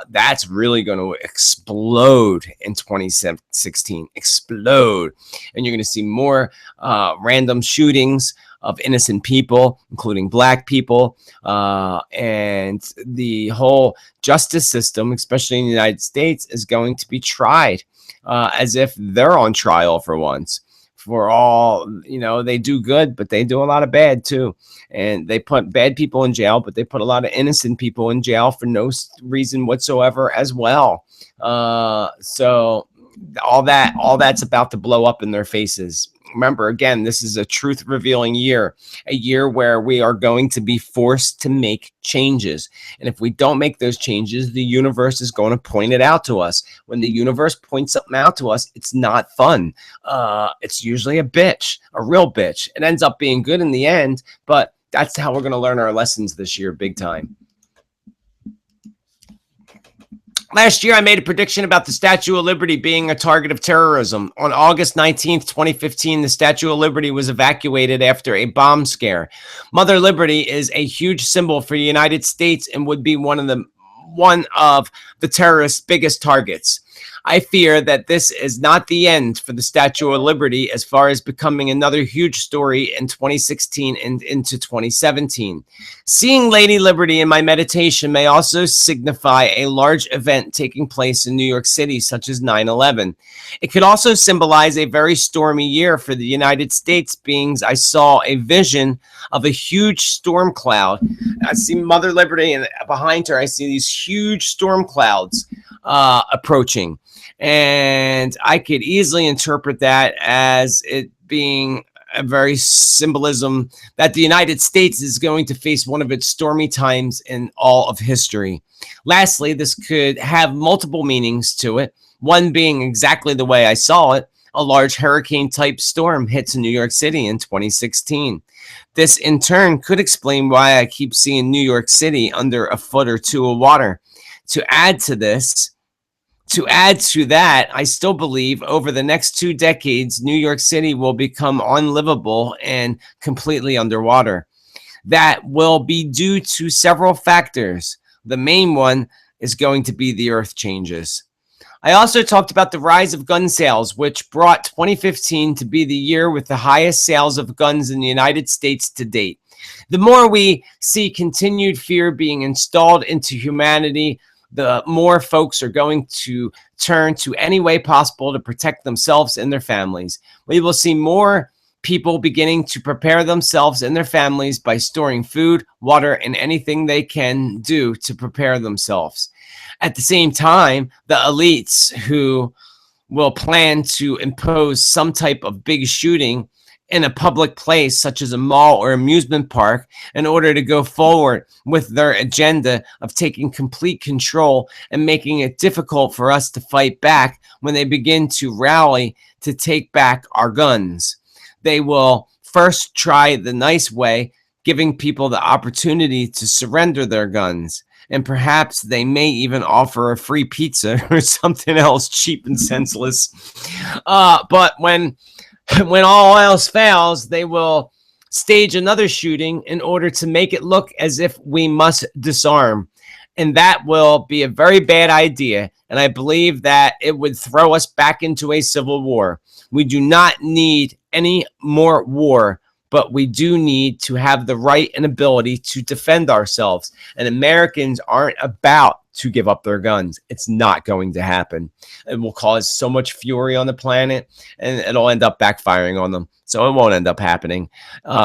that's really going to explode in 2016. Explode. And you're going to see more random shootings of innocent people, including black people, and the whole justice system, especially in the United States, is going to be tried as if they're on trial for once. For all, you know, they do good, but they do a lot of bad too. And they put bad people in jail, but they put a lot of innocent people in jail for no reason whatsoever as well. So all that's about to blow up in their faces. Remember, again, this is a truth revealing year, a year where we are going to be forced to make changes. And if we don't make those changes, the universe is going to point it out to us. When the universe points something out to us, it's not fun. It's usually a bitch, a real bitch. It ends up being good in the end, but that's how we're going to learn our lessons this year, big time. Last year, I made a prediction about the Statue of Liberty being a target of terrorism. On August 19th, 2015, the Statue of Liberty was evacuated after a bomb scare. Mother Liberty is a huge symbol for the United States and would be one of the terrorists' biggest targets. I fear that this is not the end for the Statue of Liberty as far as becoming another huge story in 2016 and into 2017. Seeing Lady Liberty in my meditation may also signify a large event taking place in New York City, such as 9/11. It could also symbolize a very stormy year for the United States, being I saw a vision of a huge storm cloud. I see Mother Liberty, and behind her, I see these huge storm clouds approaching. And I could easily interpret that as it being a very symbolism that the United States is going to face one of its stormy times in all of history. Lastly, this could have multiple meanings to it. One being exactly the way I saw it. A large hurricane type storm hits New York City in 2016. This in turn could explain why I keep seeing New York City under a foot or two of water. To add to that, I still believe over the next 2 decades, New York City will become unlivable and completely underwater. That will be due to several factors. The main one is going to be the earth changes. I also talked about the rise of gun sales, which brought 2015 to be the year with the highest sales of guns in the United States to date. The more we see continued fear being installed into humanity, the more folks are going to turn to any way possible to protect themselves and their families. We will see more people beginning to prepare themselves and their families by storing food, water, and anything they can do to prepare themselves. At the same time, the elites who will plan to impose some type of big shooting in a public place such as a mall or amusement park in order to go forward with their agenda of taking complete control and making it difficult for us to fight back when they begin to rally to take back our guns. They will first try the nice way, giving people the opportunity to surrender their guns. And perhaps they may even offer a free pizza or something else cheap and senseless. But when all else fails, they will stage another shooting in order to make it look as if we must disarm. And that will be a very bad idea. And I believe that it would throw us back into a civil war. We do not need any more war, but we do need to have the right and ability to defend ourselves. And Americans aren't about to give up their guns. It's not going to happen. It will cause so much fury on the planet, and it'll end up backfiring on them. So it won't end up happening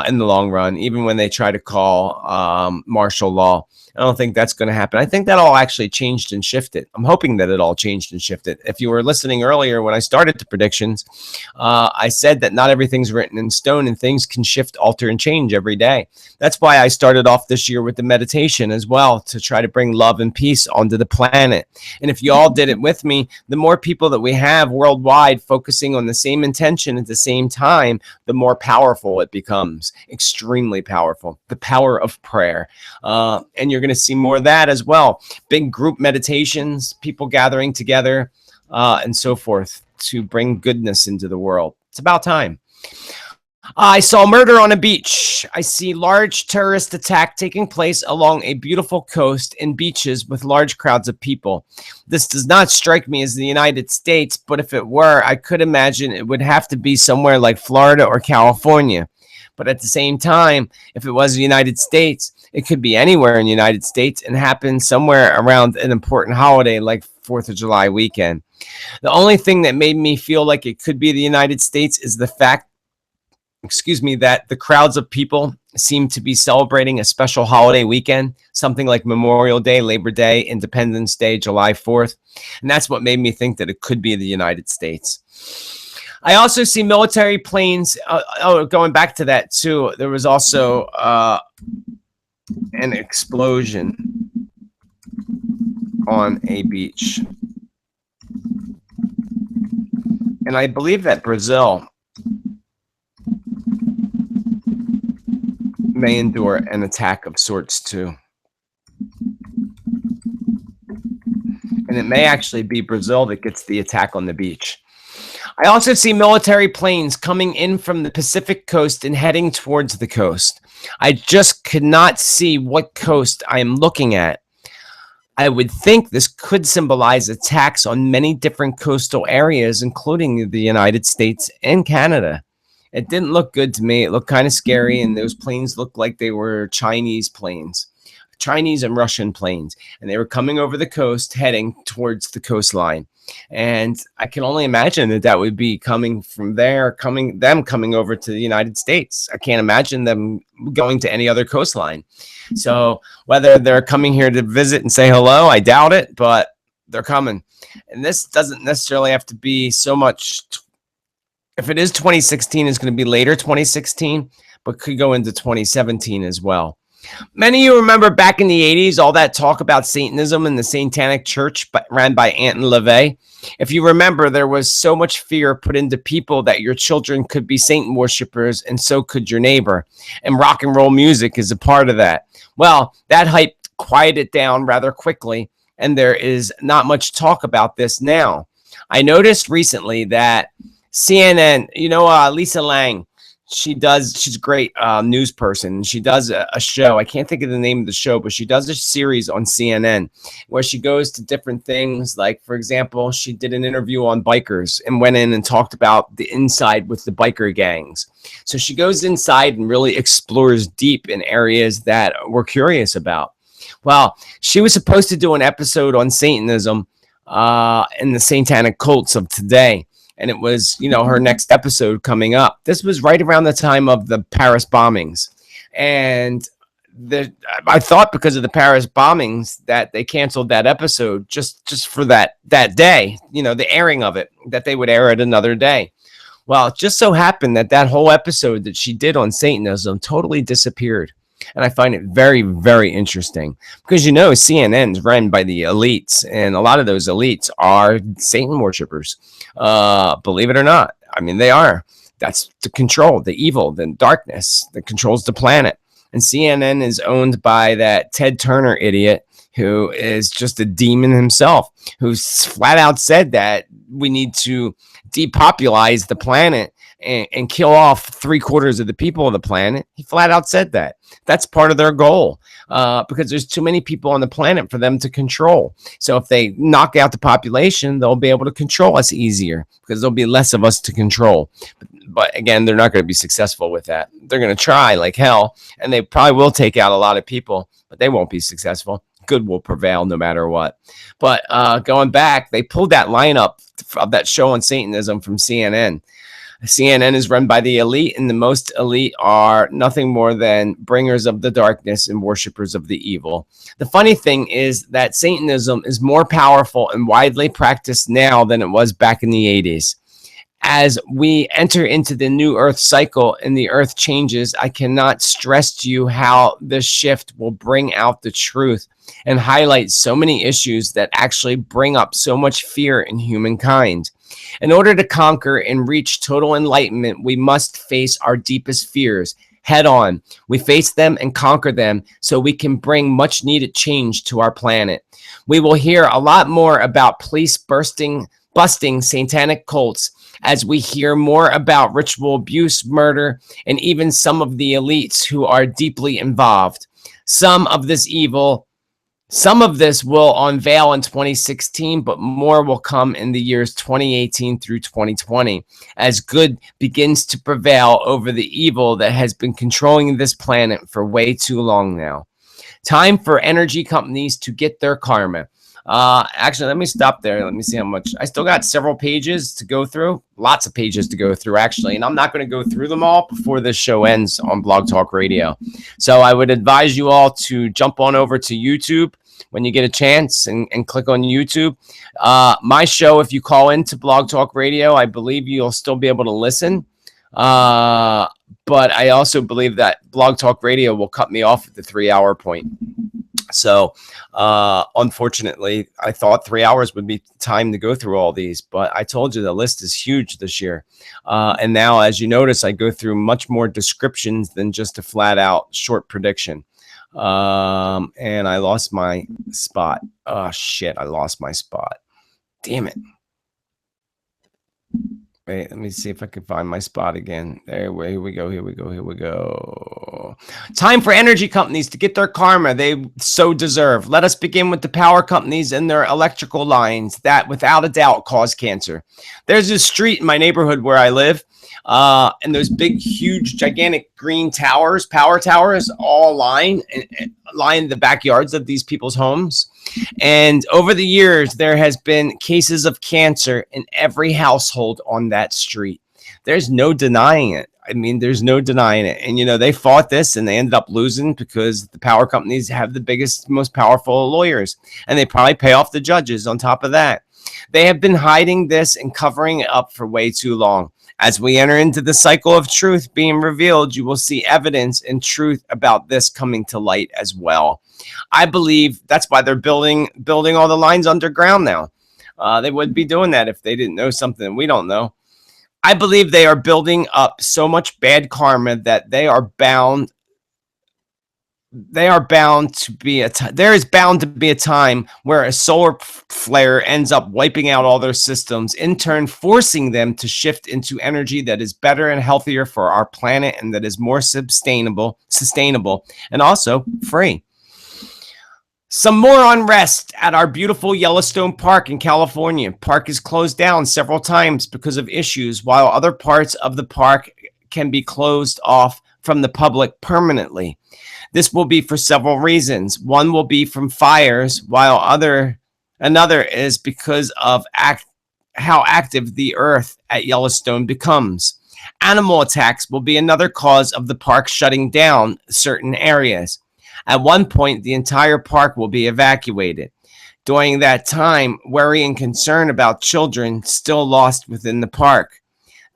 in the long run, even when they try to call martial law. I don't think that's going to happen. I think that all actually changed and shifted. I'm hoping that it all changed and shifted. If you were listening earlier when I started the predictions, I said that not everything's written in stone and things can shift, alter, and change every day. That's why I started off this year with the meditation as well, to try to bring love and peace onto the planet. And if you all did it with me, the more people that we have worldwide focusing on the same intention at the same time, the more powerful it becomes. Extremely powerful. The power of prayer. And you're going to see more of that as well. Big group meditations, people gathering together, and so forth to bring goodness into the world. It's about time. I saw murder on a beach. I see large terrorist attack taking place along a beautiful coast and beaches with large crowds of people. This does not strike me as the United States, but if it were, I could imagine it would have to be somewhere like Florida or California. But at the same time, if it was the United States, it could be anywhere in the United States and happen somewhere around an important holiday like 4th of July weekend. The only thing that made me feel like it could be the United States is the fact, that the crowds of people seem to be celebrating a special holiday weekend, something like Memorial Day, Labor Day, Independence Day, July 4th. And that's what made me think that it could be the United States. I also see military planes. Going back to that too, there was also an explosion on a beach. And I believe that Brazil may endure an attack of sorts too. And it may actually be Brazil that gets the attack on the beach. I also see military planes coming in from the Pacific coast and heading towards the coast. I just could not see what coast I am looking at. I would think this could symbolize attacks on many different coastal areas, including the United States and Canada. It didn't look good to me. It looked kind of scary, and those planes looked like they were Chinese planes, Chinese and Russian planes, and they were coming over the coast, heading towards the coastline. And I can only imagine that that would be coming from there, coming over to the United States. I can't imagine them going to any other coastline. So whether they're coming here to visit and say hello, I doubt it, but they're coming. And this doesn't necessarily have to be so much. If it is 2016, it's going to be later 2016, but could go into 2017 as well. Many of you remember back in the 80s, all that talk about Satanism and the Satanic Church ran by Anton LaVey. If you remember, there was so much fear put into people that your children could be Satan worshipers, and so could your neighbor. And rock and roll music is a part of that. Well, that hype quieted down rather quickly, and there is not much talk about this now. I noticed recently that CNN, Lisa Lang, She's a great news person. She does a show. I can't think of the name of the show, but she does a series on CNN where she goes to different things. Like, for example, she did an interview on bikers and went in and talked about the inside with the biker gangs. So she goes inside and really explores deep in areas that we're curious about. Well, she was supposed to do an episode on Satanism and the satanic cults of today. And it was, her next episode coming up. This was right around the time of the Paris bombings. And I thought because of the Paris bombings that they canceled that episode just for that day, the airing of it, that they would air it another day. Well, it just so happened that whole episode that she did on Satanism totally disappeared. And I find it very, very interesting because, CNN is run by the elites, and a lot of those elites are Satan worshipers. Believe it or not. I mean, they are. That's the control, the evil, the darkness that controls the planet. And CNN is owned by that Ted Turner idiot who is just a demon himself, who's flat out said that we need to depopulize the planet and kill off 3/4 of the people of the planet. He flat out said that. That's part of their goal because there's too many people on the planet for them to control. So if they knock out the population, they'll be able to control us easier because there'll be less of us to control. But again, they're not going to be successful with that. They're going to try like hell, and they probably will take out a lot of people, but they won't be successful. Good will prevail no matter what. But going back, they pulled that lineup of that show on Satanism from CNN. CNN is run by the elite, and the most elite are nothing more than bringers of the darkness and worshipers of the evil. The funny thing is that Satanism is more powerful and widely practiced now than it was back in the 80s. As we enter into the new earth cycle and the earth changes, I cannot stress to you how this shift will bring out the truth and highlight so many issues that actually bring up so much fear in humankind. In order to conquer and reach total enlightenment, we must face our deepest fears head on. We face them and conquer them so we can bring much needed change to our planet. We will hear a lot more about police busting satanic cults as we hear more about ritual abuse, murder, and even some of the elites who are deeply involved. Some of this will unveil in 2016, but more will come in the years 2018 through 2020 as good begins to prevail over the evil that has been controlling this planet for way too long now. Time for energy companies to get their karma. Actually, let me stop there. Let me see how much. I still got several pages to go through. Lots of pages to go through, actually. And I'm not going to go through them all before this show ends on Blog Talk Radio. So I would advise you all to jump on over to YouTube when you get a chance and click on YouTube. My show, if you call into Blog Talk Radio, I believe you'll still be able to listen. But I also believe that Blog Talk Radio will cut me off at the 3-hour point. So, unfortunately, I thought 3 hours would be time to go through all these, but I told you the list is huge this year. And now, as you notice, I go through much more descriptions than just a flat out short prediction. And I lost my spot. Oh, shit. I lost my spot. Damn it. Wait, let me see if I can find my spot again. Here we go. Time for energy companies to get their karma they so deserve. Let us begin with the power companies and their electrical lines that, without a doubt, cause cancer. There's this street in my neighborhood where I live, and those big, huge, gigantic green towers, power towers, all line the backyards of these people's homes. And over the years, there has been cases of cancer in every household on that street. There's no denying it. I mean, there's no denying it. And, they fought this and they ended up losing because the power companies have the biggest, most powerful lawyers. And they probably pay off the judges on top of that. They have been hiding this and covering it up for way too long. As we enter into the cycle of truth being revealed, you will see evidence and truth about this coming to light as well. I believe that's why they're building all the lines underground now. They wouldn't be doing that if they didn't know something we don't know. I believe they are building up so much bad karma that they are bound there is bound to be a time where a solar flare ends up wiping out all their systems, in turn forcing them to shift into energy that is better and healthier for our planet, and that is more sustainable, and also free. Some more unrest at our beautiful Yellowstone Park in California. Park is closed down several times because of issues, while other parts of the park can be closed off from the public permanently. This will be for several reasons. One will be from fires, while another is because of how active the earth at Yellowstone becomes. Animal attacks will be another cause of the park shutting down certain areas. At one point, the entire park will be evacuated. During that time, worry and concern about children still lost within the park.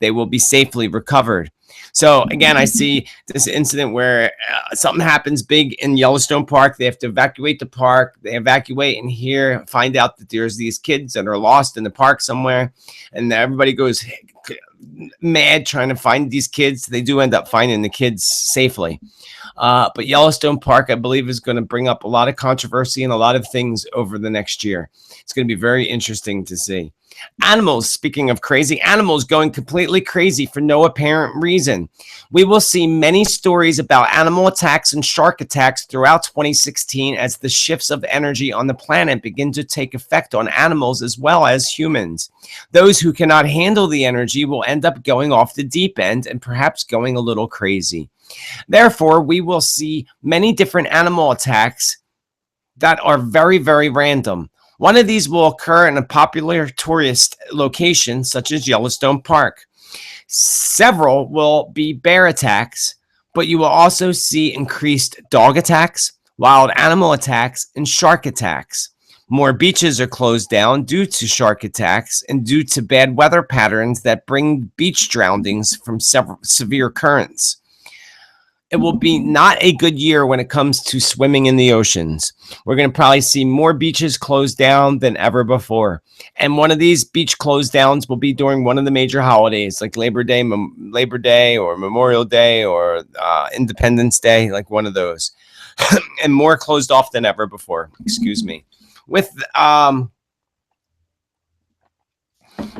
They will be safely recovered. So again, I see this incident where something happens big in Yellowstone Park. They have to evacuate the park. They evacuate and here find out that there's these kids that are lost in the park somewhere. And everybody goes mad trying to find these kids. They do end up finding the kids safely. But Yellowstone Park, I believe, is going to bring up a lot of controversy and a lot of things over the next year. It's going to be very interesting to see. Animals, speaking of crazy, animals going completely crazy for no apparent reason. We will see many stories about animal attacks and shark attacks throughout 2016 as the shifts of energy on the planet begin to take effect on animals as well as humans. Those who cannot handle the energy will end up going off the deep end and perhaps going a little crazy. Therefore, we will see many different animal attacks that are very, very random. One of these will occur in a popular tourist location such as Yellowstone Park. Several will be bear attacks, but you will also see increased dog attacks, wild animal attacks, and shark attacks. More beaches are closed down due to shark attacks and due to bad weather patterns that bring beach drownings from several severe currents. It will be not a good year when it comes to swimming in the oceans. We're going to probably see more beaches closed down than ever before. And one of these beach closed downs will be during one of the major holidays, like Labor Day or Memorial Day or Independence Day, like one of those. And more closed off than ever before. Excuse me. With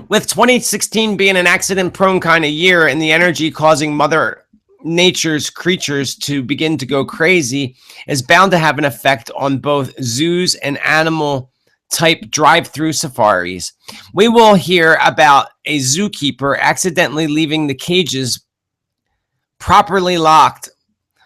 2016 being an accident-prone kind of year and the energy causing Mother Nature's creatures to begin to go crazy is bound to have an effect on both zoos and animal type drive-through safaris. We will hear about a zookeeper accidentally leaving the cages properly locked,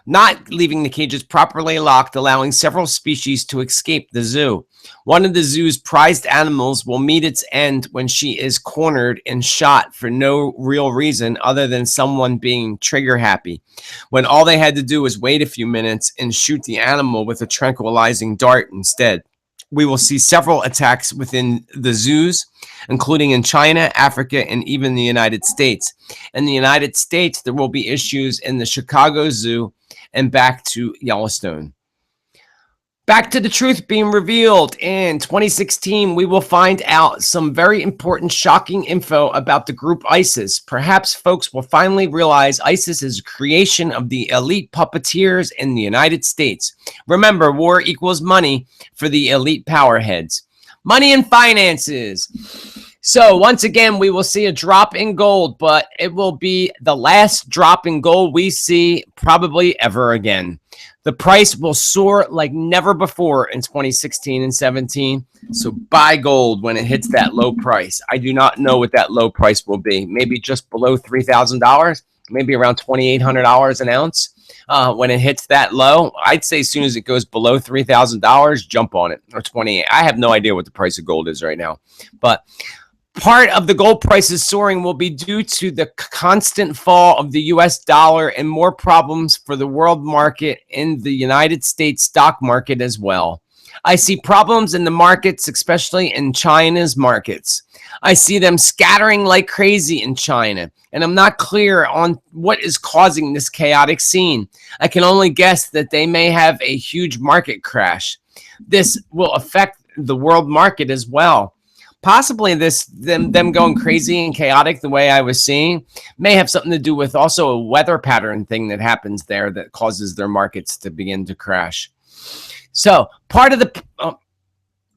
not leaving the cages properly locked, allowing several species to escape the zoo. One of the zoo's prized animals will meet its end when she is cornered and shot for no real reason other than someone being trigger happy, when all they had to do was wait a few minutes and shoot the animal with a tranquilizing dart instead. We will see several attacks within the zoos, including in China, Africa, and even the United States. In the United States, there will be issues in the Chicago Zoo and back to Yellowstone. Back to the truth being revealed. In 2016, we will find out some very important, shocking info about the group ISIS. Perhaps folks will finally realize ISIS is a creation of the elite puppeteers in the United States. Remember, war equals money for the elite powerheads. Money and finances. So once again, we will see a drop in gold, but it will be the last drop in gold we see probably ever again. The price will soar like never before in 2016 and 17. So buy gold when it hits that low price. I do not know what that low price will be. Maybe just below $3,000, maybe around $2,800 an ounce. When it hits that low, I'd say as soon as it goes below $3,000, jump on it, or 28. I have no idea what the price of gold is right now, but part of the gold prices soaring will be due to the constant fall of the US dollar and more problems for the world market in the United States stock market as well. I see problems in the markets, especially in China's markets. I see them scattering like crazy in China, and I'm not clear on what is causing this chaotic scene. I can only guess that they may have a huge market crash. This will affect the world market as well. possibly them going crazy and chaotic the way I was seeing may have something to do with also a weather pattern thing that happens there that causes their markets to begin to crash. So part of the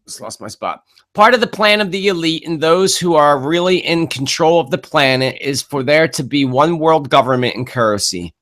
just lost my spot. Part of the plan of the elite and those who are really in control of the planet is for there to be one world government and currency.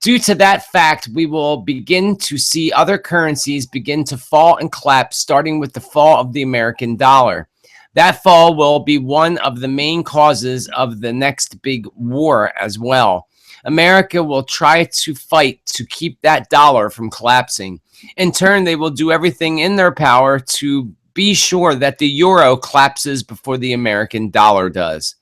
Due to that fact, we will begin to see other currencies begin to fall and collapse, starting with the fall of the American dollar. That fall will be one of the main causes of the next big war as well. America will try to fight to keep that dollar from collapsing. In turn, they will do everything in their power to be sure that the euro collapses before the American dollar does.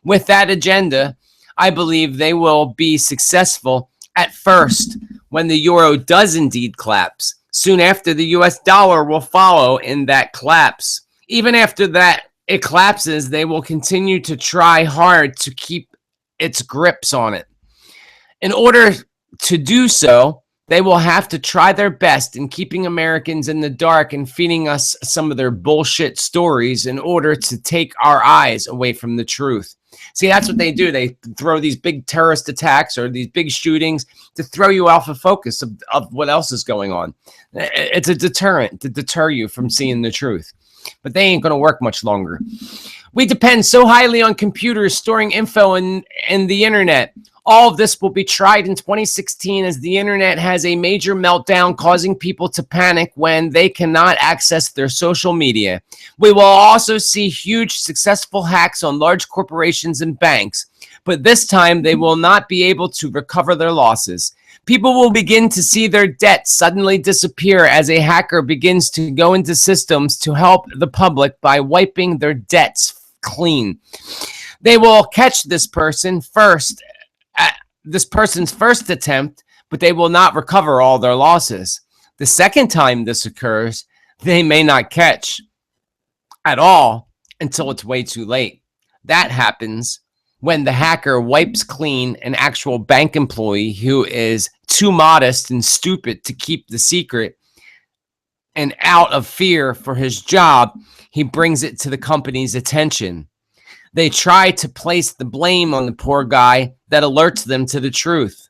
With that agenda, I believe they will be successful at first when the euro does indeed collapse. Soon after, the US dollar will follow in that collapse. Even after that it collapses, they will continue to try hard to keep its grips on it. In order to do so, they will have to try their best in keeping Americans in the dark and feeding us some of their bullshit stories in order to take our eyes away from the truth. See, that's what they do. They throw these big terrorist attacks or these big shootings to throw you off of focus of what else is going on. It's a deterrent to deter you from seeing the truth. But they ain't going to work much longer. We depend so highly on computers storing info and the internet. All of this will be tried in 2016 as the internet has a major meltdown, causing people to panic when they cannot access their social media. We will also see huge successful hacks on large corporations and banks, but this time they will not be able to recover their losses. People will begin to see their debts suddenly disappear as a hacker begins to go into systems to help the public by wiping their debts clean. They will catch this person's first attempt, but they will not recover all their losses. The second time this occurs, they may not catch at all until it's way too late. That happens when the hacker wipes clean an actual bank employee who is too modest and stupid to keep the secret, and out of fear for his job, he brings it to the company's attention. They try to place the blame on the poor guy that alerts them to the truth.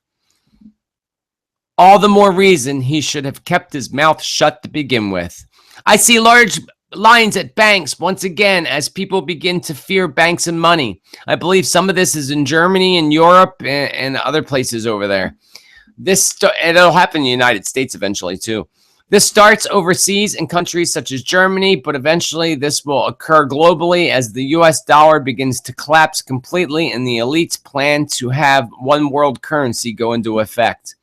All the more reason he should have kept his mouth shut to begin with. I see large lines at banks once again as people begin to fear banks and money. I believe some of this is in Germany and Europe and other places over there. It'll happen in the United States eventually too. This starts overseas in countries such as Germany, but eventually this will occur globally as the US dollar begins to collapse completely and the elites plan to have one world currency go into effect.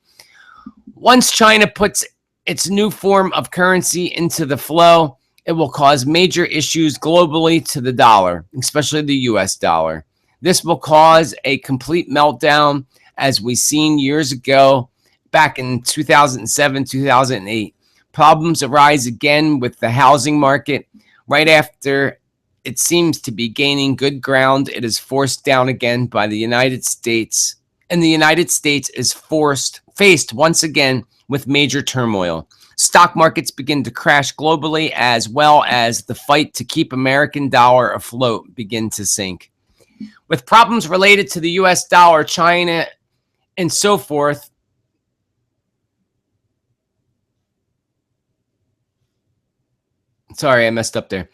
Once China puts its new form of currency into the flow, it will cause major issues globally to the dollar, especially the US dollar. This will cause a complete meltdown as we seen years ago back in 2007, 2008. Problems arise again with the housing market. Right after it seems to be gaining good ground, it is forced down again by the United States. And the United States is faced once again with major turmoil. Stock markets begin to crash globally, as well as the fight to keep American dollar afloat begin to sink. With problems related to the US dollar, China, and so forth, sorry, I messed up there.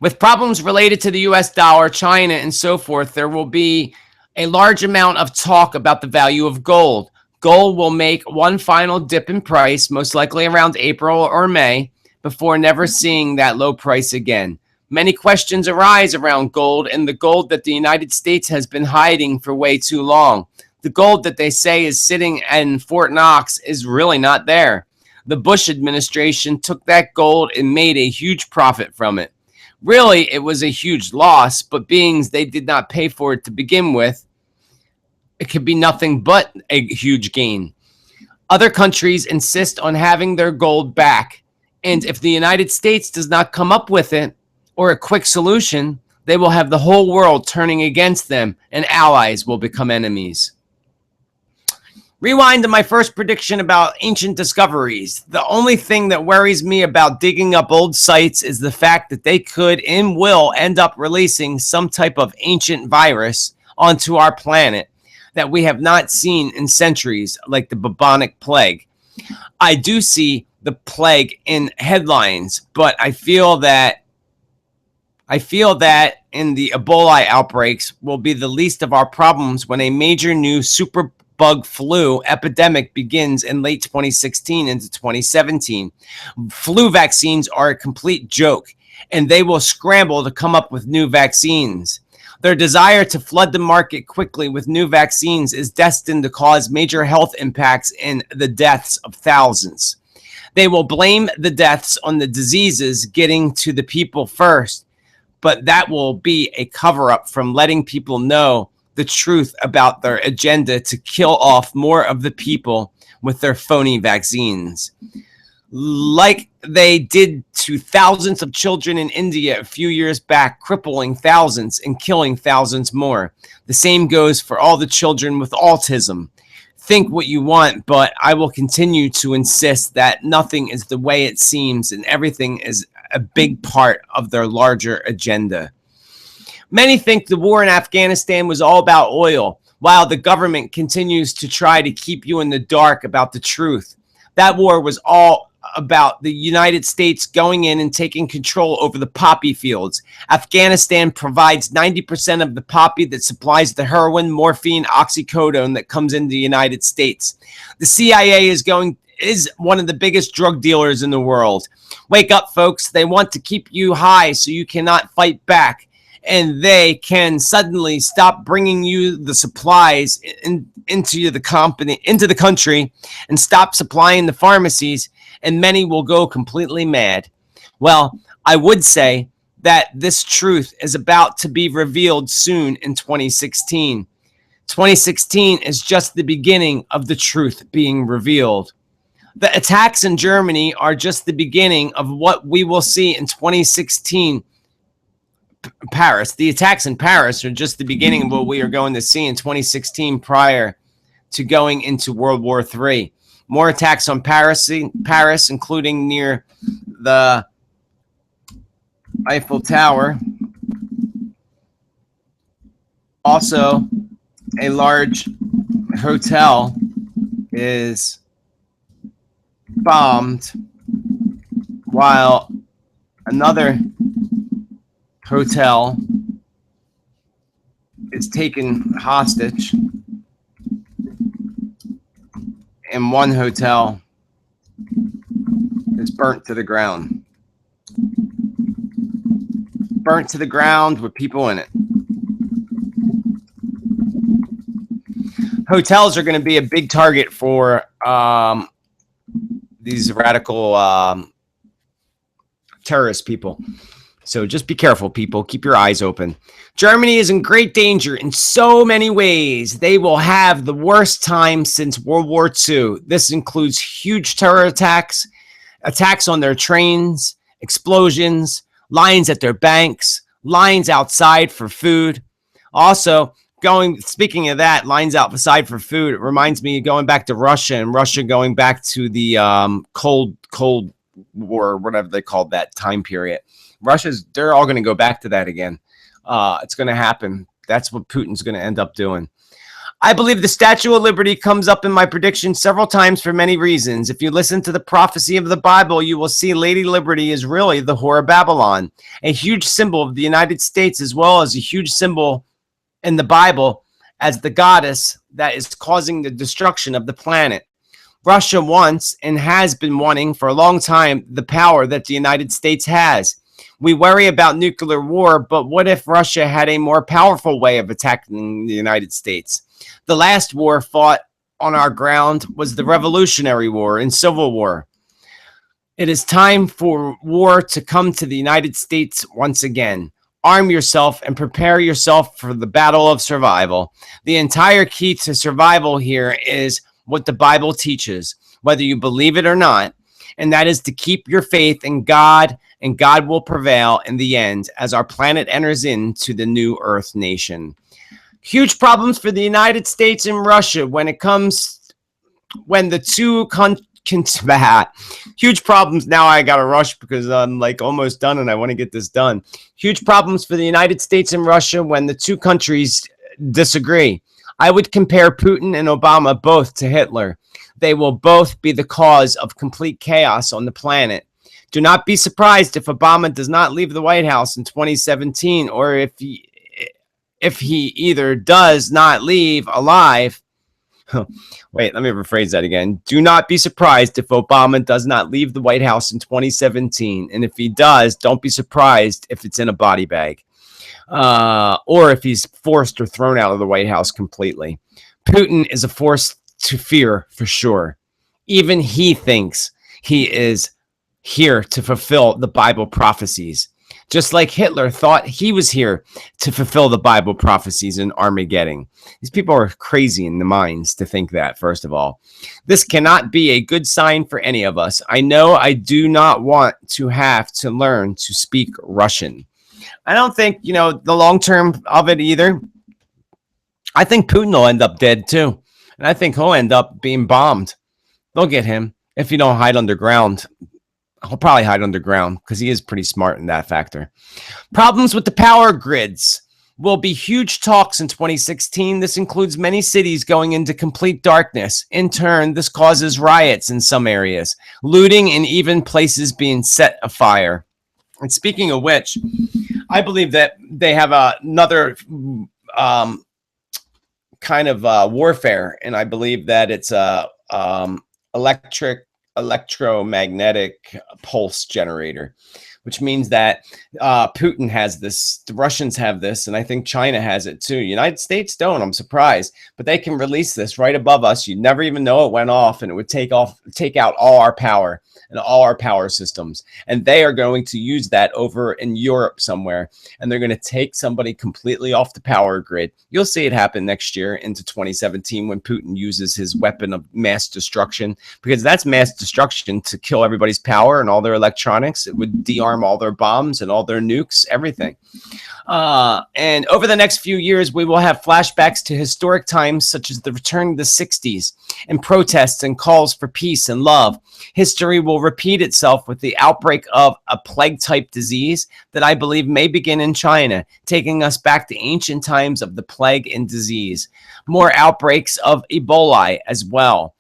With problems related to the US dollar, China, and so forth, there will be a large amount of talk about the value of gold. Gold will make one final dip in price, most likely around April or May, before never seeing that low price again. Many questions arise around gold and the gold that the United States has been hiding for way too long. The gold that they say is sitting in Fort Knox is really not there. The Bush administration took that gold and made a huge profit from it. Really, it was a huge loss, but being they did not pay for it to begin with, it could be nothing but a huge gain. Other countries insist on having their gold back, and if the United States does not come up with it or a quick solution, they will have the whole world turning against them, and allies will become enemies. Rewind to my first prediction about ancient discoveries. The only thing that worries me about digging up old sites is the fact that they could and will end up releasing some type of ancient virus onto our planet that we have not seen in centuries, like the bubonic plague. I do see the plague in headlines, but I feel that in the Ebola outbreaks will be the least of our problems when a major new super bug flu epidemic begins in late 2016 into 2017. Flu vaccines are a complete joke, and they will scramble to come up with new vaccines. Their desire to flood the market quickly with new vaccines is destined to cause major health impacts and the deaths of thousands. They will blame the deaths on the diseases getting to the people first, but that will be a cover up from letting people know the truth about their agenda to kill off more of the people with their phony vaccines. Like they did to thousands of children in India a few years back, crippling thousands and killing thousands more. The same goes for all the children with autism. Think what you want, but I will continue to insist that nothing is the way it seems and everything is a big part of their larger agenda. Many think the war in Afghanistan was all about oil, while the government continues to try to keep you in the dark about the truth. That war was all about the United States going in and taking control over the poppy fields. Afghanistan provides 90% of the poppy that supplies the heroin, morphine, oxycodone that comes into the United States. The CIA is one of the biggest drug dealers in the world. Wake up, folks. They want to keep you high so you cannot fight back. And they can suddenly stop bringing you the supplies into the country, and stop supplying the pharmacies, and many will go completely mad. Well, I would say that this truth is about to be revealed soon in 2016. 2016 is just the beginning of the truth being revealed. The attacks in Germany are just the beginning of what we will see in 2016. Paris. The attacks in Paris are just the beginning of what we are going to see in 2016 prior to going into World War III. More attacks on Paris, including near the Eiffel Tower. Also, a large hotel is bombed, while another hotel is taken hostage, and one hotel is burnt to the ground. Burnt to the ground with people in it. Hotels are going to be a big target for these radical terrorist people. So just be careful, people. Keep your eyes open. Germany is in great danger in so many ways. They will have the worst time since World War II. This includes huge terror attacks, attacks on their trains, explosions, lines at their banks, lines outside for food. Also, speaking of that, lines outside for food, it reminds me of going back to Russia, and Russia going back to the Cold War, whatever they called that time period. They're all going to go back to that again. It's going to happen. That's what Putin's going to end up doing. I believe the Statue of Liberty comes up in my prediction several times for many reasons. If you listen to the prophecy of the Bible, you will see Lady Liberty is really the Whore of Babylon, a huge symbol of the United States, as well as a huge symbol in the Bible as the goddess that is causing the destruction of the planet. Russia wants and has been wanting for a long time the power that the United States has. We worry about nuclear war, but what if Russia had a more powerful way of attacking the United States? The last war fought on our ground was the Revolutionary War and Civil War. It is time for war to come to the United States once again. Arm yourself and prepare yourself for the battle of survival. The entire key to survival here is what the Bible teaches, whether you believe it or not, and that is to keep your faith in God, and God will prevail in the end as our planet enters into the new Earth nation. Huge problems for the United States and Russia when it comes when the two huge problems. Now I gotta rush because I'm like almost done and I want to get this done. Huge problems for the United States and Russia when the two countries disagree. I would compare Putin and Obama both to Hitler. They will both be the cause of complete chaos on the planet. Do not be surprised if Obama does not leave the White House in 2017, or if he either does not leave alive. Wait, let me rephrase that again. Do not be surprised if Obama does not leave the White House in 2017. And if he does, don't be surprised if it's in a body bag, or if he's forced or thrown out of the White House completely. Putin is a force to fear for sure. Even he thinks he is here to fulfill the Bible prophecies, just like Hitler thought he was here to fulfill the Bible prophecies in Armageddon. These people are crazy in the minds to think that, first of all. This cannot be a good sign for any of us. I know I do not want to have to learn to speak Russian. I don't think, the long term of it either. I think Putin will end up dead too. And I think he'll end up being bombed. They'll get him if you don't hide underground. He'll probably hide underground because he is pretty smart in that factor. Problems with the power grids will be huge talks in 2016. This includes many cities going into complete darkness. In turn, this causes riots in some areas, looting, and even places being set afire. And speaking of which, I believe that they have another kind of warfare, and I believe that it's electromagnetic pulse generator, which means that Putin has this, the Russians have this, and I think China has it too. United States don't. I'm surprised, but they can release this right above us. You'd never even know it went off, and it would take out all our power and all our power systems. And they are going to use that over in Europe somewhere, and they're going to take somebody completely off the power grid. You'll see it happen next year into 2017 when Putin uses his weapon of mass destruction, because that's mass destruction to kill everybody's power and all their electronics. It would dearm all their bombs and all their nukes, everything. And over the next few years, we will have flashbacks to historic times such as the return of the 60s and protests and calls for peace and love. History will repeat itself with the outbreak of a plague-type disease that I believe may begin in China, taking us back to ancient times of the plague and disease. More outbreaks of Ebola as well.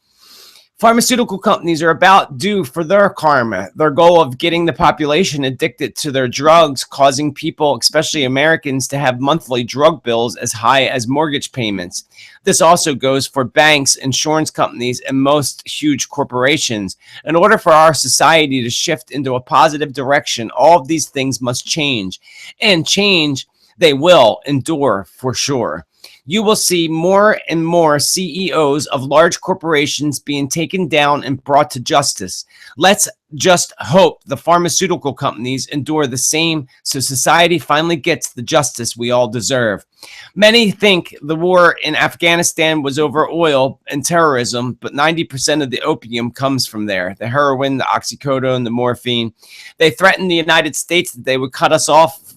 Pharmaceutical companies are about due for their karma. Their goal of getting the population addicted to their drugs, causing people, especially Americans, to have monthly drug bills as high as mortgage payments. This also goes for banks, insurance companies, and most huge corporations. In order for our society to shift into a positive direction, all of these things must change. And change, they will endure for sure. You will see more and more CEOs of large corporations being taken down and brought to justice. Let's just hope the pharmaceutical companies endure the same so society finally gets the justice we all deserve. Many think the war in Afghanistan was over oil and terrorism, but 90% of the opium comes from there. The heroin, the oxycodone, the morphine. They threatened the United States that they would cut us off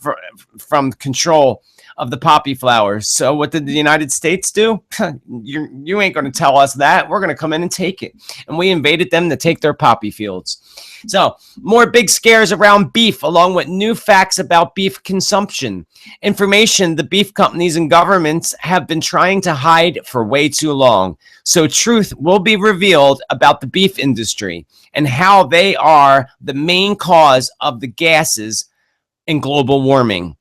from control of the poppy flowers. So what did the United States do? You ain't going to tell us that. We're going to come in and take it. And we invaded them to take their poppy fields. So more big scares around beef, along with new facts about beef consumption. Information the beef companies and governments have been trying to hide for way too long. So truth will be revealed about the beef industry and how they are the main cause of the gases in global warming.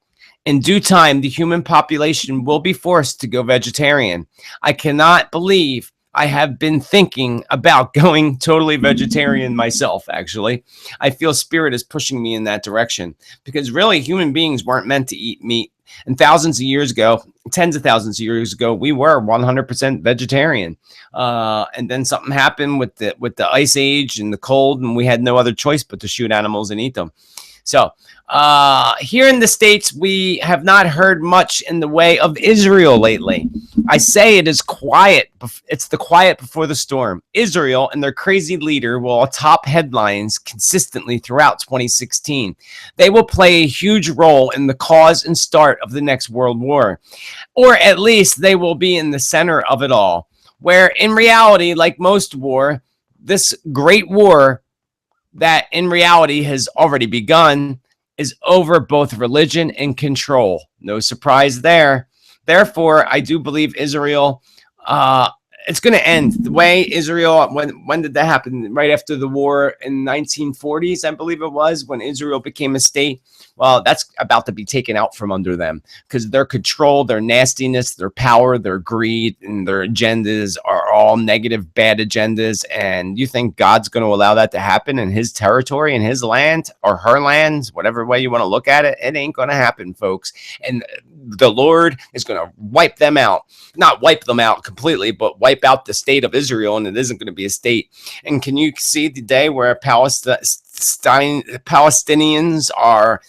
In due time, the human population will be forced to go vegetarian. I cannot believe I have been thinking about going totally vegetarian myself, actually. I feel spirit is pushing me in that direction because really human beings weren't meant to eat meat. And thousands of years ago, tens of thousands of years ago, we were 100% vegetarian. And then something happened with the ice age and the cold, and we had no other choice but to shoot animals and eat them. So here in the States, we have not heard much in the way of Israel lately. I say it is quiet. It's the quiet before the storm. Israel and their crazy leader will top headlines consistently throughout 2016. They will play a huge role in the cause and start of the next world war, or at least they will be in the center of it all. where in reality, like most war, this great war that in reality has already begun is over both religion and control. No surprise there. Therefore, I do believe Israel, it's going to end the way Israel. When did that happen? Right after the war in 1940s, I believe it was, when Israel became a state. Well, that's about to be taken out from under them because their control, their nastiness, their power, their greed, and their agendas are all negative, bad agendas. And you think God's going to allow that to happen in his territory, in his land or her lands, whatever way you want to look at it? It ain't going to happen, folks. And the Lord is going to wipe them out. Not wipe them out completely, but wipe out the state of Israel, and it isn't going to be a state. And can you see the day where Palestinians are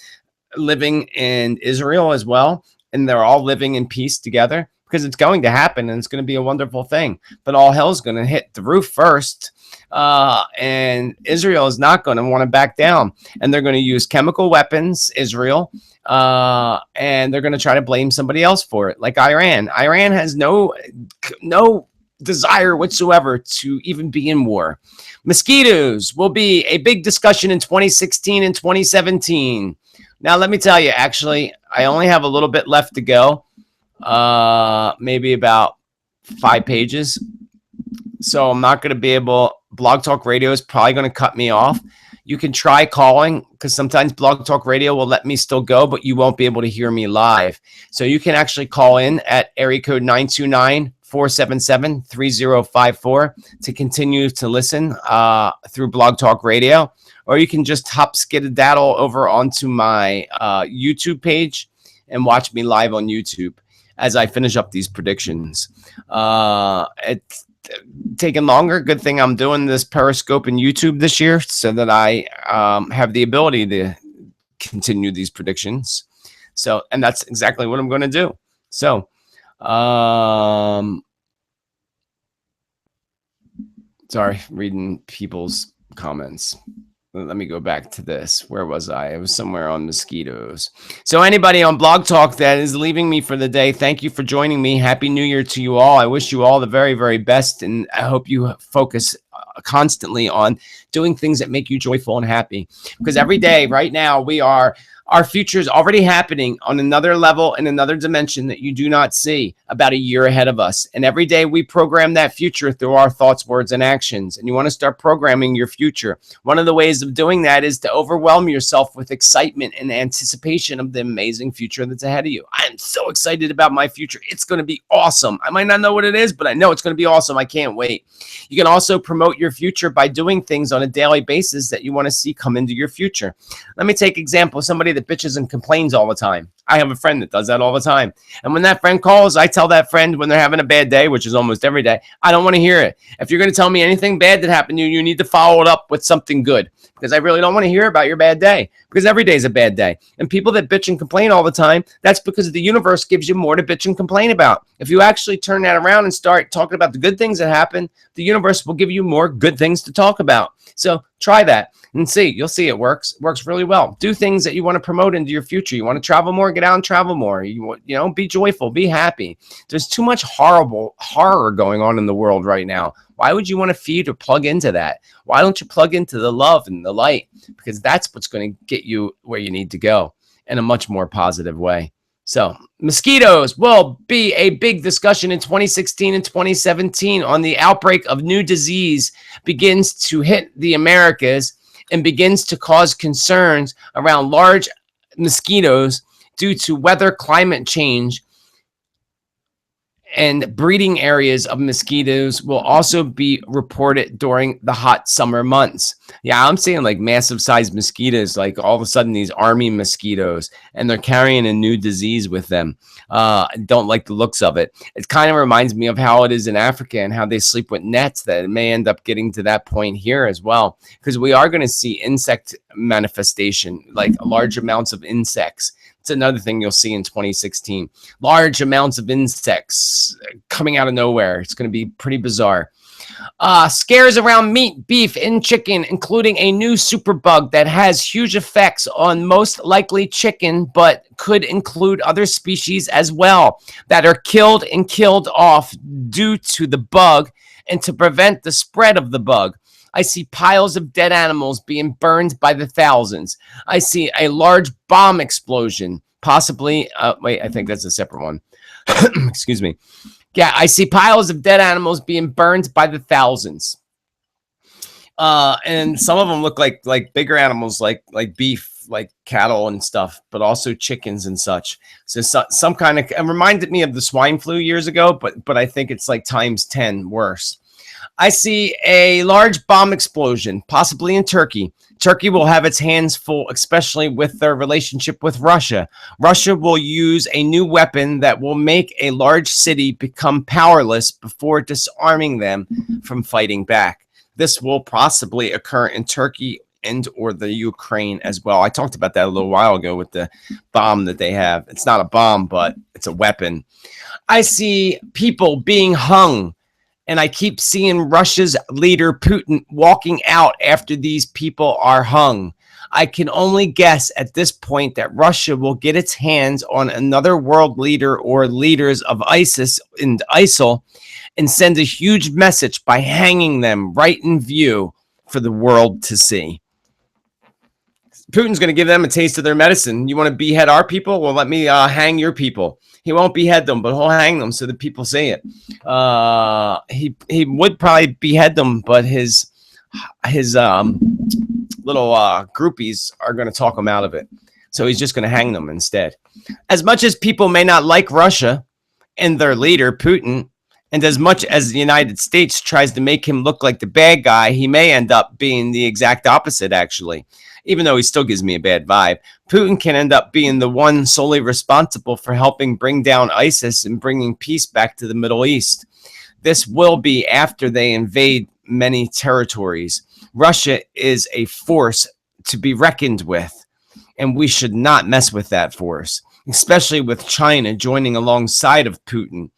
living in Israel as well, and they're all living in peace together? Because it's going to happen, and it's going to be a wonderful thing. But all hell's going to hit the roof first, and Israel is not going to want to back down, and they're going to use chemical weapons, Israel, and they're going to try to blame somebody else for it, like Iran. Iran has no desire whatsoever to even be in war. Mosquitoes will be a big discussion in 2016 and 2017. Now, let me tell you, actually, I only have a little bit left to go, maybe about 5 pages. So I'm not going to be able, Blog Talk Radio is probably going to cut me off. You can try calling because sometimes Blog Talk Radio will let me still go, but you won't be able to hear me live. So you can actually call in at area code 929-477-3054 to continue to listen through Blog Talk Radio. Or you can just hop skedaddle over onto my YouTube page and watch me live on YouTube as I finish up these predictions. It's taking longer. Good thing I'm doing this Periscope and YouTube this year so that I have the ability to continue these predictions. So, and that's exactly what I'm going to do. So, sorry, reading people's comments. Let me go back to this. Where was I? It was somewhere on mosquitoes. So anybody on Blog Talk that is leaving me for the day, thank you for joining me. Happy New Year to you all. I wish you all the very, very best, and I hope you focus constantly on doing things that make you joyful and happy. Because every day, right now, our future is already happening on another level and another dimension that you do not see about a year ahead of us. And every day we program that future through our thoughts, words, and actions. And you want to start programming your future. One of the ways of doing that is to overwhelm yourself with excitement and anticipation of the amazing future that's ahead of you. I am so excited about my future. It's going to be awesome. I might not know what it is, but I know it's going to be awesome. I can't wait. You can also promote your future by doing things on a daily basis that you want to see come into your future. Let me take example, somebody that bitches and complains all the time. I have a friend that does that all the time. And when that friend calls, I tell that friend when they're having a bad day, which is almost every day, I don't want to hear it. If you're going to tell me anything bad that happened to you, you need to follow it up with something good, because I really don't want to hear about your bad day, because every day is a bad day. And people that bitch and complain all the time, that's because the universe gives you more to bitch and complain about. If you actually turn that around and start talking about the good things that happen, the universe will give you more good things to talk about. So try that and see. You'll see it works. It works really well. Do things that you want to promote into your future. You want to travel more, get out and travel more. You know, be joyful, be happy. There's too much horror going on in the world right now. Why would you want to feed or plug into that? Why don't you plug into the love and the light? Because that's what's going to get you where you need to go in a much more positive way. So mosquitoes will be a big discussion in 2016 and 2017 on the outbreak of new disease begins to hit the Americas and begins to cause concerns around large mosquitoes due to weather, climate change, and breeding areas of mosquitoes will also be reported during the hot summer months. Yeah, I'm seeing like massive sized mosquitoes, like all of a sudden these army mosquitoes, and they're carrying a new disease with them. I don't like the looks of it. It kind of reminds me of how it is in Africa and how they sleep with nets, that it may end up getting to that point here as well, because we are going to see insect manifestation, like large amounts of insects. It's another thing you'll see in 2016. Large amounts of insects coming out of nowhere. It's going to be pretty bizarre. Scares around meat, beef, and chicken, including a new superbug that has huge effects on most likely chicken, but could include other species as well that are killed off due to the bug and to prevent the spread of the bug. I see piles of dead animals being burned by the thousands. I see a large bomb explosion, possibly. Wait, I think that's a separate one. Excuse me. Yeah, I see piles of dead animals being burned by the thousands. And some of them look like bigger animals, like beef, like cattle and stuff, but also chickens and such. So some kind of, it reminded me of the swine flu years ago, but I think it's like times 10 worse. I see a large bomb explosion, possibly in Turkey. Turkey will have its hands full, especially with their relationship with Russia. Russia will use a new weapon that will make a large city become powerless before disarming them from fighting back. This will possibly occur in Turkey and or the Ukraine as well. I talked about that a little while ago with the bomb that they have. It's not a bomb, but it's a weapon. I see people being hung. And I keep seeing Russia's leader, Putin, walking out after these people are hung. I can only guess at this point that Russia will get its hands on another world leader or leaders of ISIS and ISIL and send a huge message by hanging them right in view for the world to see. Putin's going to give them a taste of their medicine. You want to behead our people? Well, let me hang your people. He won't behead them, but he'll hang them so that people see it. He would probably behead them, but his little groupies are going to talk him out of it. So he's just going to hang them instead. As much as people may not like Russia and their leader, Putin, and as much as the United States tries to make him look like the bad guy, he may end up being the exact opposite, actually. Even though he still gives me a bad vibe, Putin can end up being the one solely responsible for helping bring down ISIS and bringing peace back to the Middle East. This will be after they invade many territories. Russia is a force to be reckoned with, and we should not mess with that force, especially with China joining alongside of Putin,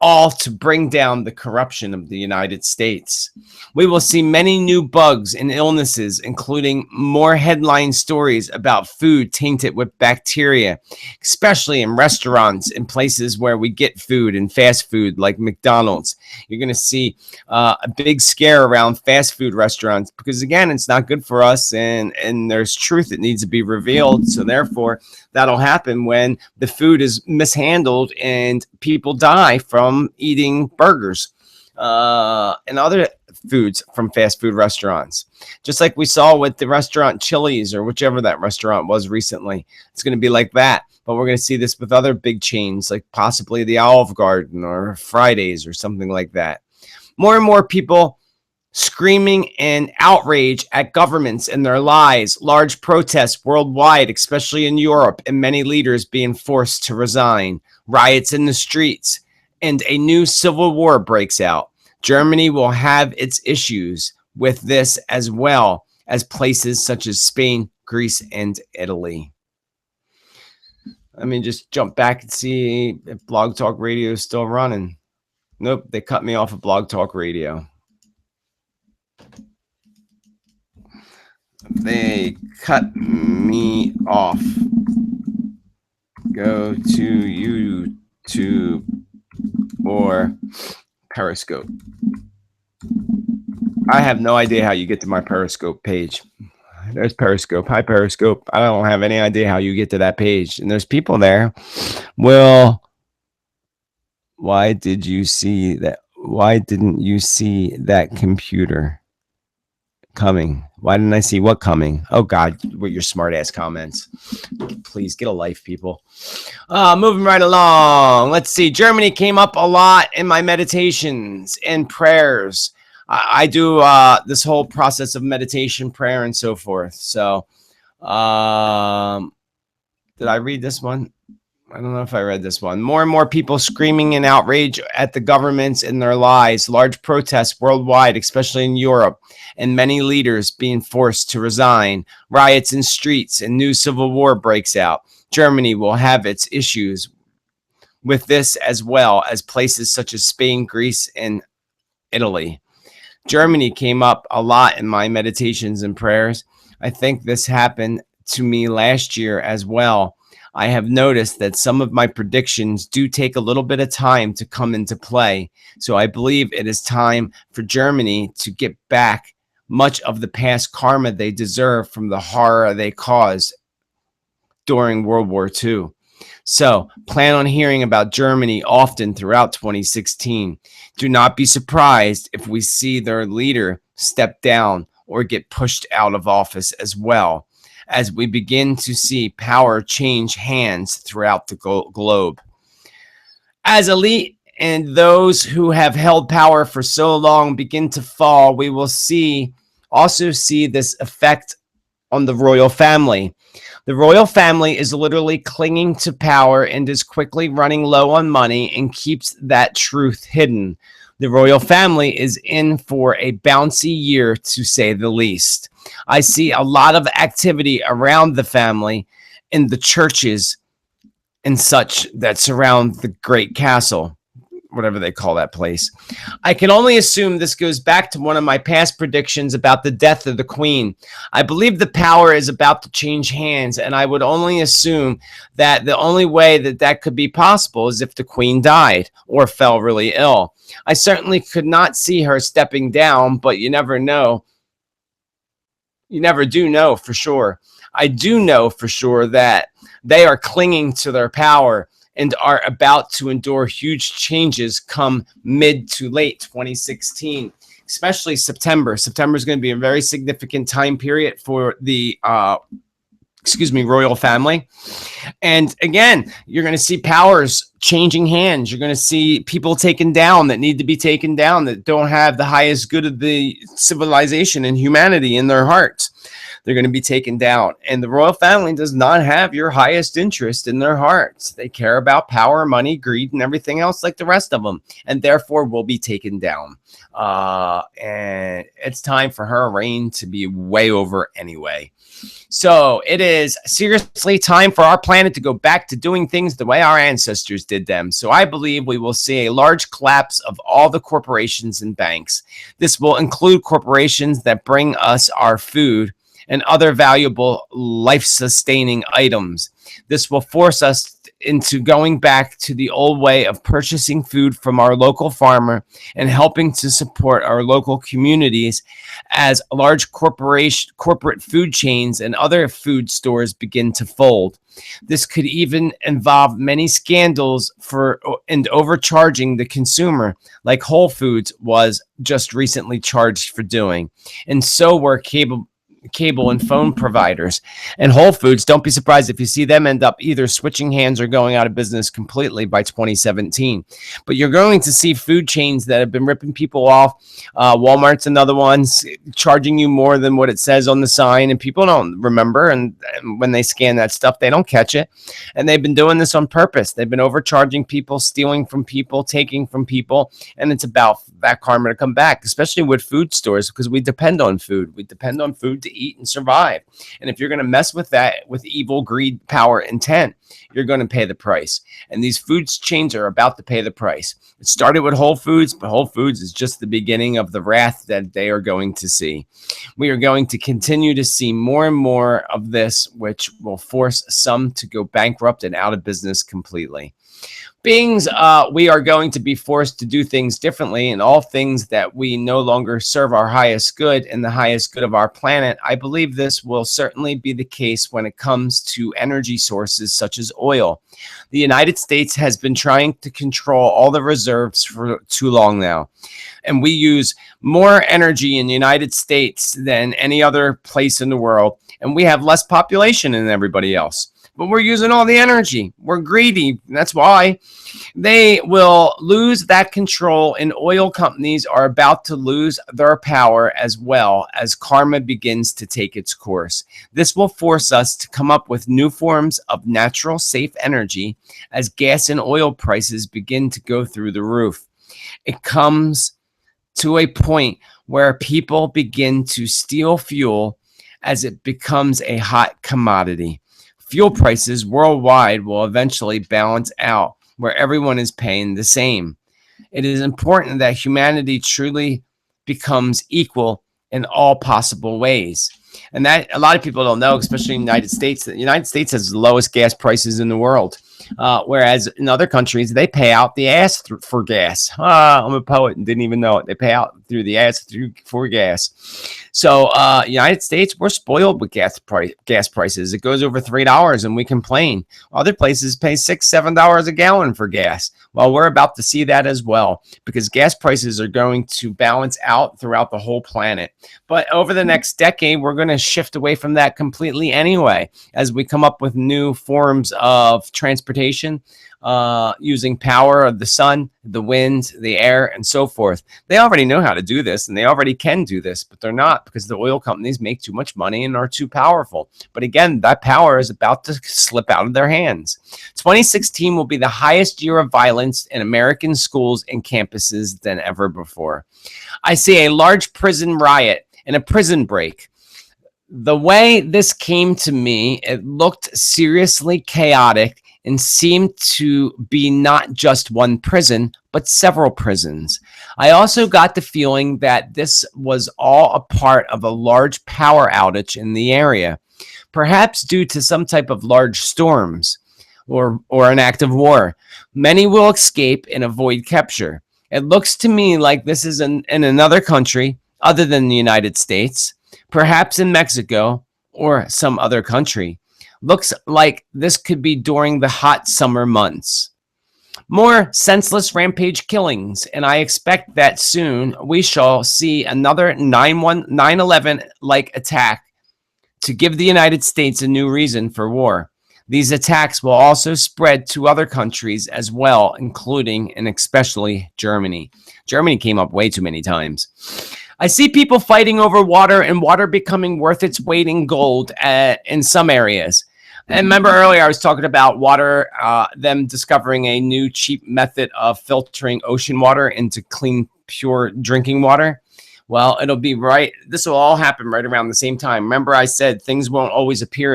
all to bring down the corruption of the United States. We will see many new bugs and illnesses, including more headline stories about food tainted with bacteria, especially in restaurants and places where we get food and fast food like McDonald's. You're going to see a big scare around fast food restaurants because, again, it's not good for us, and there's truth that needs to be revealed. So therefore, that'll happen when the food is mishandled and people die from eating burgers and other foods from fast food restaurants. Just like we saw with the restaurant Chili's or whichever that restaurant was recently. It's going to be like that. But we're going to see this with other big chains, like possibly the Olive Garden or Fridays or something like that. More and more people screaming in outrage at governments and their lies, large protests worldwide, especially in Europe, and many leaders being forced to resign, riots in the streets, and a new civil war breaks out. Germany will have its issues with this as well as places such as Spain, Greece, and Italy. Let me just jump back and see if Blog Talk Radio is still running. Nope, they cut me off of Blog Talk Radio. They cut me off. Go to YouTube or Periscope. I have no idea how you get to my Periscope page. There's Periscope. Hi, Periscope. I don't have any idea how you get to that page. And there's people there. Well, why did you see that? Why didn't you see that computer coming? Why didn't I see what coming? Oh, God, with your smart ass comments. Please get a life, people. Moving right along. Let's see. Germany came up a lot in my meditations and prayers. I do this whole process of meditation, prayer, and so forth. So, did I read this one? I don't know if I read this one. More and more people screaming in outrage at the governments and their lies. Large protests worldwide, especially in Europe, and many leaders being forced to resign. Riots in streets and new civil war breaks out. Germany will have its issues with this as well as places such as Spain, Greece, and Italy. Germany came up a lot in my meditations and prayers. I think this happened to me last year as well. I have noticed that some of my predictions do take a little bit of time to come into play. So I believe it is time for Germany to get back much of the past karma they deserve from the horror they caused during World War II. So plan on hearing about Germany often throughout 2016. Do not be surprised if we see their leader step down or get pushed out of office as well, as we begin to see power change hands throughout the globe. As elite and those who have held power for so long begin to fall, we will also see this effect on the royal family. The royal family is literally clinging to power and is quickly running low on money and keeps that truth hidden. The royal family is in for a bouncy year, to say the least. I see a lot of activity around the family in the churches and such that surround the great castle, whatever they call that place. I can only assume this goes back to one of my past predictions about the death of the queen. I believe the power is about to change hands, and I would only assume that the only way that that could be possible is if the queen died or fell really ill. I certainly could not see her stepping down, but you never know. You never do know for sure. I do know for sure that they are clinging to their power and are about to endure huge changes come mid to late 2016, especially September. September is going to be a very significant time period for the royal family. And again, you're going to see powers changing hands. You're going to see people taken down that need to be taken down, that don't have the highest good of the civilization and humanity in their hearts. They're going to be taken down. And the royal family does not have your highest interest in their hearts. They care about power, money, greed, and everything else like the rest of them, and therefore will be taken down. And it's time for her reign to be way over anyway. So it is seriously time for our planet to go back to doing things the way our ancestors did them. So I believe we will see a large collapse of all the corporations and banks. This will include corporations that bring us our food and other valuable life-sustaining items. This will force us into going back to the old way of purchasing food from our local farmer and helping to support our local communities as large corporate food chains and other food stores begin to fold. This could even involve many scandals and overcharging the consumer, like Whole Foods was just recently charged for doing. And so were cable and phone providers. And Whole Foods, don't be surprised if you see them end up either switching hands or going out of business completely by 2017. But you're going to see food chains that have been ripping people off. Walmart's another one, charging you more than what it says on the sign, and people don't remember, and when they scan that stuff, they don't catch it. And they've been doing this on purpose. They've been overcharging people, stealing from people, taking from people, and it's about that karma to come back, especially with food stores, because we depend on food. We depend on food to eat and survive. And if you're going to mess with that with evil, greed, power, intent, you're going to pay the price. And these food chains are about to pay the price. It started with Whole Foods, but Whole Foods is just the beginning of the wrath that they are going to see. We are going to continue to see more and more of this, which will force some to go bankrupt and out of business completely. We are going to be forced to do things differently, and all things that we no longer serve our highest good and the highest good of our planet. I believe this will certainly be the case when it comes to energy sources such as oil. The United States has been trying to control all the reserves for too long now, and we use more energy in the United States than any other place in the world, and we have less population than everybody else. But we're using all the energy. We're greedy. That's why they will lose that control, and oil companies are about to lose their power as well as karma begins to take its course. This will force us to come up with new forms of natural, safe energy as gas and oil prices begin to go through the roof. It comes to a point where people begin to steal fuel as it becomes a hot commodity. Fuel prices worldwide will eventually balance out where everyone is paying the same. It is important that humanity truly becomes equal in all possible ways. And that a lot of people don't know, especially in the United States, that the United States has the lowest gas prices in the world. Whereas in other countries, they pay out the ass for gas. I'm a poet and didn't even know it. They pay out through the ass for gas. So United States, we're spoiled with gas prices. It goes over $3 and we complain. Other places pay $6, $7 a gallon for gas. Well, we're about to see that as well, because gas prices are going to balance out throughout the whole planet. But over the next decade, we're going to shift away from that completely anyway, as we come up with new forms of transportation using power of the sun, the wind, the air, and so forth. They already know how to do this, and they already can do this, but they're not, because the oil companies make too much money and are too powerful. But again, that power is about to slip out of their hands. 2016 will be the highest year of violence in American schools and campuses than ever before. I see a large prison riot and a prison break. The way this came to me, it looked seriously chaotic and seemed to be not just one prison, but several prisons. I also got the feeling that this was all a part of a large power outage in the area, perhaps due to some type of large storms or an act of war. Many will escape and avoid capture. It looks to me like this is in another country other than the United States, perhaps in Mexico or some other country. Looks like this could be during the hot summer months. More senseless rampage killings, and I expect that soon we shall see another 9/11-like attack to give the United States a new reason for war. These attacks will also spread to other countries as well, including and especially Germany. Germany came up way too many times. I see people fighting over water and water becoming worth its weight in gold in some areas. And remember earlier I was talking about water, them discovering a new cheap method of filtering ocean water into clean, pure drinking water. Well, it'll be right. This will all happen right around the same time. Remember I said things won't always be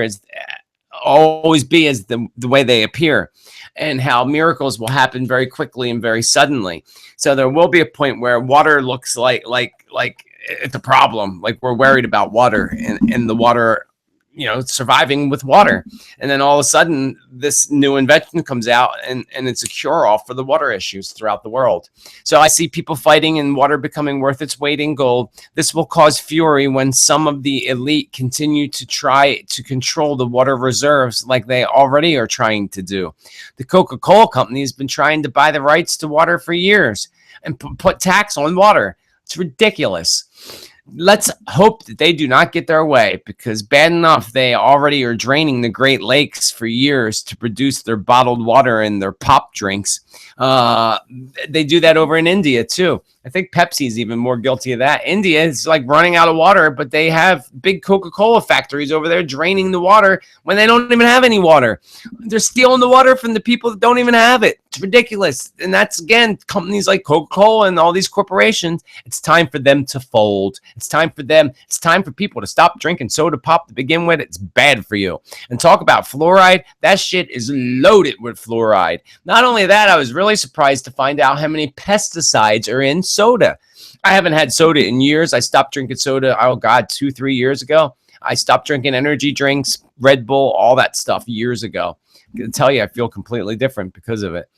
as the way they appear, and how miracles will happen very quickly and very suddenly. So there will be a point where water looks like it's a problem. Like we're worried about water and the water, surviving with water. And then all of a sudden this new invention comes out and it's a cure-all for the water issues throughout the world. So I see people fighting and water becoming worth its weight in gold. This will cause fury when some of the elite continue to try to control the water reserves like they already are trying to do. The Coca-Cola company has been trying to buy the rights to water for years and put tax on water. It's ridiculous. Let's hope that they do not get their way, because bad enough they already are draining the Great Lakes for years to produce their bottled water and their pop drinks. They do that over in India too. I think Pepsi is even more guilty of that. India is like running out of water, but they have big Coca-Cola factories over there draining the water when they don't even have any water. They're stealing the water from the people that don't even have it. It's ridiculous. And that's, again, companies like Coca-Cola and all these corporations. It's time for them to fold. It's time for people to stop drinking soda pop to begin with. It's bad for you. And talk about fluoride. That shit is loaded with fluoride. Not only that, I was really surprised to find out how many pesticides are in soda. I haven't had soda in years. I stopped drinking soda, 2-3 years ago. I stopped drinking energy drinks, Red Bull, all that stuff years ago. I can tell you I feel completely different because of it.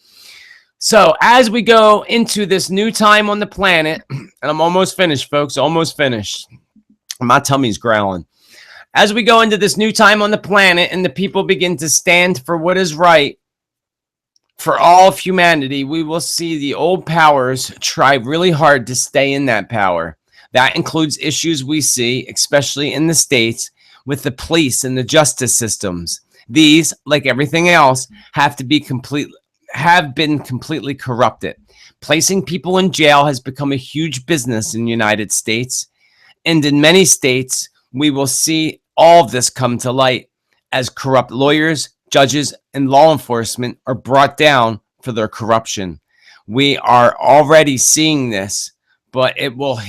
So as we go into this new time on the planet, and I'm almost finished, folks, almost finished. My tummy's growling. As we go into this new time on the planet and the people begin to stand for what is right for all of humanity, we will see the old powers try really hard to stay in that power. That includes issues we see, especially in the States, with the police and the justice systems. These, like everything else, have been completely corrupted. Placing people in jail has become a huge business in the United States. And in many states, we will see all of this come to light as corrupt lawyers, judges, and law enforcement are brought down for their corruption. We are already seeing this, but it will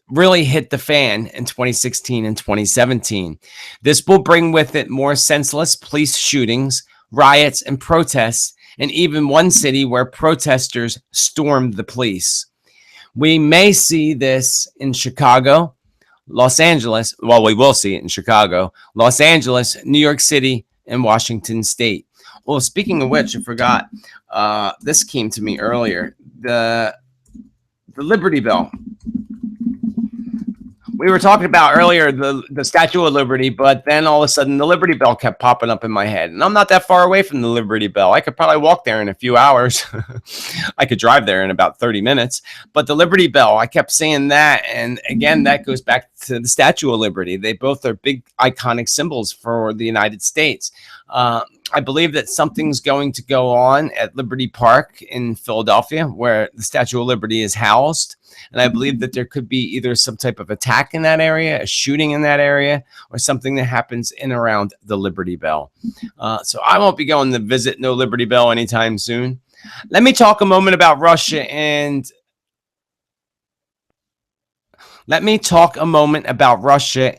really hit the fan in 2016 and 2017. This will bring with it more senseless police shootings, riots, and protests, and even one city where protesters stormed the police. We may see this in Chicago, Los Angeles. Well, we will see it in Chicago, Los Angeles, New York City, and Washington State. Well, speaking of which, I forgot. This came to me earlier. The Liberty Bell. We were talking about earlier the Statue of Liberty, but then all of a sudden the Liberty Bell kept popping up in my head. And I'm not that far away from the Liberty Bell. I could probably walk there in a few hours. I could drive there in about 30 minutes. But the Liberty Bell, I kept saying that. And again, that goes back to the Statue of Liberty. They both are big iconic symbols for the United States. I believe that something's going to go on at Liberty Park in Philadelphia, where the Statue of Liberty is housed. And I believe that there could be either some type of attack in that area, a shooting in that area, or something that happens in around the Liberty Bell. So I won't be going to visit no Liberty Bell anytime soon. Let me talk a moment about Russia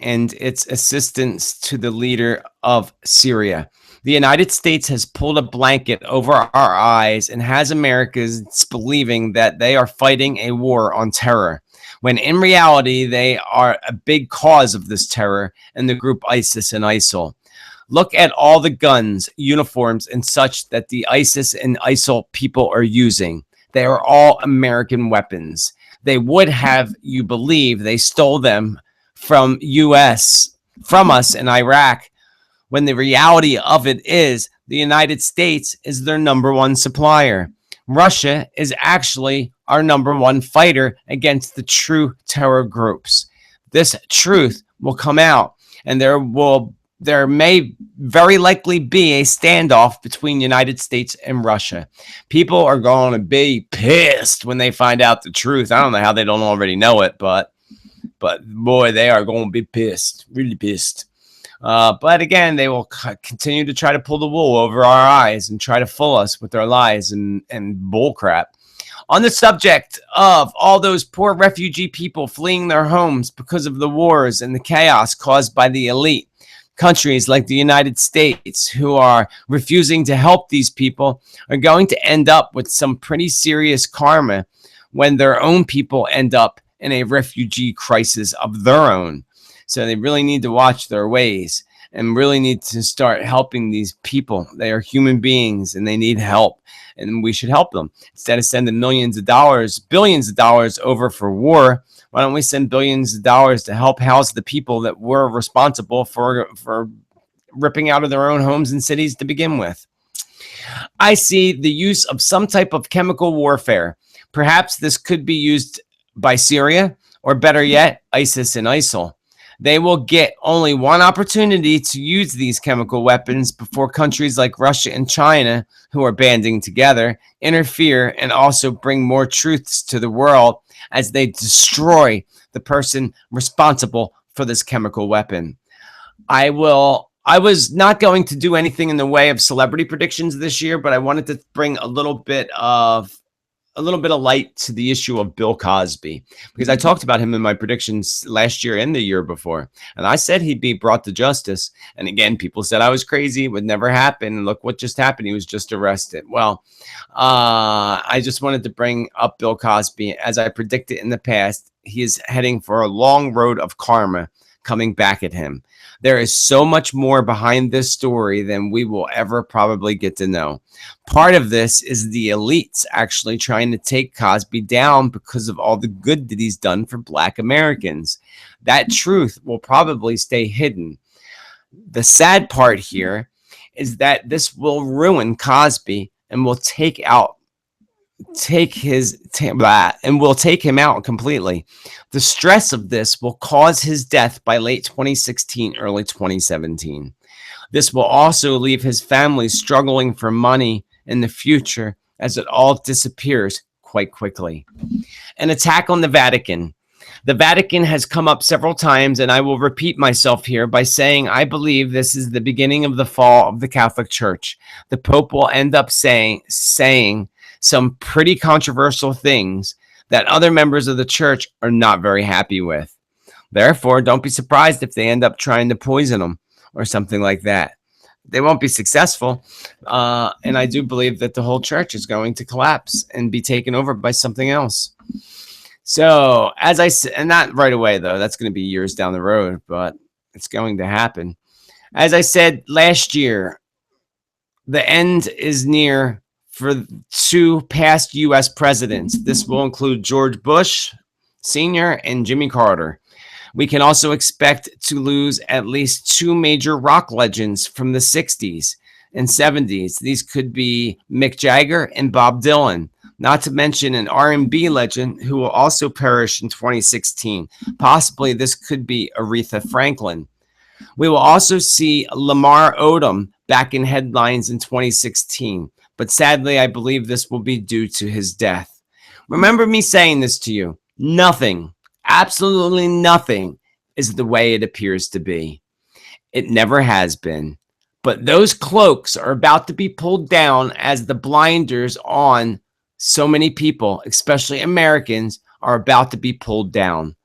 and its assistance to the leader of Syria. The United States has pulled a blanket over our eyes and has Americans believing that they are fighting a war on terror, when in reality, they are a big cause of this terror in the group ISIS and ISIL. Look at all the guns, uniforms, and such that the ISIS and ISIL people are using. They are all American weapons. They would have you believe they stole them from us in Iraq, when the reality of it is the United States is their number one supplier. Russia is actually our number one fighter against the true terror groups. This truth will come out, and there may very likely be a standoff between United States and Russia. People are going to be pissed when they find out the truth. I don't know how they don't already know it, but boy, they are going to be pissed, really pissed. But again, they will continue to try to pull the wool over our eyes and try to fool us with their lies and bullcrap. On the subject of all those poor refugee people fleeing their homes because of the wars and the chaos caused by the elite, countries like the United States, who are refusing to help these people, are going to end up with some pretty serious karma when their own people end up in a refugee crisis of their own. So they really need to watch their ways and really need to start helping these people. They are human beings and they need help, and we should help them. Instead of sending billions of dollars over for war, why don't we send billions of dollars to help house the people that were responsible for ripping out of their own homes and cities to begin with? I see the use of some type of chemical warfare. Perhaps this could be used by Syria, or better yet, ISIS and ISIL. They will get only one opportunity to use these chemical weapons before countries like Russia and China, who are banding together, interfere and also bring more truths to the world as they destroy the person responsible for this chemical weapon. I was not going to do anything in the way of celebrity predictions this year, but I wanted to bring a little bit of light to the issue of Bill Cosby, because I talked about him in my predictions last year and the year before, and I said he'd be brought to justice. And again, people said I was crazy, it would never happen. And look what just happened. He was just arrested. Well, I just wanted to bring up Bill Cosby. As I predicted in the past, he is heading for a long road of karma coming back at him. There is so much more behind this story than we will ever probably get to know. Part of this is the elites actually trying to take Cosby down because of all the good that he's done for Black Americans. That truth will probably stay hidden. The sad part here is that this will ruin Cosby and will take him out completely. The stress of this will cause his death by late 2016, early 2017. This will also leave his family struggling for money in the future as it all disappears quite quickly. An attack on the Vatican. The Vatican has come up several times, and I will repeat myself here by saying I believe this is the beginning of the fall of the Catholic Church. The Pope will end up saying some pretty controversial things that other members of the church are not very happy with. Therefore, don't be surprised if they end up trying to poison them or something like that. They won't be successful, and I do believe that the whole church is going to collapse and be taken over by something else. So, as I said, and not right away, though, that's going to be years down the road, but it's going to happen. As I said last year, the end is near for two past U.S. presidents. This will include George Bush Sr. and Jimmy Carter. We can also expect to lose at least two major rock legends from the 60s and 70s. These could be Mick Jagger and Bob Dylan, not to mention an R&B legend who will also perish in 2016. Possibly this could be Aretha Franklin. We will also see Lamar Odom back in headlines in 2016, but sadly, I believe this will be due to his death. Remember me saying this to you. Nothing, absolutely nothing, is the way it appears to be. It never has been. But those cloaks are about to be pulled down as the blinders on so many people, especially Americans, are about to be pulled down.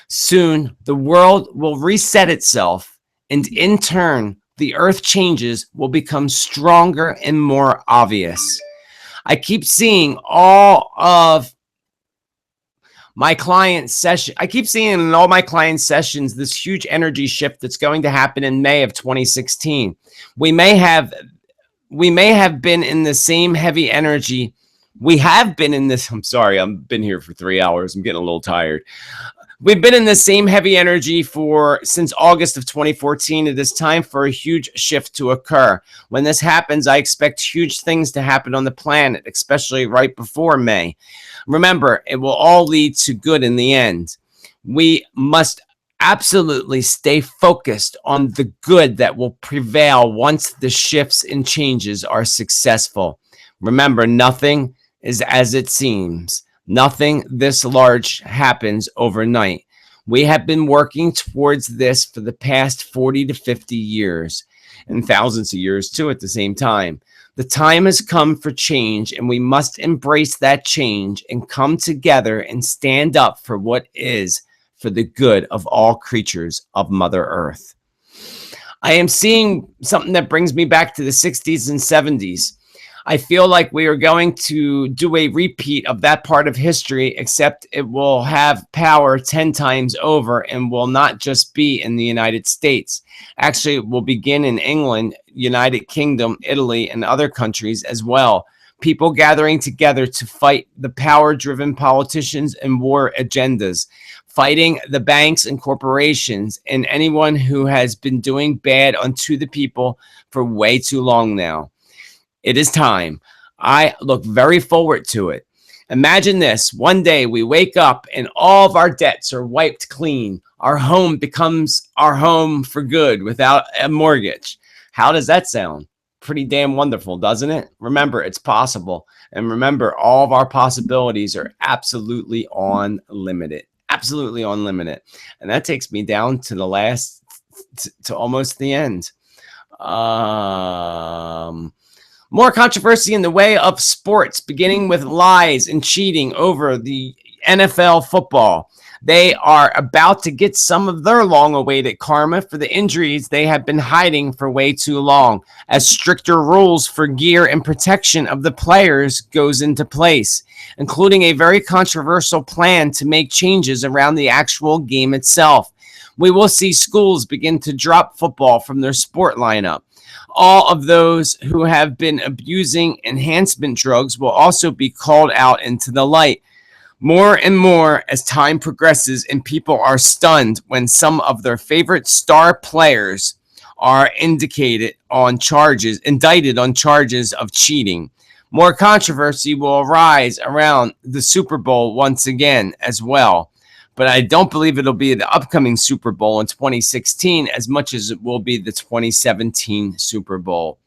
Soon, the world will reset itself, and in turn, the earth changes will become stronger and more obvious. I keep seeing all of my client session. I keep seeing in all my client sessions this huge energy shift that's going to happen in May of 2016. We may have been in the same heavy energy. We have been in this. I'm sorry, I've been here for 3 hours. I'm getting a little tired. We've been in the same heavy energy since August of 2014. It is time for a huge shift to occur. When this happens, I expect huge things to happen on the planet, especially right before May. Remember, it will all lead to good in the end. We must absolutely stay focused on the good that will prevail once the shifts and changes are successful. Remember, nothing is as it seems. Nothing this large happens overnight. We have been working towards this for the past 40 to 50 years, and thousands of years too at the same time. The time has come for change, and we must embrace that change and come together and stand up for what is for the good of all creatures of Mother Earth. I am seeing something that brings me back to the 60s and 70s. I feel like we are going to do a repeat of that part of history, except it will have power 10 times over and will not just be in the United States. Actually, it will begin in England, United Kingdom, Italy, and other countries as well. People gathering together to fight the power-driven politicians and war agendas, fighting the banks and corporations and anyone who has been doing bad unto the people for way too long now. It is time. I look very forward to it. Imagine this. One day we wake up and all of our debts are wiped clean. Our home becomes our home for good without a mortgage. How does that sound? Pretty damn wonderful, doesn't it? Remember, it's possible. And remember, all of our possibilities are absolutely unlimited. Absolutely unlimited. And that takes me down to the last, to almost the end. More controversy in the way of sports, beginning with lies and cheating over the NFL football. They are about to get some of their long-awaited karma for the injuries they have been hiding for way too long, as stricter rules for gear and protection of the players goes into place, including a very controversial plan to make changes around the actual game itself. We will see schools begin to drop football from their sport lineup. All of those who have been abusing enhancement drugs will also be called out into the light. More and more as time progresses, and people are stunned when some of their favorite star players are indicted on charges of cheating. More controversy will arise around the Super Bowl once again as well. But I don't believe it'll be the upcoming Super Bowl in 2016 as much as it will be the 2017 Super Bowl.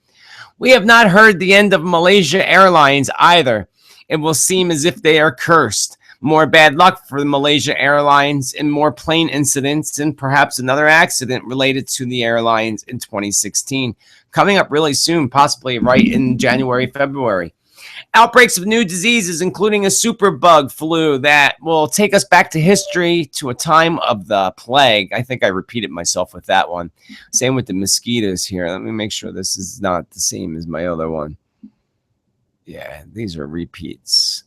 We have not heard the end of Malaysia Airlines either. It will seem as if they are cursed. More bad luck for the Malaysia Airlines and more plane incidents and perhaps another accident related to the airlines in 2016. Coming up really soon, possibly right in January, February. Outbreaks of new diseases, including a superbug flu that will take us back to history to a time of the plague. I think I repeated myself with that one. Same with the mosquitoes here. Let me make sure this is not the same as my other one. Yeah, these are repeats.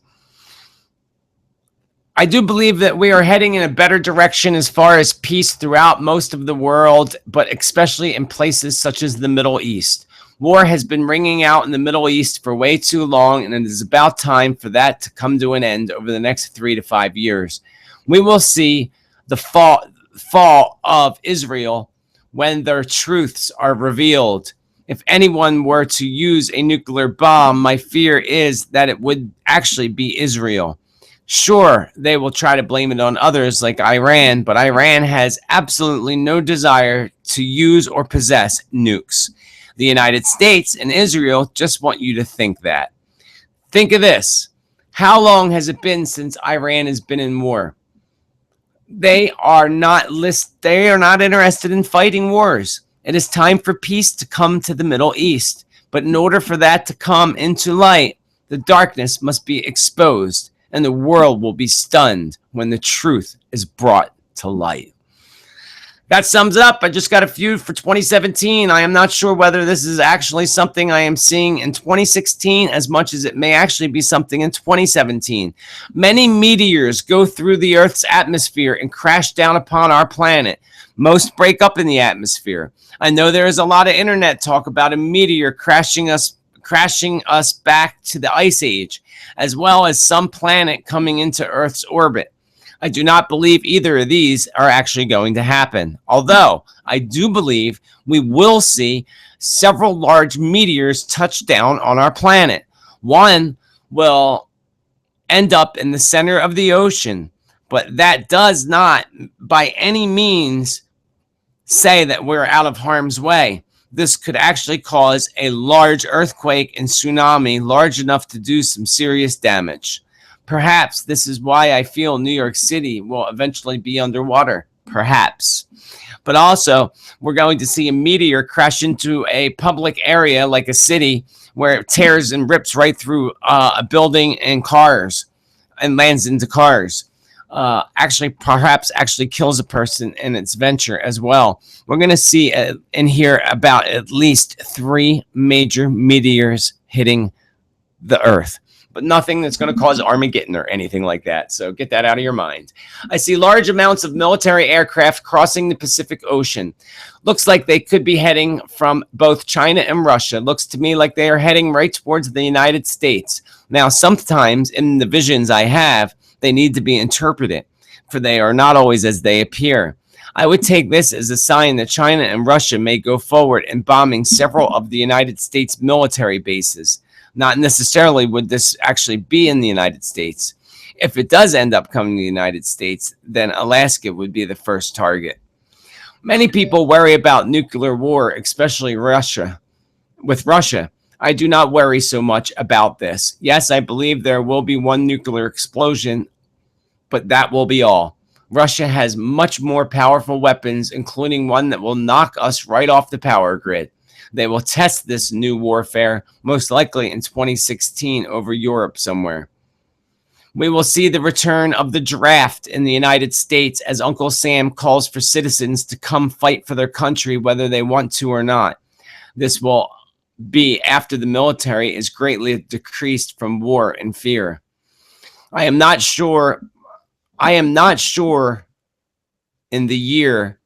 I do believe that we are heading in a better direction as far as peace throughout most of the world, but especially in places such as the Middle East. War has been ringing out in the Middle East for way too long, and it is about time for that to come to an end over the next 3 to 5 years. We will see the fall of Israel when their truths are revealed. If anyone were to use a nuclear bomb, my fear is that it would actually be Israel. Sure, they will try to blame it on others like Iran, but Iran has absolutely no desire to use or possess nukes. The United States and Israel just want you to think that. Think of this. How long has it been since Iran has been in war? They are not interested in fighting wars. It is time for peace to come to the Middle East. But in order for that to come into light, the darkness must be exposed, and the world will be stunned when the truth is brought to light. That sums it up. I just got a few for 2017. I am not sure whether this is actually something I am seeing in 2016 as much as it may actually be something in 2017. Many meteors go through the Earth's atmosphere and crash down upon our planet. Most break up in the atmosphere. I know there is a lot of internet talk about a meteor crashing us back to the Ice Age, as well as some planet coming into Earth's orbit. I do not believe either of these are actually going to happen, although I do believe we will see several large meteors touch down on our planet. One will end up in the center of the ocean, but that does not by any means say that we're out of harm's way. This could actually cause a large earthquake and tsunami large enough to do some serious damage. Perhaps this is why I feel New York City will eventually be underwater. Perhaps. But also, we're going to see a meteor crash into a public area like a city where it tears and rips right through a building and cars and lands into cars. Perhaps kills a person in its venture as well. We're going to see and hear about at least 3 major meteors hitting the Earth, but nothing that's going to cause Armageddon or anything like that. So get that out of your mind. I see large amounts of military aircraft crossing the Pacific Ocean. Looks like they could be heading from both China and Russia. Looks to me like they are heading right towards the United States. Now, sometimes in the visions I have, they need to be interpreted, for they are not always as they appear. I would take this as a sign that China and Russia may go forward in bombing several of the United States military bases. Not necessarily would this actually be in the United States. If it does end up coming to the United States, then Alaska would be the first target. Many people worry about nuclear war, especially Russia. With Russia, I do not worry so much about this. Yes, I believe there will be one nuclear explosion, but that will be all. Russia has much more powerful weapons, including one that will knock us right off the power grid. They will test this new warfare, most likely in 2016 over Europe somewhere. We will see the return of the draft in the United States as Uncle Sam calls for citizens to come fight for their country whether they want to or not. This will be after the military is greatly decreased from war and fear. I am not sure in the year,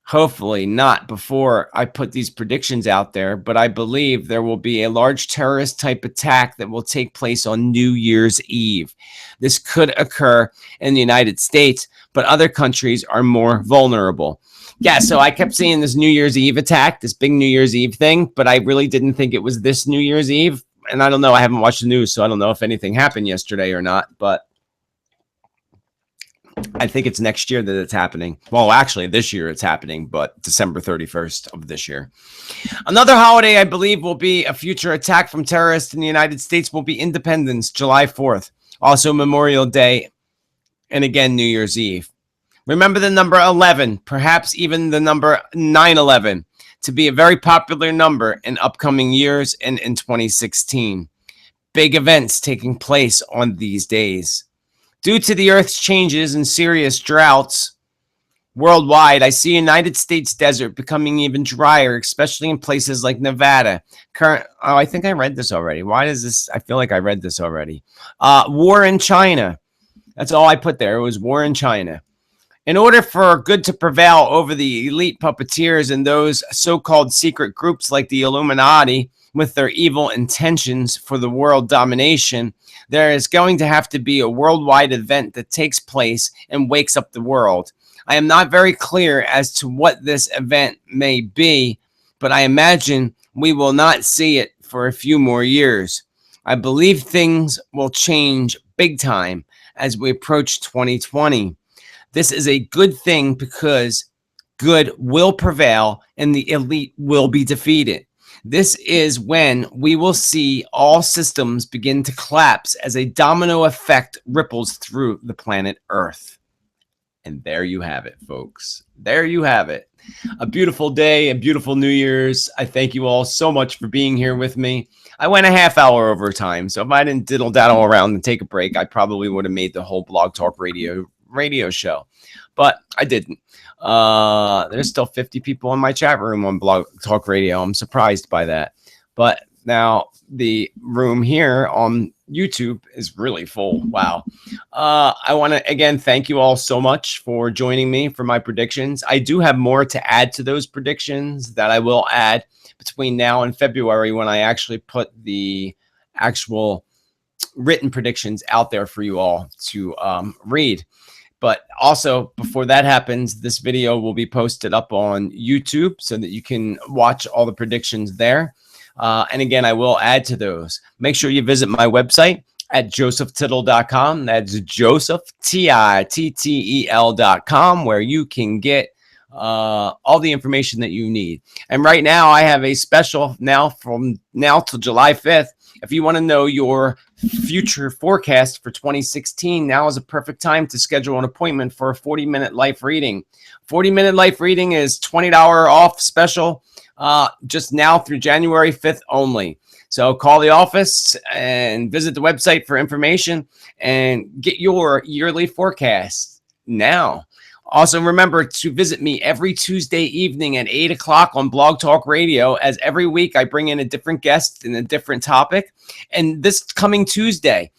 hopefully not before I put these predictions out there, but I believe there will be a large terrorist type attack that will take place on New Year's Eve. This could occur in the United States, but other countries are more vulnerable. Yeah, so I kept seeing this New Year's Eve attack, this big New Year's Eve thing, but I really didn't think it was this New Year's Eve. And I don't know, I haven't watched the news, so I don't know if anything happened yesterday or not, but I think it's next year that it's happening. Well, actually, this year it's happening, but December 31st of this year. Another holiday I believe will be a future attack from terrorists in the United States will be Independence, July 4th. Also Memorial Day, and again, New Year's Eve. Remember the number 11, perhaps even the number 9/11, to be a very popular number in upcoming years and in 2016. Big events taking place on these days. Due to the Earth's changes and serious droughts worldwide, I see United States desert becoming even drier, especially in places like Nevada. I think I read this already. Why does this? I feel like I read this already. War in China. That's all I put there. It was war in China. In order for good to prevail over the elite puppeteers and those so-called secret groups like the Illuminati with their evil intentions for the world domination, there is going to have to be a worldwide event that takes place and wakes up the world. I am not very clear as to what this event may be, but I imagine we will not see it for a few more years. I believe things will change big time as we approach 2020. This is a good thing because good will prevail and the elite will be defeated. This is when we will see all systems begin to collapse as a domino effect ripples through the planet Earth. And there you have it, folks. There you have it. A beautiful day, a beautiful New Year's. I thank you all so much for being here with me. I went a half hour over time, so if I didn't diddle daddle around and take a break, I probably would have made the whole Blog Talk radio show, but I didn't. There's still 50 people in my chat room on Blog Talk Radio. I'm surprised by that. But now the room here on YouTube is really full. Wow. I want to again thank you all so much for joining me for my predictions. I do have more to add to those predictions that I will add between now and February when I actually put the actual written predictions out there for you all to read. But also, before that happens, this video will be posted up on YouTube so that you can watch all the predictions there. And again, I will add to those. Make sure you visit my website at josephtittel.com. That's Joseph, Tittel.com, where you can get all the information that you need. And right now, I have a special now from now till July 5th. If you want to know your future forecast for 2016, now is a perfect time to schedule an appointment for a 40-minute life reading. 40-minute life reading is $20 off special just now through January 5th only. So call the office and visit the website for information and get your yearly forecast now. Also, remember to visit me every Tuesday evening at 8 o'clock on Blog Talk Radio, as every week I bring in a different guest and a different topic. And this coming Tuesday,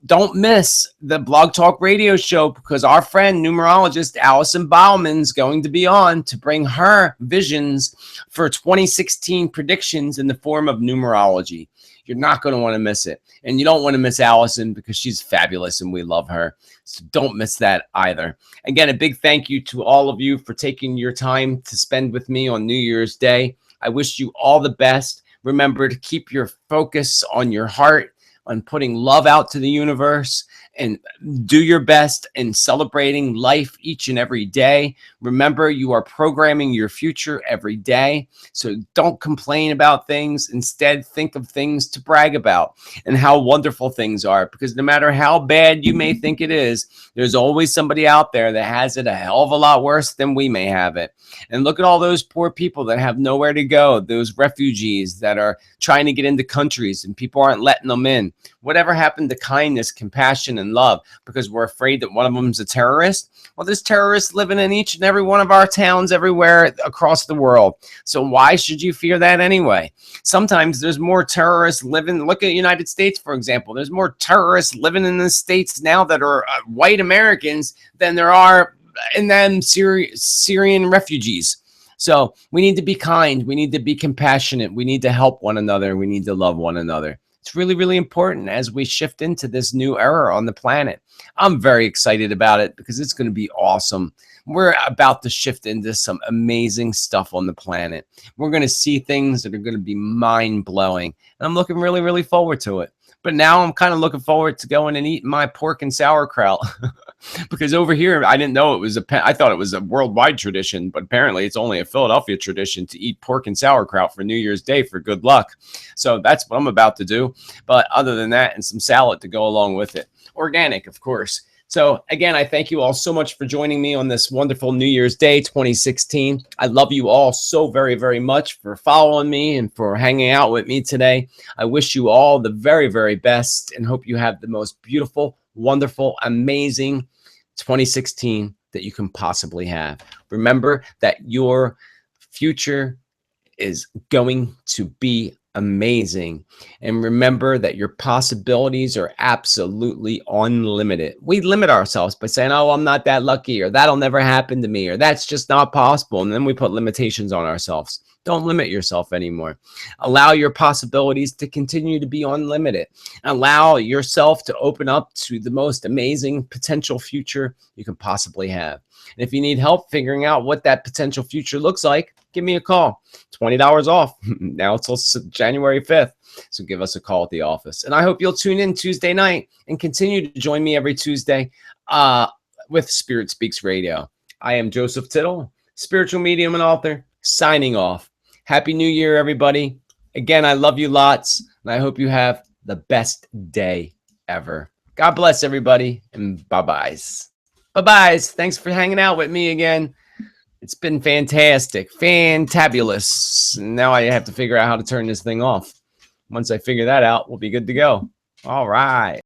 don't miss the Blog Talk Radio show, because our friend, numerologist Allison Bauman, is going to be on to bring her visions for 2016 predictions in the form of numerology. You're not going to want to miss it. And you don't want to miss Allison because she's fabulous and we love her. So don't miss that either. Again, a big thank you to all of you for taking your time to spend with me on New Year's Day. I wish you all the best. Remember to keep your focus on your heart, on putting love out to the universe, and do your best in celebrating life each and every day. Remember, you are programming your future every day. So don't complain about things. Instead, think of things to brag about and how wonderful things are, because no matter how bad you may think it is, there's always somebody out there that has it a hell of a lot worse than we may have it. And look at all those poor people that have nowhere to go, those refugees that are trying to get into countries and people aren't letting them in. Whatever happened to kindness, compassion, and love? Because we're afraid that one of them is a terrorist? Well, there's terrorists living in each and every one of our towns everywhere across the world. So why should you fear that anyway? Sometimes there's more terrorists living. Look at the United States, for example. There's more terrorists living in the States now that are white Americans than there are in them Syrian refugees. So we need to be kind. We need to be compassionate. We need to help one another. We need to love one another. It's really, really important as we shift into this new era on the planet. I'm very excited about it because it's going to be awesome. We're about to shift into some amazing stuff on the planet. We're going to see things that are going to be mind-blowing. And I'm looking really, really forward to it. But now I'm kind of looking forward to going and eating my pork and sauerkraut. Because over here, I didn't know it was I thought it was a worldwide tradition, but apparently it's only a Philadelphia tradition to eat pork and sauerkraut for New Year's Day for good luck. So that's what I'm about to do. But other than that, and some salad to go along with it. Organic, of course. So again, I thank you all so much for joining me on this wonderful New Year's Day 2016. I love you all so very, very much for following me and for hanging out with me today. I wish you all the very, very best and hope you have the most beautiful, wonderful, amazing 2016 that you can possibly have. Remember that your future is going to be amazing. And remember that your possibilities are absolutely unlimited. We limit ourselves by saying, oh, I'm not that lucky, or that'll never happen to me, or that's just not possible. And then we put limitations on ourselves. Don't limit yourself anymore. Allow your possibilities to continue to be unlimited. Allow yourself to open up to the most amazing potential future you can possibly have. And if you need help figuring out what that potential future looks like, give me a call. $20 off now until January 5th. So give us a call at the office. And I hope you'll tune in Tuesday night and continue to join me every Tuesday with Spirit Speaks Radio. I am Joseph Tittel, spiritual medium and author, signing off. Happy New Year, everybody. Again, I love you lots, and I hope you have the best day ever. God bless everybody, and bye-byes. Bye-byes. Thanks for hanging out with me again. It's been fantastic, fantabulous. Now I have to figure out how to turn this thing off. Once I figure that out, we'll be good to go. All right.